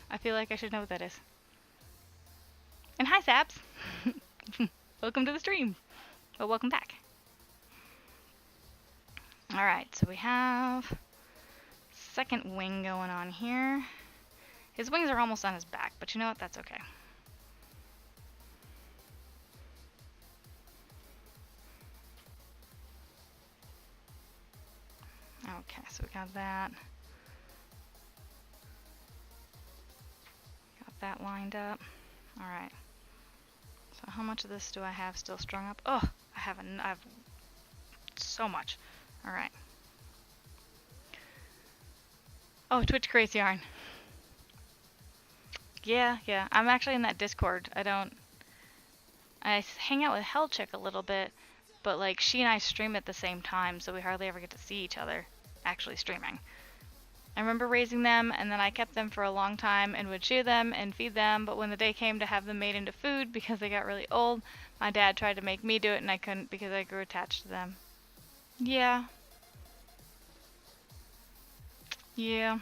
I feel like I should know what that is. And hi, Saps! Welcome to the stream. Well, welcome back. Alright, so we have second wing going on here. His wings are almost on his back, but you know what? That's okay. Okay, so we got that. Got that lined up. Alright. So how much of this do I have still strung up? Oh, I have so much. Alright. Oh, Twitch creates yarn. Yeah. I'm actually in that Discord. I hang out with Hellchick a little bit, but like she and I stream at the same time, so we hardly ever get to see each other actually streaming. I remember raising them, and then I kept them for a long time and would shear them and feed them, but when the day came to have them made into food because they got really old, my dad tried to make me do it and I couldn't because I grew attached to them. Yeah. Yeah.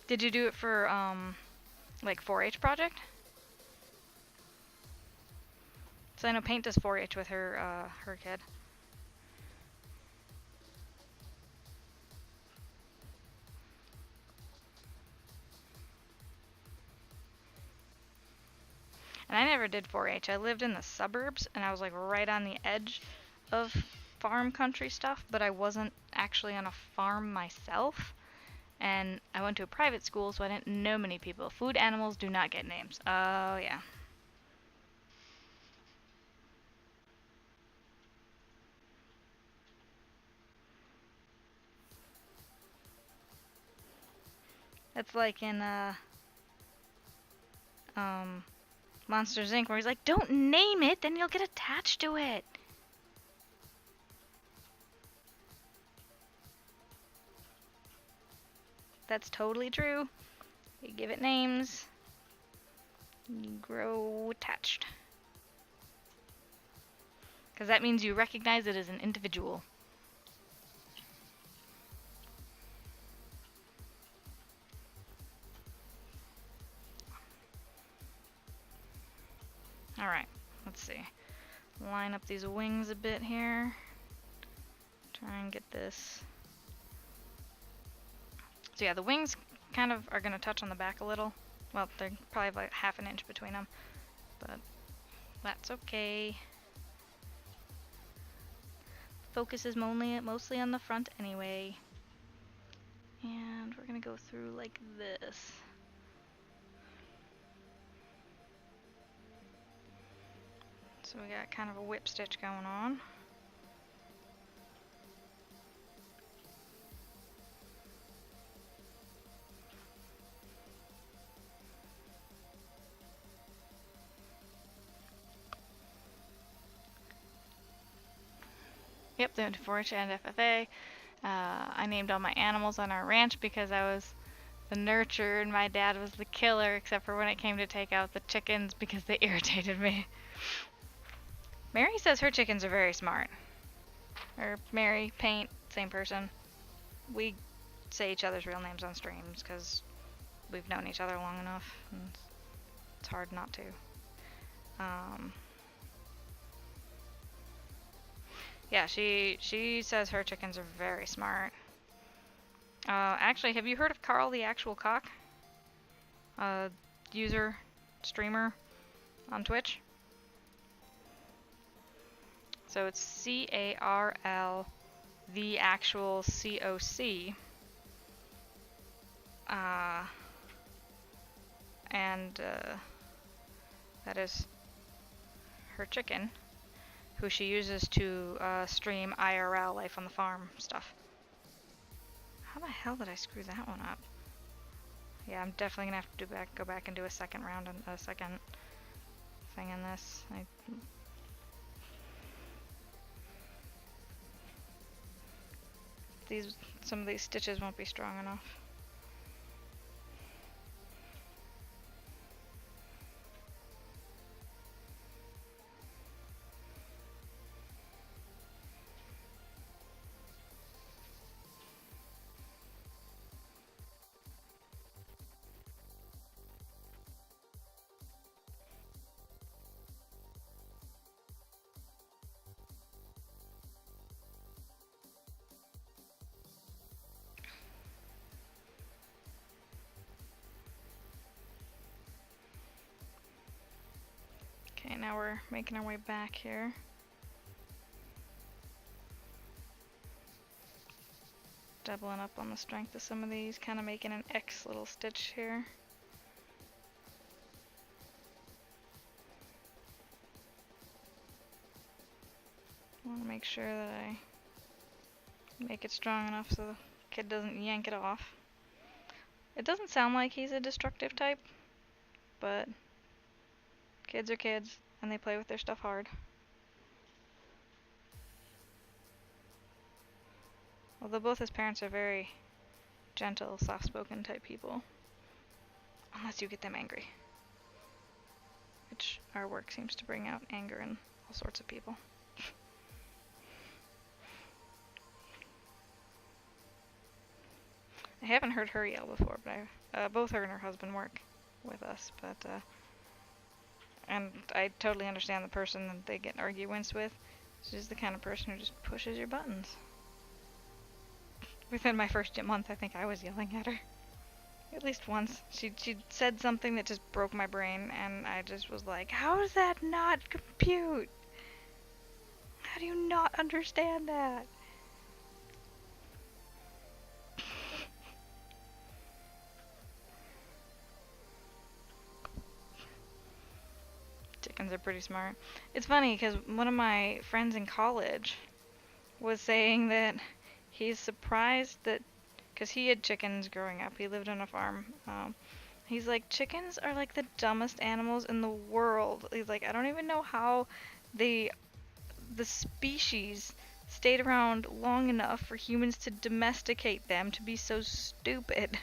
Did you do it for, like 4-H project? So I know Paint does 4-H with her kid. And I never did 4-H. I lived in the suburbs, and I was like right on the edge of farm country stuff, but I wasn't actually on a farm myself. And I went to a private school, so I didn't know many people. Food animals do not get names. Oh, yeah. It's like in Monsters Inc., where he's like, don't name it, then you'll get attached to it. That's totally true. You give it names, you grow attached. Because that means you recognize it as an individual. Alright, let's see. Line up these wings a bit here. Try and get this. So yeah, the wings kind of are going to touch on the back a little. Well, they're probably like half an inch between them. But that's okay. Focus is mostly on the front anyway. And we're going to go through like this. So we got kind of a whip stitch going on. Yep, they went to 4-H and FFA. I named all my animals on our ranch because I was the nurturer and my dad was the killer, except for when it came to take out the chickens because they irritated me. Mary says her chickens are very smart. Or Mary, Paint, same person. We say each other's real names on streams because we've known each other long enough, and it's hard not to. Yeah, she says her chickens are very smart. Actually, have you heard of Carl the Actual Cock? User, streamer on Twitch. So it's C-A-R-L the actual C-O-C. And that is her chicken, who she uses to stream IRL life on the farm stuff. How the hell did I screw that one up? Yeah, I'm definitely gonna have to go back and do a second round and a second thing in this. Some of these stitches won't be strong enough. Okay, now we're making our way back here. Doubling up on the strength of some of these, kind of making an X little stitch here. I want to make sure that I make it strong enough so the kid doesn't yank it off. It doesn't sound like he's a destructive type, but kids are kids, and they play with their stuff hard. Although both his parents are very gentle, soft-spoken type people. Unless you get them angry. Which our work seems to bring out anger in all sorts of people. I haven't heard her yell before, but both her and her husband work with us, but and I totally understand the person that they get arguments with. She's the kind of person who just pushes your buttons. Within my first month, I think I was yelling at her. At least once. She said something that just broke my brain, and I just was like, how does that not compute? How do you not understand that? Chickens are pretty smart. It's funny because one of my friends in college was saying that he's surprised that, because he had chickens growing up, he lived on a farm. He's like, chickens are like the dumbest animals in the world. He's like, I don't even know how the species stayed around long enough for humans to domesticate them to be so stupid.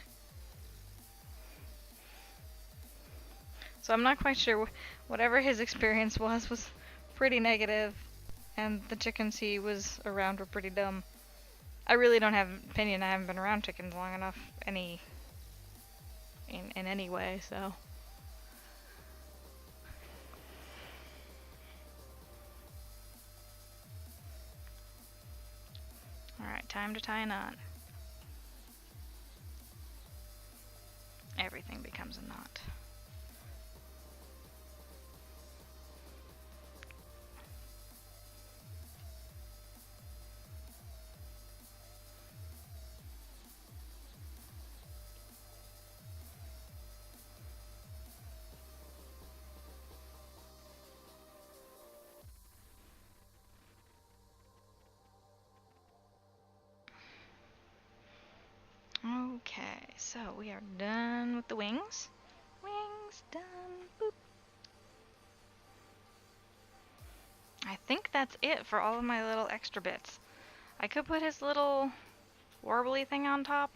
So I'm not quite sure. Whatever his experience was pretty negative, and the chickens he was around were pretty dumb. I really don't have an opinion. I haven't been around chickens long enough in any way, so. Alright, time to tie a knot. Everything becomes a knot. Okay, so we are done with the wings. Wings done. Boop. I think that's it for all of my little extra bits. I could put his little warbly thing on top.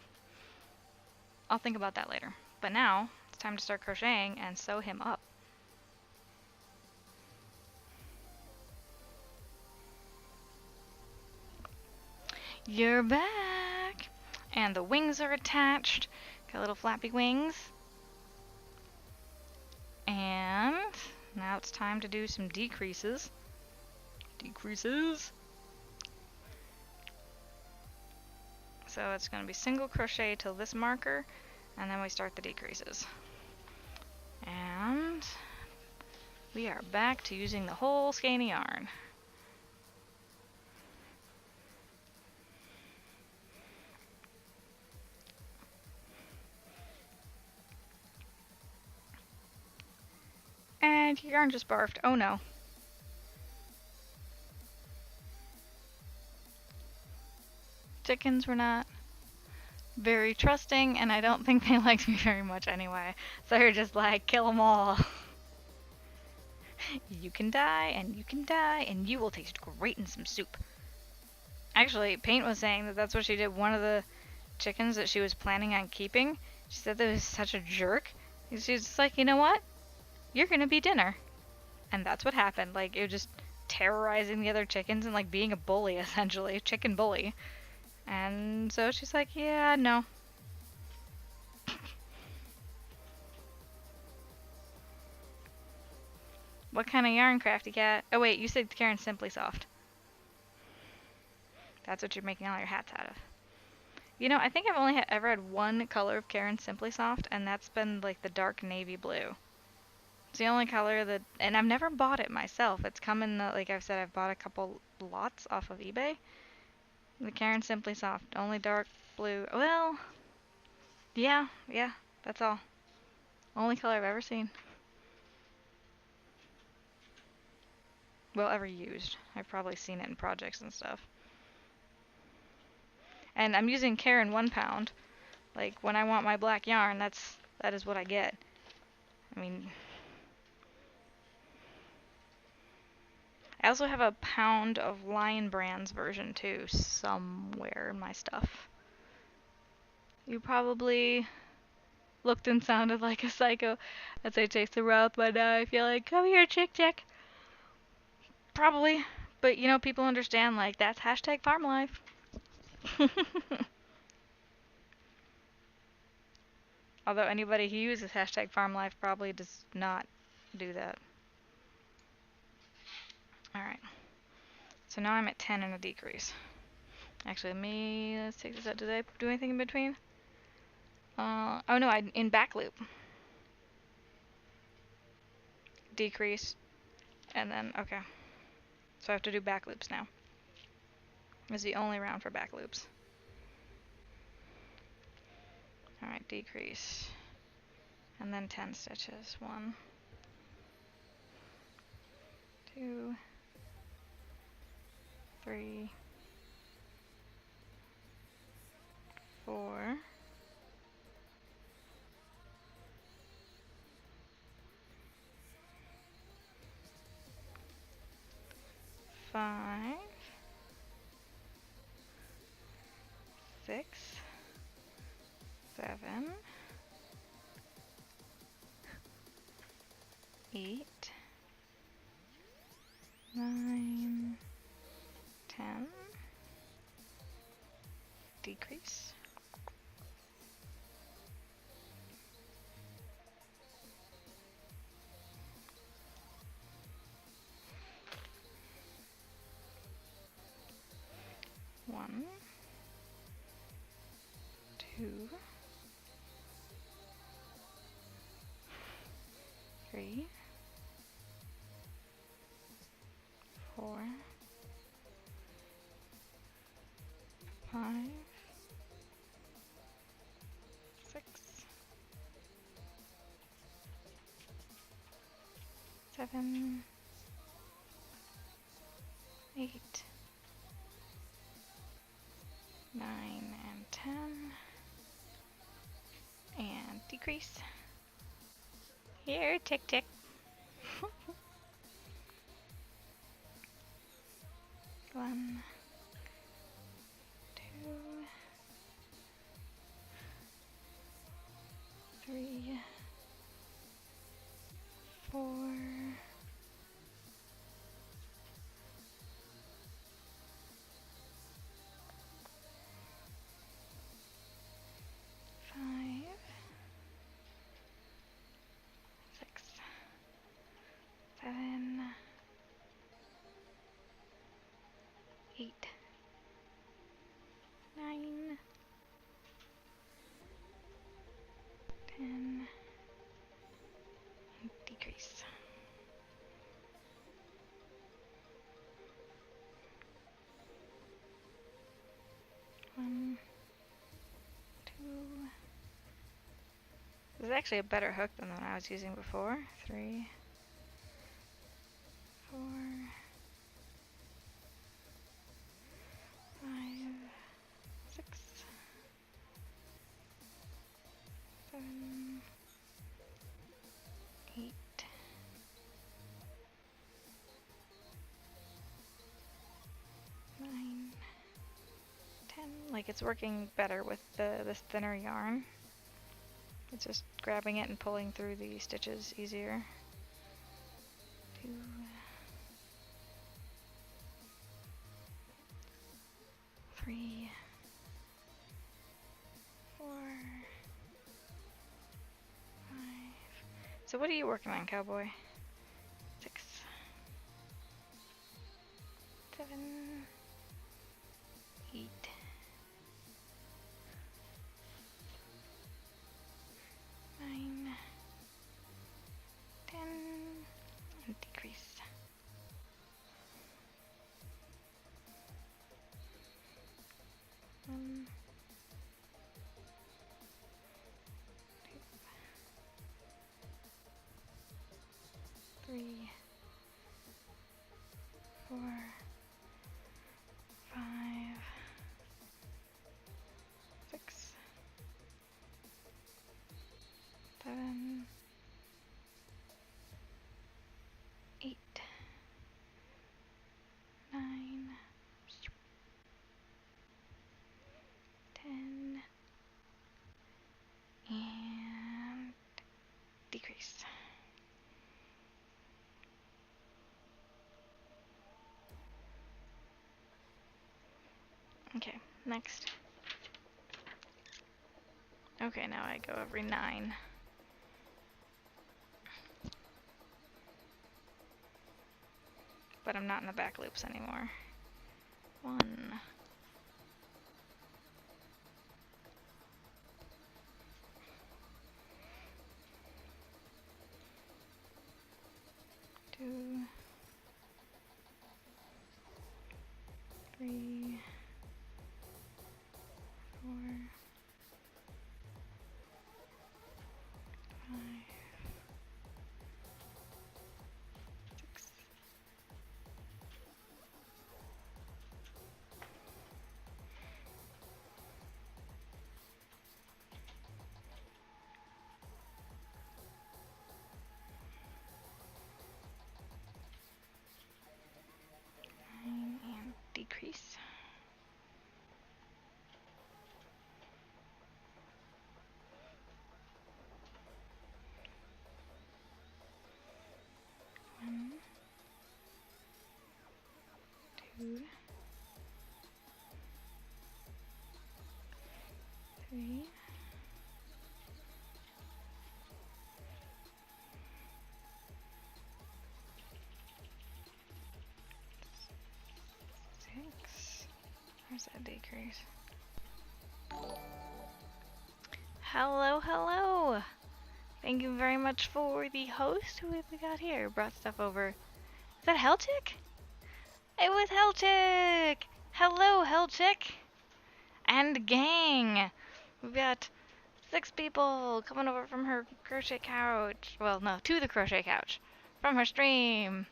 I'll think about that later. But now, it's time to start crocheting and sew him up. You're back! And the wings are attached. Got little flappy wings. And now it's time to do some decreases. Decreases. So it's going to be single crochet till this marker, and then we start the decreases. And we are back to using the whole skein of yarn. And your yarn just barfed. Oh no. Chickens were not very trusting, and I don't think they liked me very much anyway. So they're just like, kill them all. You can die, and you can die, and you will taste great in some soup. Actually, Paint was saying that that's what she did. One of the chickens that she was planning on keeping, she said that was such a jerk. She's just like, you know what? You're gonna be dinner. And that's what happened. Like, it was just terrorizing the other chickens and like being a bully, essentially. Chicken bully. And so she's like, yeah, no. What kind of yarn, Crafty Cat? Oh wait, you said Caron Simply Soft. That's what you're making all your hats out of. You know, I think I've only ever had one color of Caron Simply Soft, and that's been like the dark navy blue. It's the only color that, and I've never bought it myself. It's come in the, like I've said, I've bought a couple lots off of eBay. The Caron Simply Soft, only dark blue. Well, yeah, that's all. Only color I've ever seen. Well, ever used. I've probably seen it in projects and stuff. And I'm using Caron 1 pound. Like, when I want my black yarn, that is what I get. I mean, I also have a pound of Lion Brand's version too, somewhere in my stuff. You probably looked and sounded like a psycho as I chased the raw with my knife. You're like, come here, chick. Probably. But, you know, people understand, like, that's hashtag farm life. Although anybody who uses hashtag farm life probably does not do that. Alright. So now I'm at 10 and a decrease. Actually, let's take this out. Did I do anything in between? Oh no, in back loop. Decrease. And then, okay. So I have to do back loops now. It's the only round for back loops. Alright, decrease. And then 10 stitches. 1, 2, 3, 4, 5, 6, 7, 8, 9, 10. Decrease. One, 2, 3, 4, 5, 6, 7, 8, 9, and 10. And decrease. Here, tick tick. 1, 2, 3, 4, 5, 6, 7, 8, 9, 10, and decrease. 1, 2. This is actually a better hook than the one I was using before. 3, 4, 5, 6, 7, 8, 9, 10. Like, it's working better with this thinner yarn. It's just grabbing it and pulling through the stitches easier. 2, 3, 4, 5. So what are you working on, cowboy? 6, 7, 8, 9, 10, and decrease. 1, 2, 3, 4, 5, 6, 7, 8, 9, 10, and decrease. Okay, next. Okay, now I go every 9. But I'm not in the back loops anymore. 1. 2. 3. 4. 5. 6. And decrease. 1, 2, 3, 6. Where's that decrease? Hello, hello! Thank you very much for the host. Who have we got here? Brought stuff over. Is that Hellchick? It was Hellchick! Hello, Hellchick! And gang! We've got 6 people coming over from her crochet couch. Well, no, to the crochet couch. From her stream.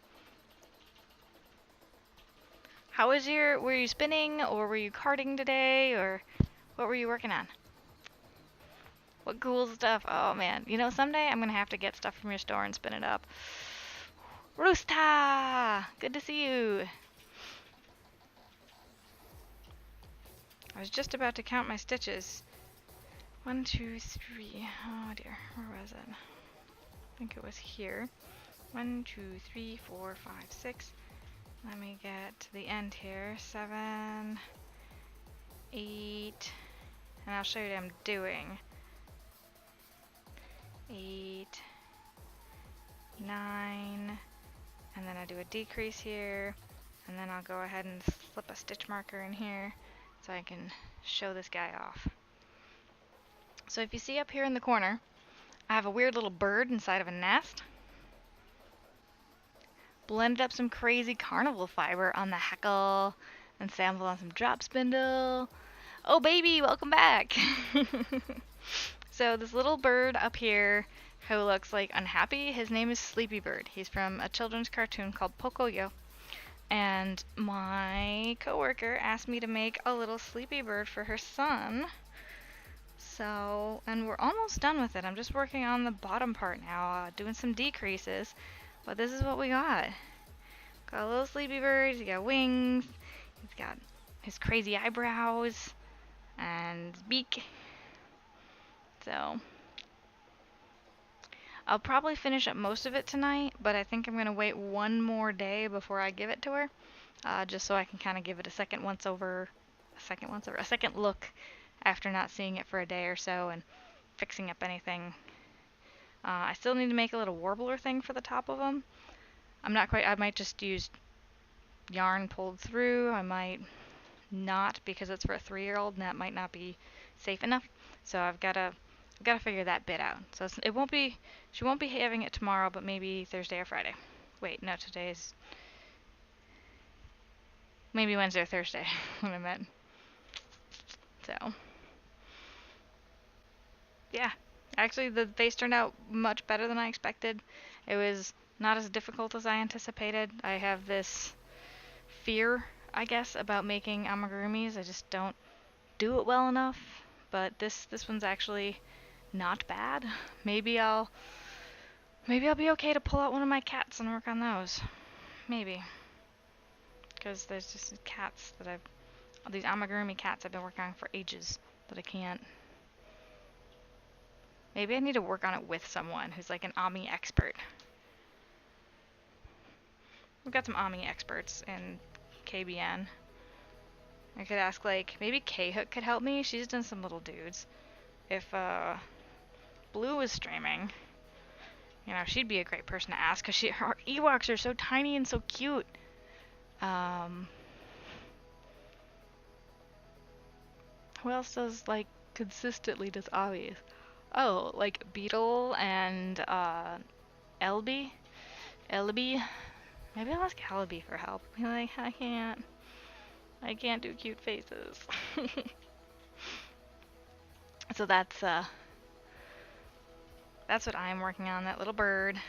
How was were you spinning, or were you carding today, or what were you working on? What cool stuff. Oh man, you know, someday I'm gonna have to get stuff from your store and spin it up. Roosta! Good to see you. I was just about to count my stitches. 1, 2, 3. Oh dear, where was it? I think it was here. 1, 2, 3, 4, 5, 6. Let me get to the end here. 7, 8, and I'll show you what I'm doing. 8, 9, and then I do a decrease here, and then I'll go ahead and slip a stitch marker in here so I can show this guy off. So if you see up here in the corner, I have a weird little bird inside of a nest. Blended up some crazy carnival fiber on the hackle and sampled on some drop spindle. Oh baby, welcome back! So this little bird up here who looks like unhappy, his name is Sleepy Bird. He's from a children's cartoon called Pocoyo. And my coworker asked me to make a little Sleepy Bird for her son. So, and we're almost done with it. I'm just working on the bottom part now, doing some decreases. But this is what we got. Got a little Sleepy Bird, he's got wings, he's got his crazy eyebrows, and beak. So, I'll probably finish up most of it tonight, but I think I'm going to wait one more day before I give it to her, just so I can kind of give it a second look after not seeing it for a day or so and fixing up anything. I still need to make a little warbler thing for the top of them. I might just use yarn pulled through. I might not, because it's for a 3-year-old and that might not be safe enough. So I've got to figure that bit out. So she won't be having it tomorrow, but maybe Thursday or Friday. Wait, no, today's maybe Wednesday or Thursday when I meant. So, yeah. Actually, the vase turned out much better than I expected. It was not as difficult as I anticipated. I have this fear, I guess, about making amigurumis. I just don't do it well enough. But this one's actually not bad. Maybe I'll be okay to pull out one of my cats and work on those. Maybe. Because there's just these amigurumi cats I've been working on for ages that I can't. Maybe I need to work on it with someone who's like an Ami expert. We've got some Ami experts in KBN. I could ask, like, maybe K-Hook could help me. She's done some little dudes. if Blue was streaming, you know, she'd be a great person to ask because her Ewoks are so tiny and so cute. Who else does like consistently does obvious? Oh, like Beetle and Elby. Elby. Maybe I'll ask Elby for help. Be like, I can't do cute faces. So that's what I'm working on, that little bird.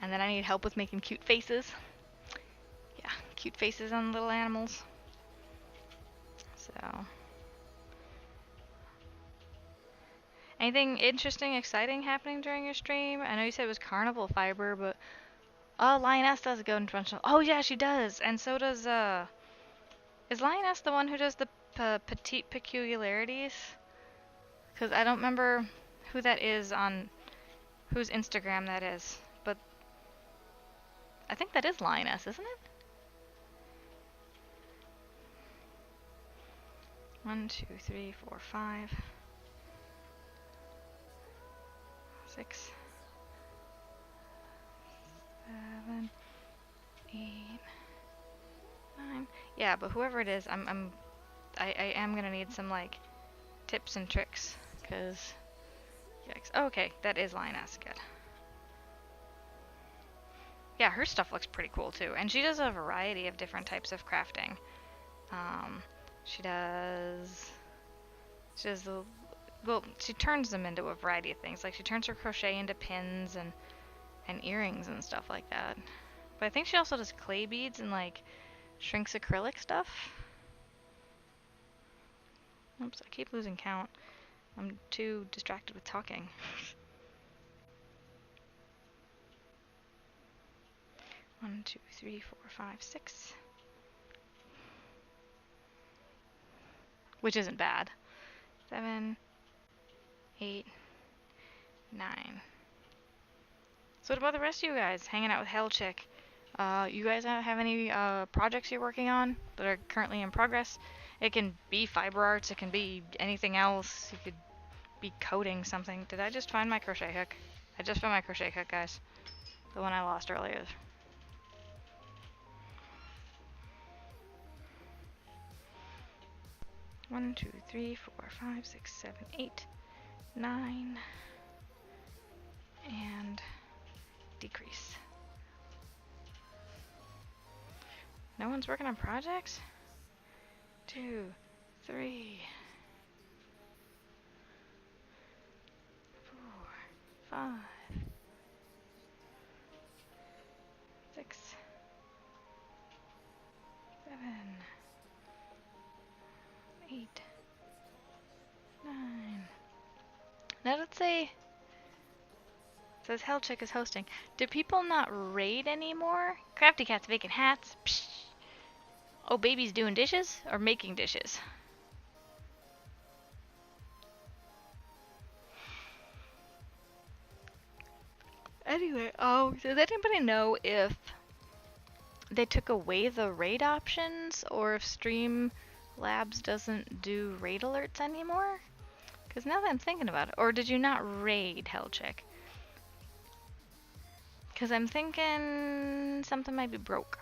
And then I need help with making cute faces. Yeah, cute faces on little animals. So. Anything interesting, exciting happening during your stream? I know you said it was carnival fiber, but oh, Lioness does go interventional. Oh yeah, she does, and so does Is Lioness the one who does the petite peculiarities? Because I don't remember who that is on whose Instagram that is, but I think that is Lioness, isn't it? 1, 2, 3, 4, 5, 6, 7, 8, 9. Yeah, but whoever it is, I am gonna need some like tips and tricks, cause yikes. Oh, okay, that is Lioness. Good. Yeah, her stuff looks pretty cool too, and she does a variety of different types of crafting. She does the, well, she turns them into a variety of things. Like she turns her crochet into pins and earrings and stuff like that. But I think she also does clay beads and like shrinks acrylic stuff. Oops, I keep losing count. I'm too distracted with talking. 1, 2, 3, 4, 5, 6. Which isn't bad. 7, 8, 9. So what about the rest of you guys hanging out with Hellchick? You guys have any projects you're working on that are currently in progress? It can be fiber arts, it can be anything else. You could be coding something. Did I just find my crochet hook? I just found my crochet hook, guys. The one I lost earlier. One, 2, 3, 4, 5, 6, 7, 8, 9, and decrease. No one's working on projects? 2, 3, 4, 5, 6, 7, 8, 9. Now let's say it says Hellchick is hosting. Do people not raid anymore? Crafty Cat's making hats. Psh. Oh, baby's doing dishes or making dishes? Anyway, does anybody know if they took away the raid options or if Streamlabs doesn't do raid alerts anymore? Because now that I'm thinking about it, or did you not raid Hellchick? Because I'm thinking something might be broke.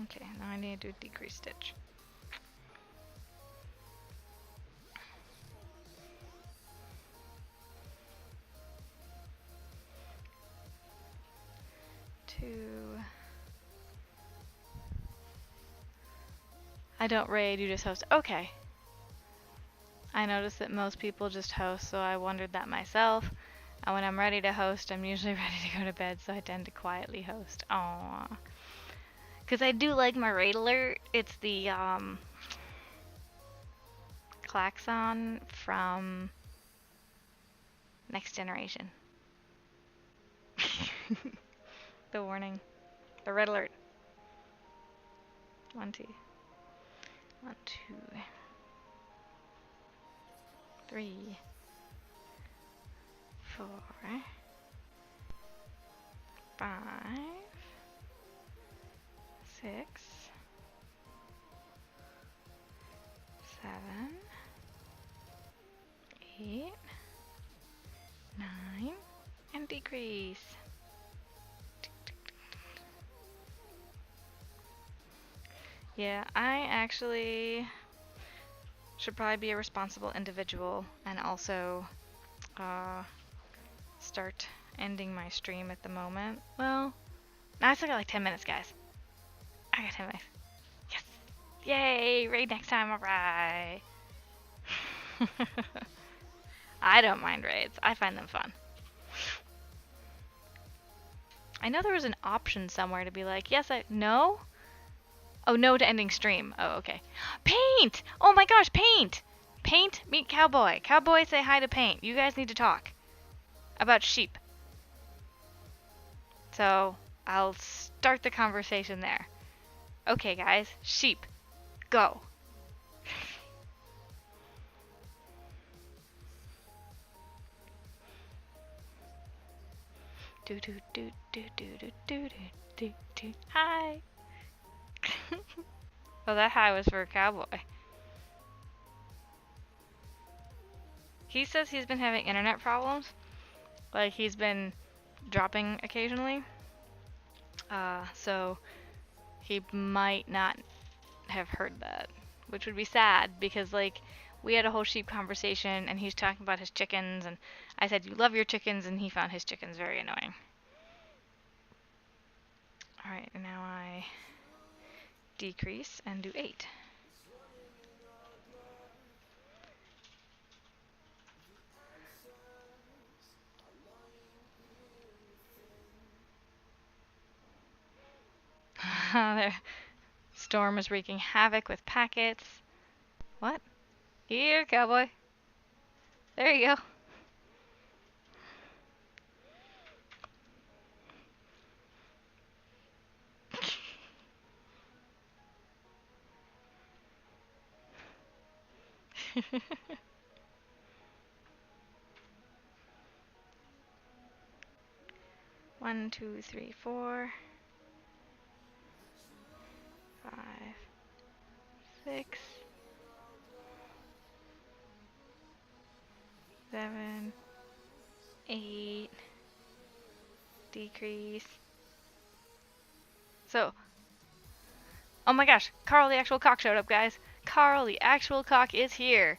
Okay, now I need to do decrease stitch. I don't raid, you just host. Okay. I noticed that most people just host, so I wondered that myself. And when I'm ready to host, I'm usually ready to go to bed, so I tend to quietly host. Aww. Because I do like my raid alert. It's the klaxon from Next Generation. The warning. The red alert. 1, 2. 1, 2. 3. 4. 5, 6, 7, 8, 9, and decrease. Yeah, I actually should probably be a responsible individual and also start ending my stream at the moment. Well, I still got like 10 minutes, guys. I got 10 minutes. Yes! Yay! Raid next time, alright! I don't mind raids. I find them fun. I know there was an option somewhere to be like, yes, no? Oh, no to ending stream. Oh, okay. Paint! Oh my gosh, Paint! Paint, meet Cowboy. Cowboy, say hi to Paint. You guys need to talk about sheep. So, I'll start the conversation there. Okay, guys, sheep, go. Do do do do do do do do do. Hi. Oh, that hi was for a cowboy. He says he's been having internet problems. Like, he's been dropping occasionally. So he might not have heard that, which would be sad because, like, we had a whole sheep conversation and he's talking about his chickens and I said, you love your chickens, and he found his chickens very annoying. Alright, and now I decrease and do 8. There. Storm is wreaking havoc with packets. What? Here, cowboy. There you go. One, 2, 3, 4, 5, 6, 7, 8. Decrease. So, oh my gosh, Carl the actual cock showed up, guys. Carl the actual cock is here.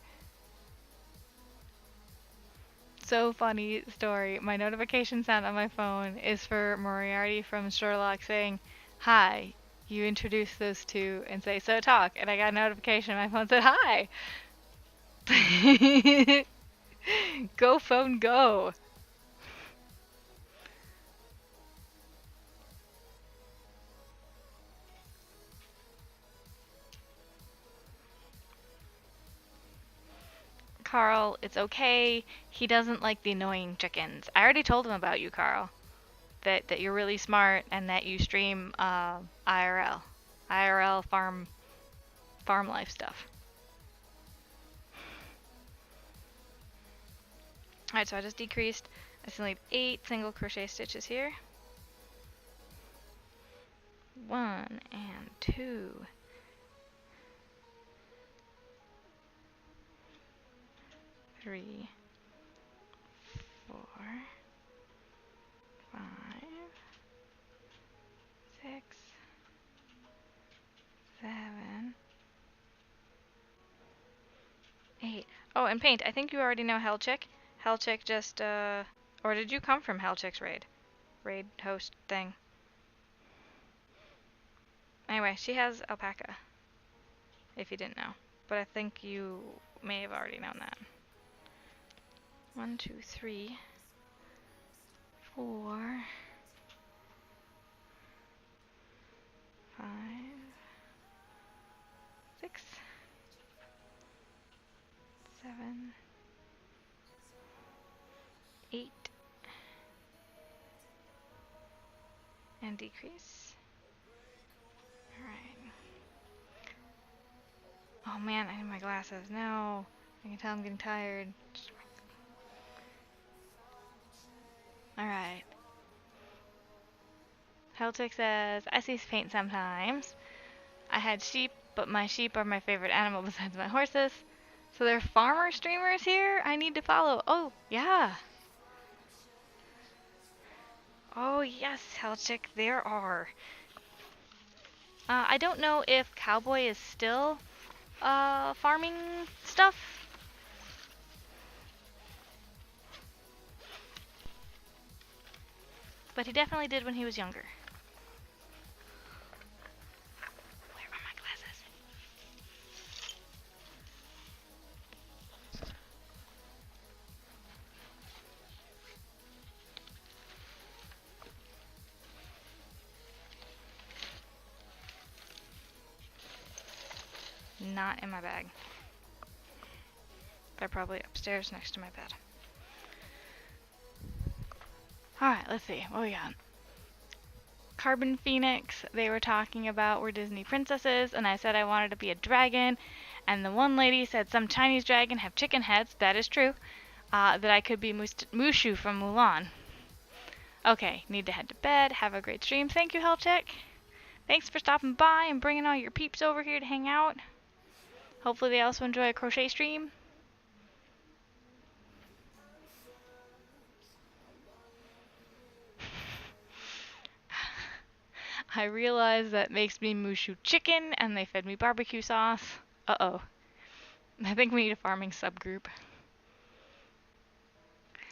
So funny story. My notification sound on my phone is for Moriarty from Sherlock saying, hi, you introduce those two and say, so talk. And I got a notification on my phone that said, hi. Go phone go. Carl, it's okay. He doesn't like the annoying chickens. I already told him about you, Carl. That you're really smart and that you stream IRL farm life stuff. Alright, so I just decreased. I still need 8 single crochet stitches here. 1 and 2. 3, 4, 5, 6, 7, 8. Oh, and Paint, I think you already know Hellchick. Hellchick just, or did you come from Hellchick's raid host thing? Anyway, she has alpaca, if you didn't know. But I think you may have already known that. 1, 2, 3, 4, 5, 6, 7, 8, and decrease. Alright. Oh man, I need my glasses. No. I can tell I'm getting tired. Alright. Heltic says, I see paint sometimes. I had sheep, but my sheep are my favorite animal besides my horses. So there are farmer streamers here I need to follow. Oh, yeah. Oh, yes, Helchick, there are. I don't know if Cowboy is still farming stuff. But he definitely did when he was younger. Where are my glasses? Not in my bag. They're probably upstairs next to my bed. Alright, let's see. What we got? Carbon Phoenix, they were talking about were Disney princesses, and I said I wanted to be a dragon, and the one lady said some Chinese dragon have chicken heads, that is true, that I could be Mushu from Mulan. Okay, need to head to bed, have a great stream. Thank you, Hellcheck. Thanks for stopping by and bringing all your peeps over here to hang out. Hopefully they also enjoy a crochet stream. I realize that makes me Mushu chicken, and they fed me barbecue sauce. Uh-oh. I think we need a farming subgroup.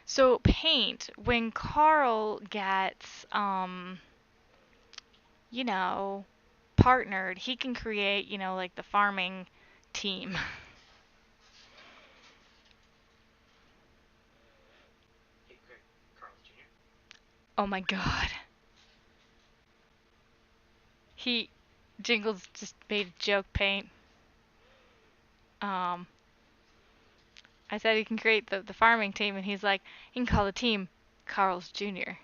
So, paint, when Carl gets, you know, partnered, he can create, you know, like the farming team. Carl's Jr. Oh my god. Jingles just made a joke, Paint. I said he can create the farming team, and he's like, you can call the team Carl's Jr.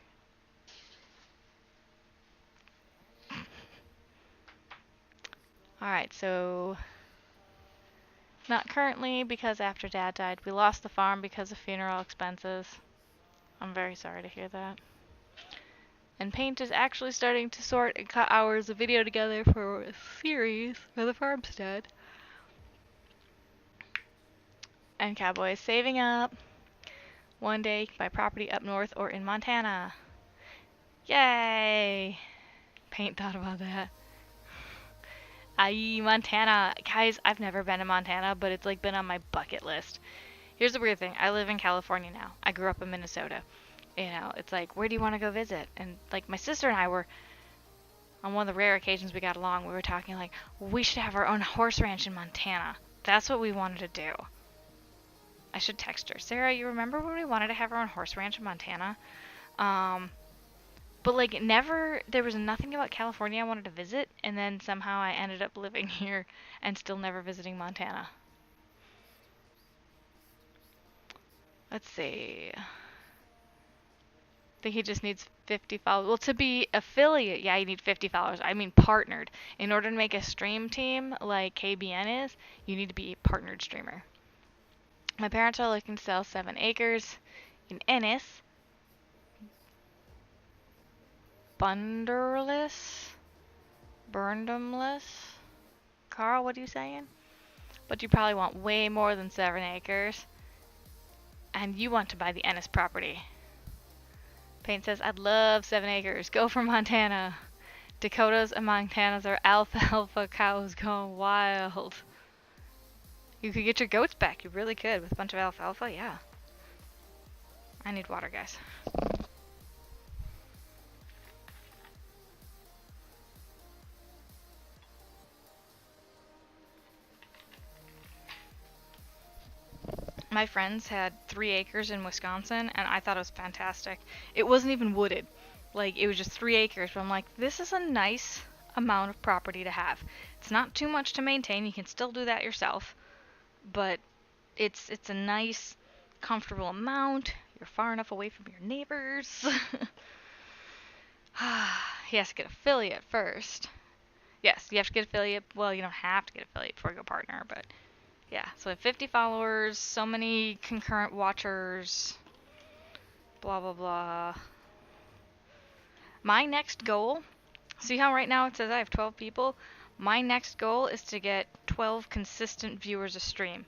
Alright, so not currently, because after Dad died, we lost the farm because of funeral expenses. I'm very sorry to hear that. And Paint is actually starting to sort and cut hours of video together for a series for the farmstead. And Cowboy is saving up. One day, buy property up north or in Montana. Yay! Paint thought about that. Aye, Montana. Guys, I've never been to Montana, but it's like been on my bucket list. Here's the weird thing. I live in California now. I grew up in Minnesota. You know, it's like, where do you want to go visit? And like my sister and I were, on one of the rare occasions we got along, we were talking like, we should have our own horse ranch in Montana. That's what we wanted to do. I should text her. Sarah, you remember when we wanted to have our own horse ranch in Montana? But like never, there was nothing about California I wanted to visit, and then somehow I ended up living here and still never visiting Montana. Let's see. I think he just needs 50 followers. Well, to be affiliate, yeah, you need 50 followers. I mean partnered. In order to make a stream team like KBN is, you need to be a partnered streamer. My parents are looking to sell 7 acres in Ennis. Bunderless? Burndomless? Carl, what are you saying? But you probably want way more than 7 acres. And you want to buy the Ennis property. Paint says, I'd love 7 acres. Go for Montana. Dakotas and Montanas are alfalfa cows going wild. You could get your goats back. You really could with a bunch of alfalfa. Yeah. I need water, guys. My friends had 3 acres in Wisconsin, and I thought it was fantastic. It wasn't even wooded. Like, it was just 3 acres, but I'm like, this is a nice amount of property to have. It's not too much to maintain. You can still do that yourself. But it's a nice, comfortable amount. You're far enough away from your neighbors. He has to get affiliate first. Yes, you have to get affiliate. Well, you don't have to get affiliate before you go partner, but yeah. So 50 followers, so many concurrent watchers, blah, blah, blah. My next goal, see how right now it says I have 12 people? My next goal is to get 12 consistent viewers a stream.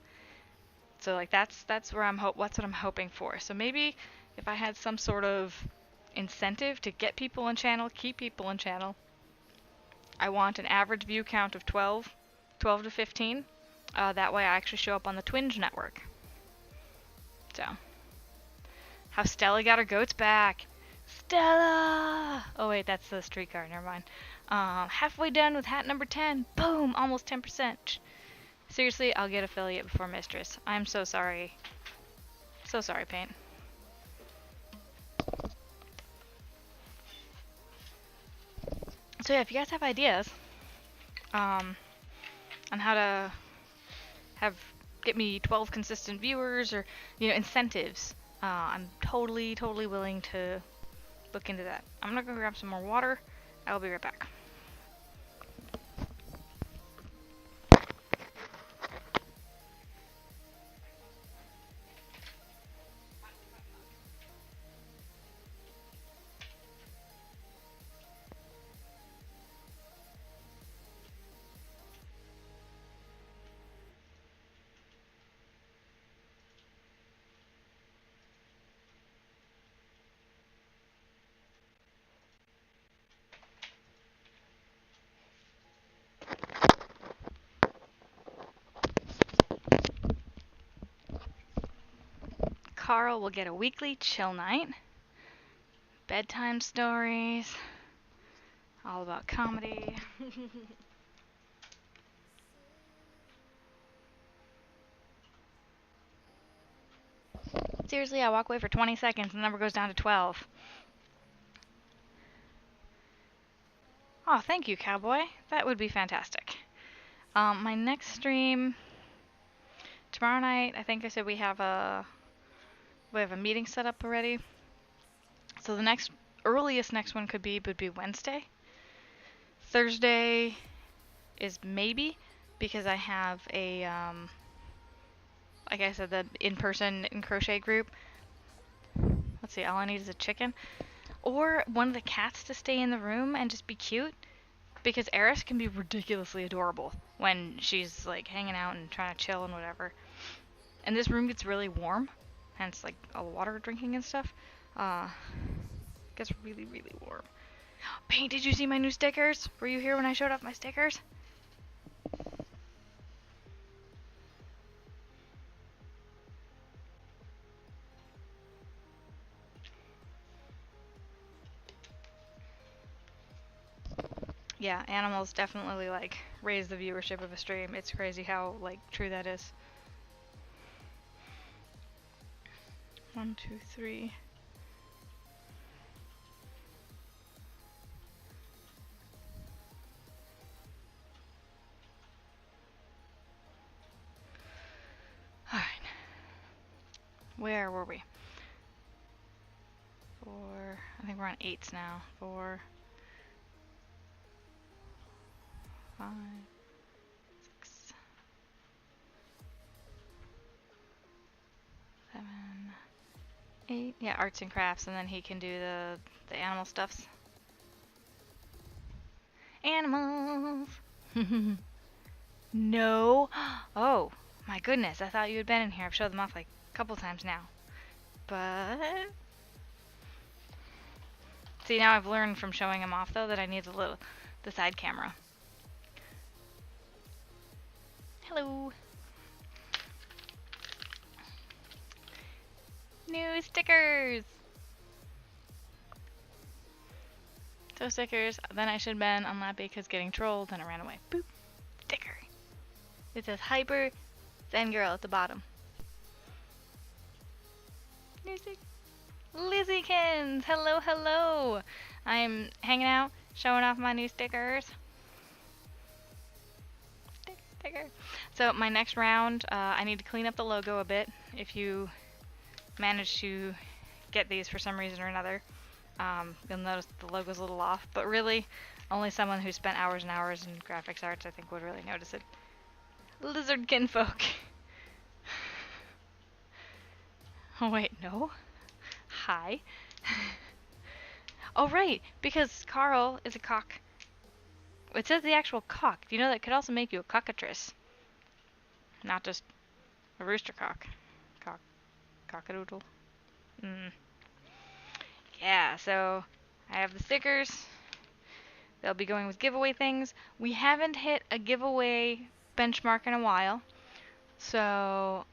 So like that's where that's what I'm hoping for. So maybe if I had some sort of incentive to get people on channel, keep people on channel, I want an average view count of 12 to 15. That way I actually show up on the Twinge network. So, how Stella got her goats back. Stella! Oh wait, that's the streetcar, never mind. Halfway done with hat number 10. Boom, almost 10%. Seriously, I'll get affiliate before Mistress. I'm so sorry. So sorry, Paint. So yeah, if you guys have ideas on how to get me 12 consistent viewers or incentives, I'm totally willing to look into that. I'm gonna go grab some more water. I'll be right back. Carl will get a weekly chill night. Bedtime stories. All about comedy. Seriously, I walk away for 20 seconds and the number goes down to 12. Oh, thank you, Cowboy. That would be fantastic. My next stream tomorrow night, I think I said we have a meeting set up already. So the earliest next one would be Wednesday. Thursday is maybe, because I have a like I said, the in-person crochet group. Let's see, all I need is a chicken. Or one of the cats to stay in the room and just be cute. Because Eris can be ridiculously adorable when she's like hanging out and trying to chill and whatever. And this room gets really warm, hence like all the water drinking and stuff. Gets really warm. Paint, did you see my new stickers? Were you here when I showed off my stickers? Yeah, animals definitely like raise the viewership of a stream. It's crazy how like true that is. 1, 2, 3. Alright. Where were we? 4. I think we're on 8s now. 4, 5, 6, 7, 8. Yeah, arts and crafts, and then he can do the animal stuffs. Animals! No! Oh, my goodness, I thought you had been in here. I've showed them off like a couple times now. But... See, now I've learned from showing him off, though, that I need the side camera. Hello! New stickers! So stickers, then I should have been unhappy because getting trolled, and it ran away. Boop! Sticker! It says Hyper Zen Girl at the bottom. New sticker! Lizzykins! Hello! I'm hanging out, showing off my new stickers. Sticker. So my next round, I need to clean up the logo a bit. If you manage to get these for some reason or another, you'll notice the logo's a little off. But really, only someone who spent hours and hours in graphics arts, I think, would really notice it. Lizard kinfolk. Oh wait, no. Hi. Oh, right, because Carl is a cock. It says the actual cock. Do you know that could also make you a cockatrice? Not just a rooster cock. Cockadoodle. Mm. Yeah, so I have the stickers. They'll be going with giveaway things. We haven't hit a giveaway benchmark in a while. So,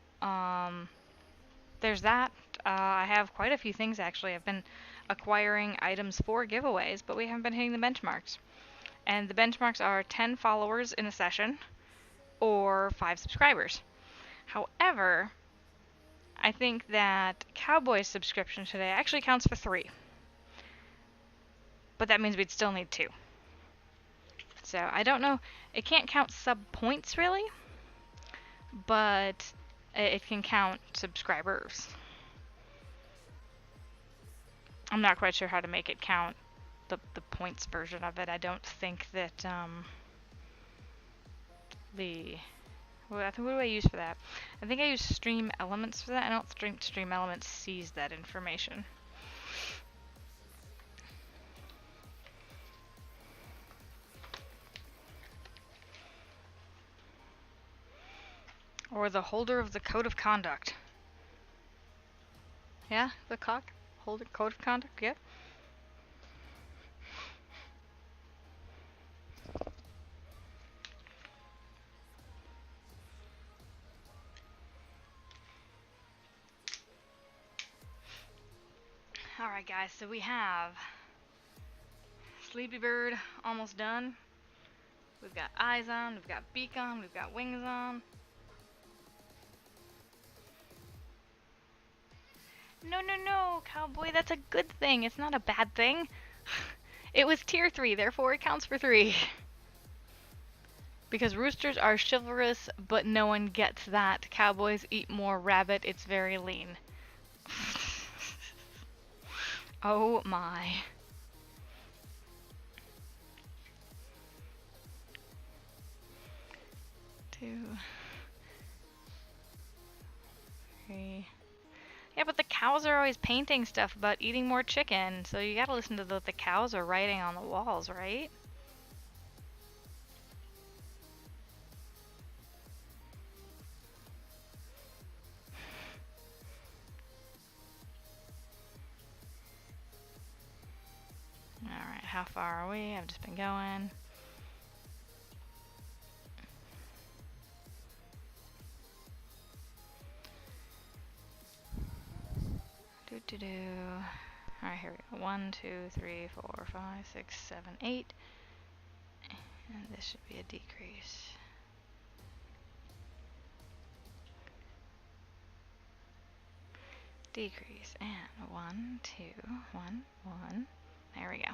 there's that. I have quite a few things actually. I've been acquiring items for giveaways, but we haven't been hitting the benchmarks. And the benchmarks are 10 followers in a session or 5 subscribers. However, I think that Cowboy's subscription today actually counts for 3. But that means we'd still need 2. So I don't know. It can't count sub points really, but it can count subscribers. I'm not quite sure how to make it count the points version of it. I don't think that what do I use for that? I think I use Stream Elements for that. I don't think Stream Elements sees that information. Or the holder of the code of conduct. Yeah, the holder code of conduct. Yep. Alright guys, so we have Sleepy Bird almost done. We've got eyes on, we've got beak on, we've got wings on. No, no, no, Cowboy, that's a good thing. It's not a bad thing. It was tier 3, therefore it counts for 3. Because roosters are chivalrous, but no one gets that. Cowboys eat more rabbit, it's very lean. Oh my. Two. 3. Yeah, but the cows are always painting stuff about eating more chicken, so you gotta listen to what the cows are writing on the walls, right? Alright, how far are we? I've just been going. Do. Alright, here we go. 1, 2, 3, 4, 5, 6, 7, 8. And this should be a decrease. Decrease. And 1, 2, 1, 1. There we go.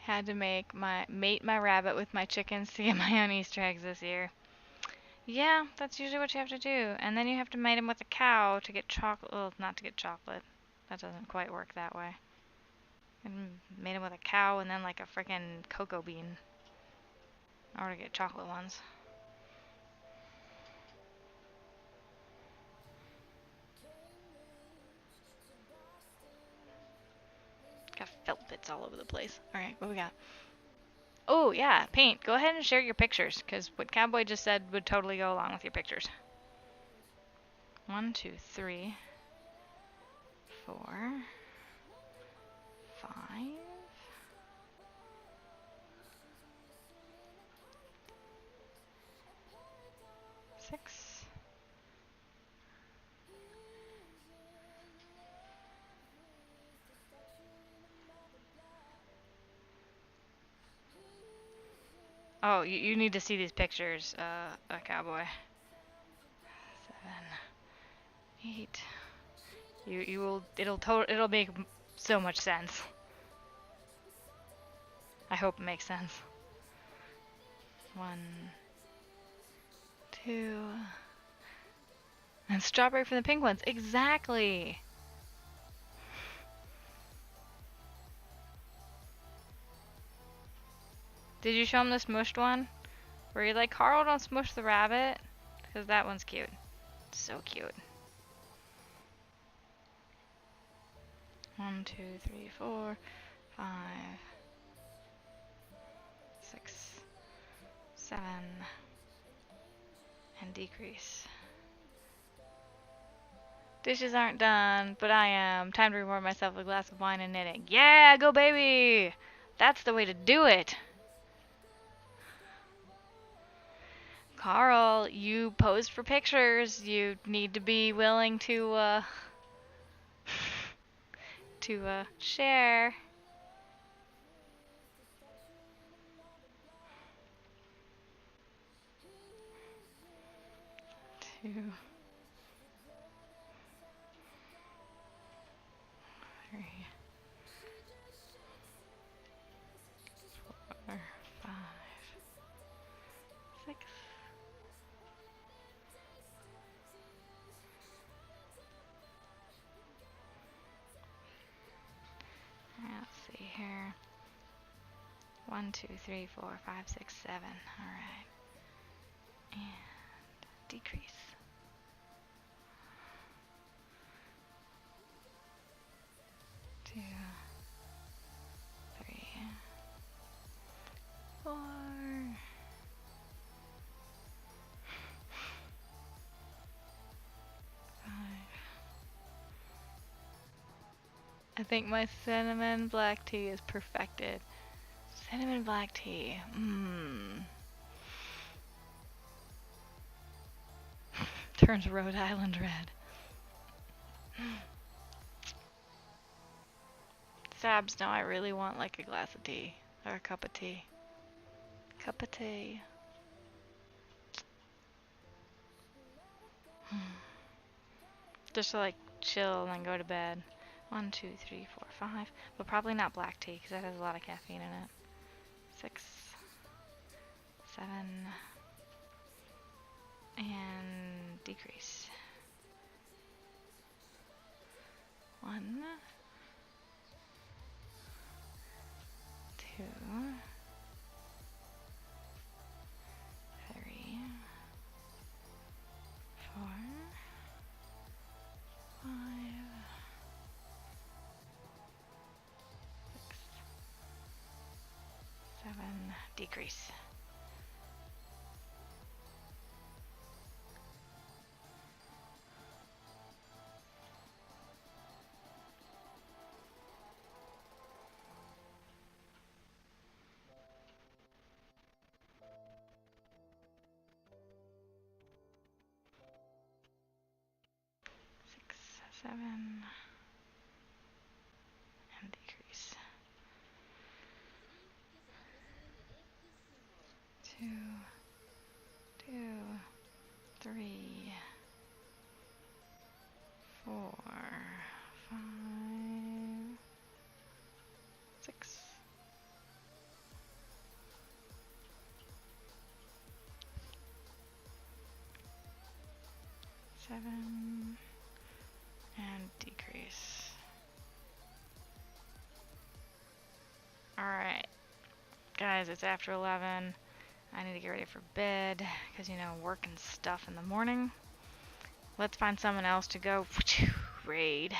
Had to mate my rabbit with my chickens to get my own Easter eggs this year. Yeah, that's usually what you have to do. And then you have to mate him with a cow to get chocolate. Well, not to get chocolate. That doesn't quite work that way. And mate him with a cow and then like a freaking cocoa bean. In order to get chocolate ones. Got felt bits all over the place. Alright, what we got? Oh, yeah, paint. Go ahead and share your pictures, because what Cowboy just said would totally go along with your pictures. 1, 2, 3, 4, 5, 6. Oh, you need to see these pictures, Cowboy. 7, 8. You will. It'll make so much sense. I hope it makes sense. 1, 2. And strawberry from the pink ones. Exactly. Did you show him the smushed one? Where you're like, Carl, don't smush the rabbit? Because that one's cute. So cute. 1, 2, 3, 4, 5, 6, 7, and decrease. Dishes aren't done, but I am. Time to reward myself with a glass of wine and knitting. Yeah, go baby! That's the way to do it! Carl, you posed for pictures. You need to be willing to, share. Two, 3, 4, 5, 6. Let's see here. 1, 2, 3, 4, 5, 6, 7. Alright. And decrease. 2, 3, 4. I think my cinnamon black tea is perfected. Cinnamon black tea. Turns Rhode Island red. Sabs, now I really want like a glass of tea. Or a cup of tea. Cup of tea. Just to like chill and then go to bed. 1, 2, 3, 4, 5. But probably not black tea because that has a lot of caffeine in it. 6, 7, and decrease. 1, 2, 3, 4, 5, 6, 7, decrease. 6, 7, and decrease. 2, 2, 3, 4, 5, 6. 7, and decrease. Alright, guys, it's after 11. I need to get ready for bed, because, you know, work and stuff in the morning. Let's find someone else to go raid.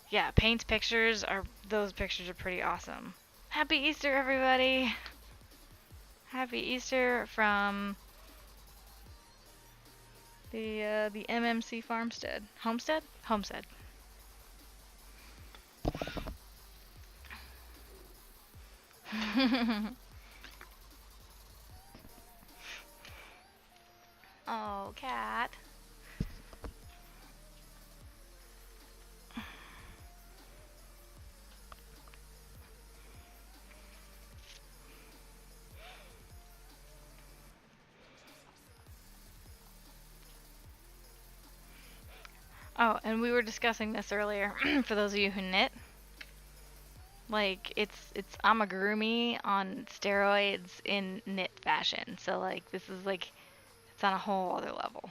Yeah, Paint's pictures those pictures are pretty awesome. Happy Easter, everybody! Happy Easter from the MMC farmstead. Homestead? Homestead. Oh, cat. Oh, and we were discussing this earlier, for those of you who knit. Like, it's amigurumi on steroids in knit fashion. So, like, this is, like, it's on a whole other level.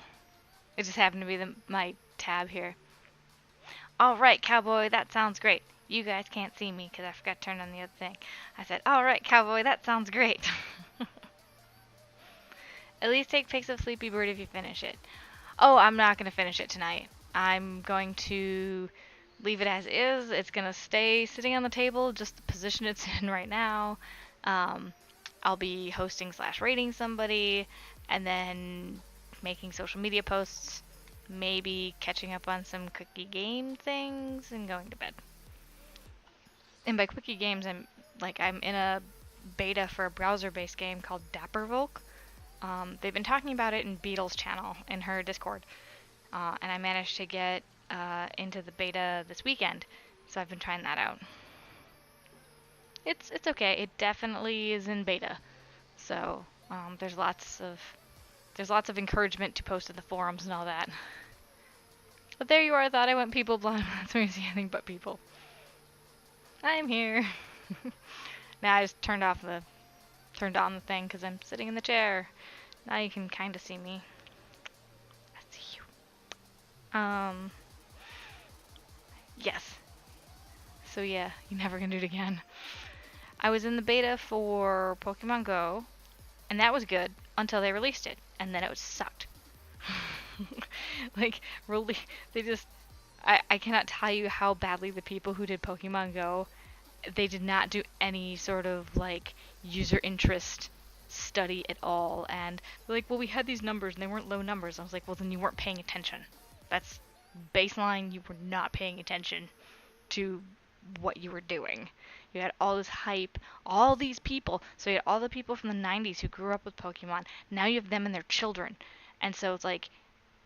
It just happened to be my tab here. Alright, cowboy, that sounds great. You guys can't see me because I forgot to turn on the other thing. I said, alright, cowboy, that sounds great. At least take pics of Sleepy Bird if you finish it. Oh, I'm not going to finish it tonight. I'm going to leave it as is. It's gonna stay sitting on the table, just the position it's in right now. I'll be hosting / rating somebody, and then making social media posts, maybe catching up on some quickie game things, and going to bed. And by quickie games, I'm in a beta for a browser-based game called Dappervolk. They've been talking about it in Beetle's channel in her Discord, and I managed to get into the beta this weekend, so I've been trying that out. It's okay. It definitely is in beta, so there's lots of encouragement to post in the forums and all that. But there you are. I thought I went people blind. That's where you see anything but people. I'm here. Now I just turned on the thing because I'm sitting in the chair. Now you can kind of see me. I see you. Yes. So yeah, you're never gonna do it again. I was in the beta for Pokemon Go, and that was good until they released it, and then it was sucked. Like, really, I cannot tell you how badly the people who did Pokemon Go, they did not do any sort of, like, user interest study at all, and they're like, well, we had these numbers, and they weren't low numbers. I was like, well, then you weren't paying attention. That's baseline, you were not paying attention to what you were doing. You had all this hype, all these people. So you had all the people from the 90s who grew up with Pokemon. Now you have them and their children. And so it's like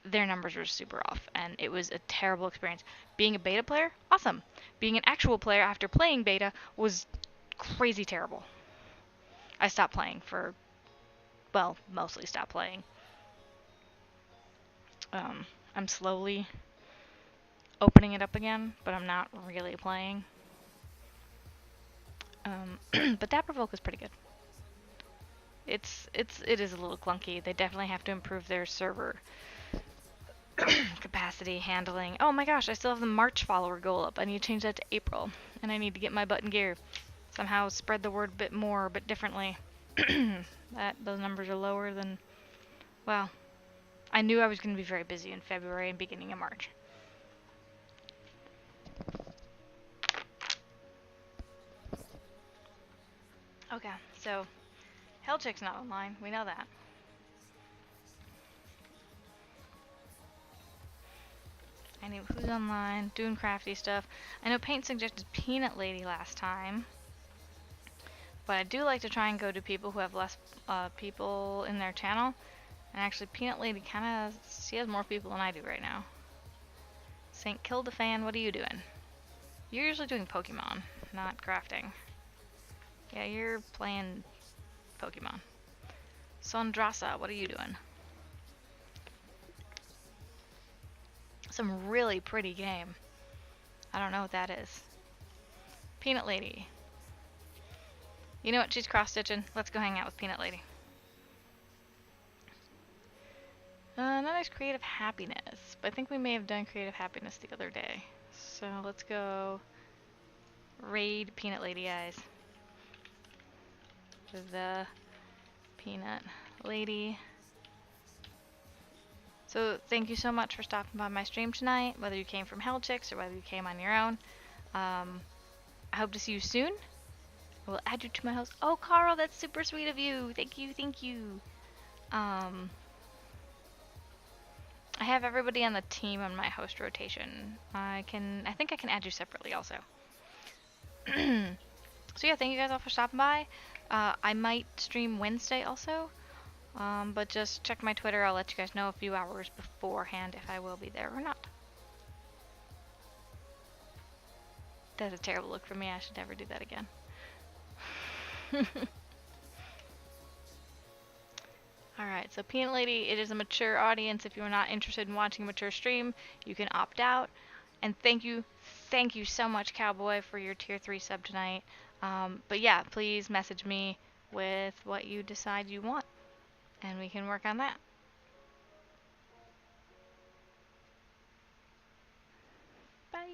their numbers were super off, and it was a terrible experience. Being a beta player, awesome. Being an actual player after playing beta was crazy terrible. I stopped playing mostly stopped playing. I'm slowly opening it up again, but I'm not really playing. But Dappervolk was pretty good. It is a little clunky. They definitely have to improve their server capacity, handling. Oh my gosh, I still have the March follower goal up. I need to change that to April, and I need to get my button gear. Somehow spread the word a bit more, but differently. Those numbers are lower than. Well, I knew I was going to be very busy in February and beginning of March. Okay, so Hellchick's not online. We know that. I know who's online, doing crafty stuff. I know Paint suggested Peanut Lady last time. But I do like to try and go to people who have less people in their channel. And actually, Peanut Lady she has more people than I do right now. St. Kildafan, what are you doing? You're usually doing Pokemon, not crafting. Yeah, you're playing Pokemon. Sondrasa, what are you doing? Some really pretty game. I don't know what that is. Peanut Lady. You know what? She's cross-stitching. Let's go hang out with Peanut Lady. That is Creative Happiness. But I think we may have done Creative Happiness the other day. So let's go raid Peanut Lady Eyes. The Peanut Lady. So thank you so much for stopping by my stream tonight, whether you came from Hellchicks or whether you came on your own. I hope to see you soon. I will add you to my host. Oh, Carl, that's super sweet of you. Thank you, thank you. I have everybody on the team on my host rotation. I think I can add you separately also. So yeah, thank you guys all for stopping by. I might stream Wednesday also. But just check my Twitter. I'll let you guys know a few hours beforehand if I will be there or not. That's a terrible look for me. I should never do that again. Alright, so Peanut Lady, it is a mature audience. If you're not interested in watching a mature stream, you can opt out. And thank you so much, Cowboy, for your tier 3 sub tonight. But yeah, please message me with what you decide you want, and we can work on that. Bye!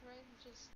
right? Just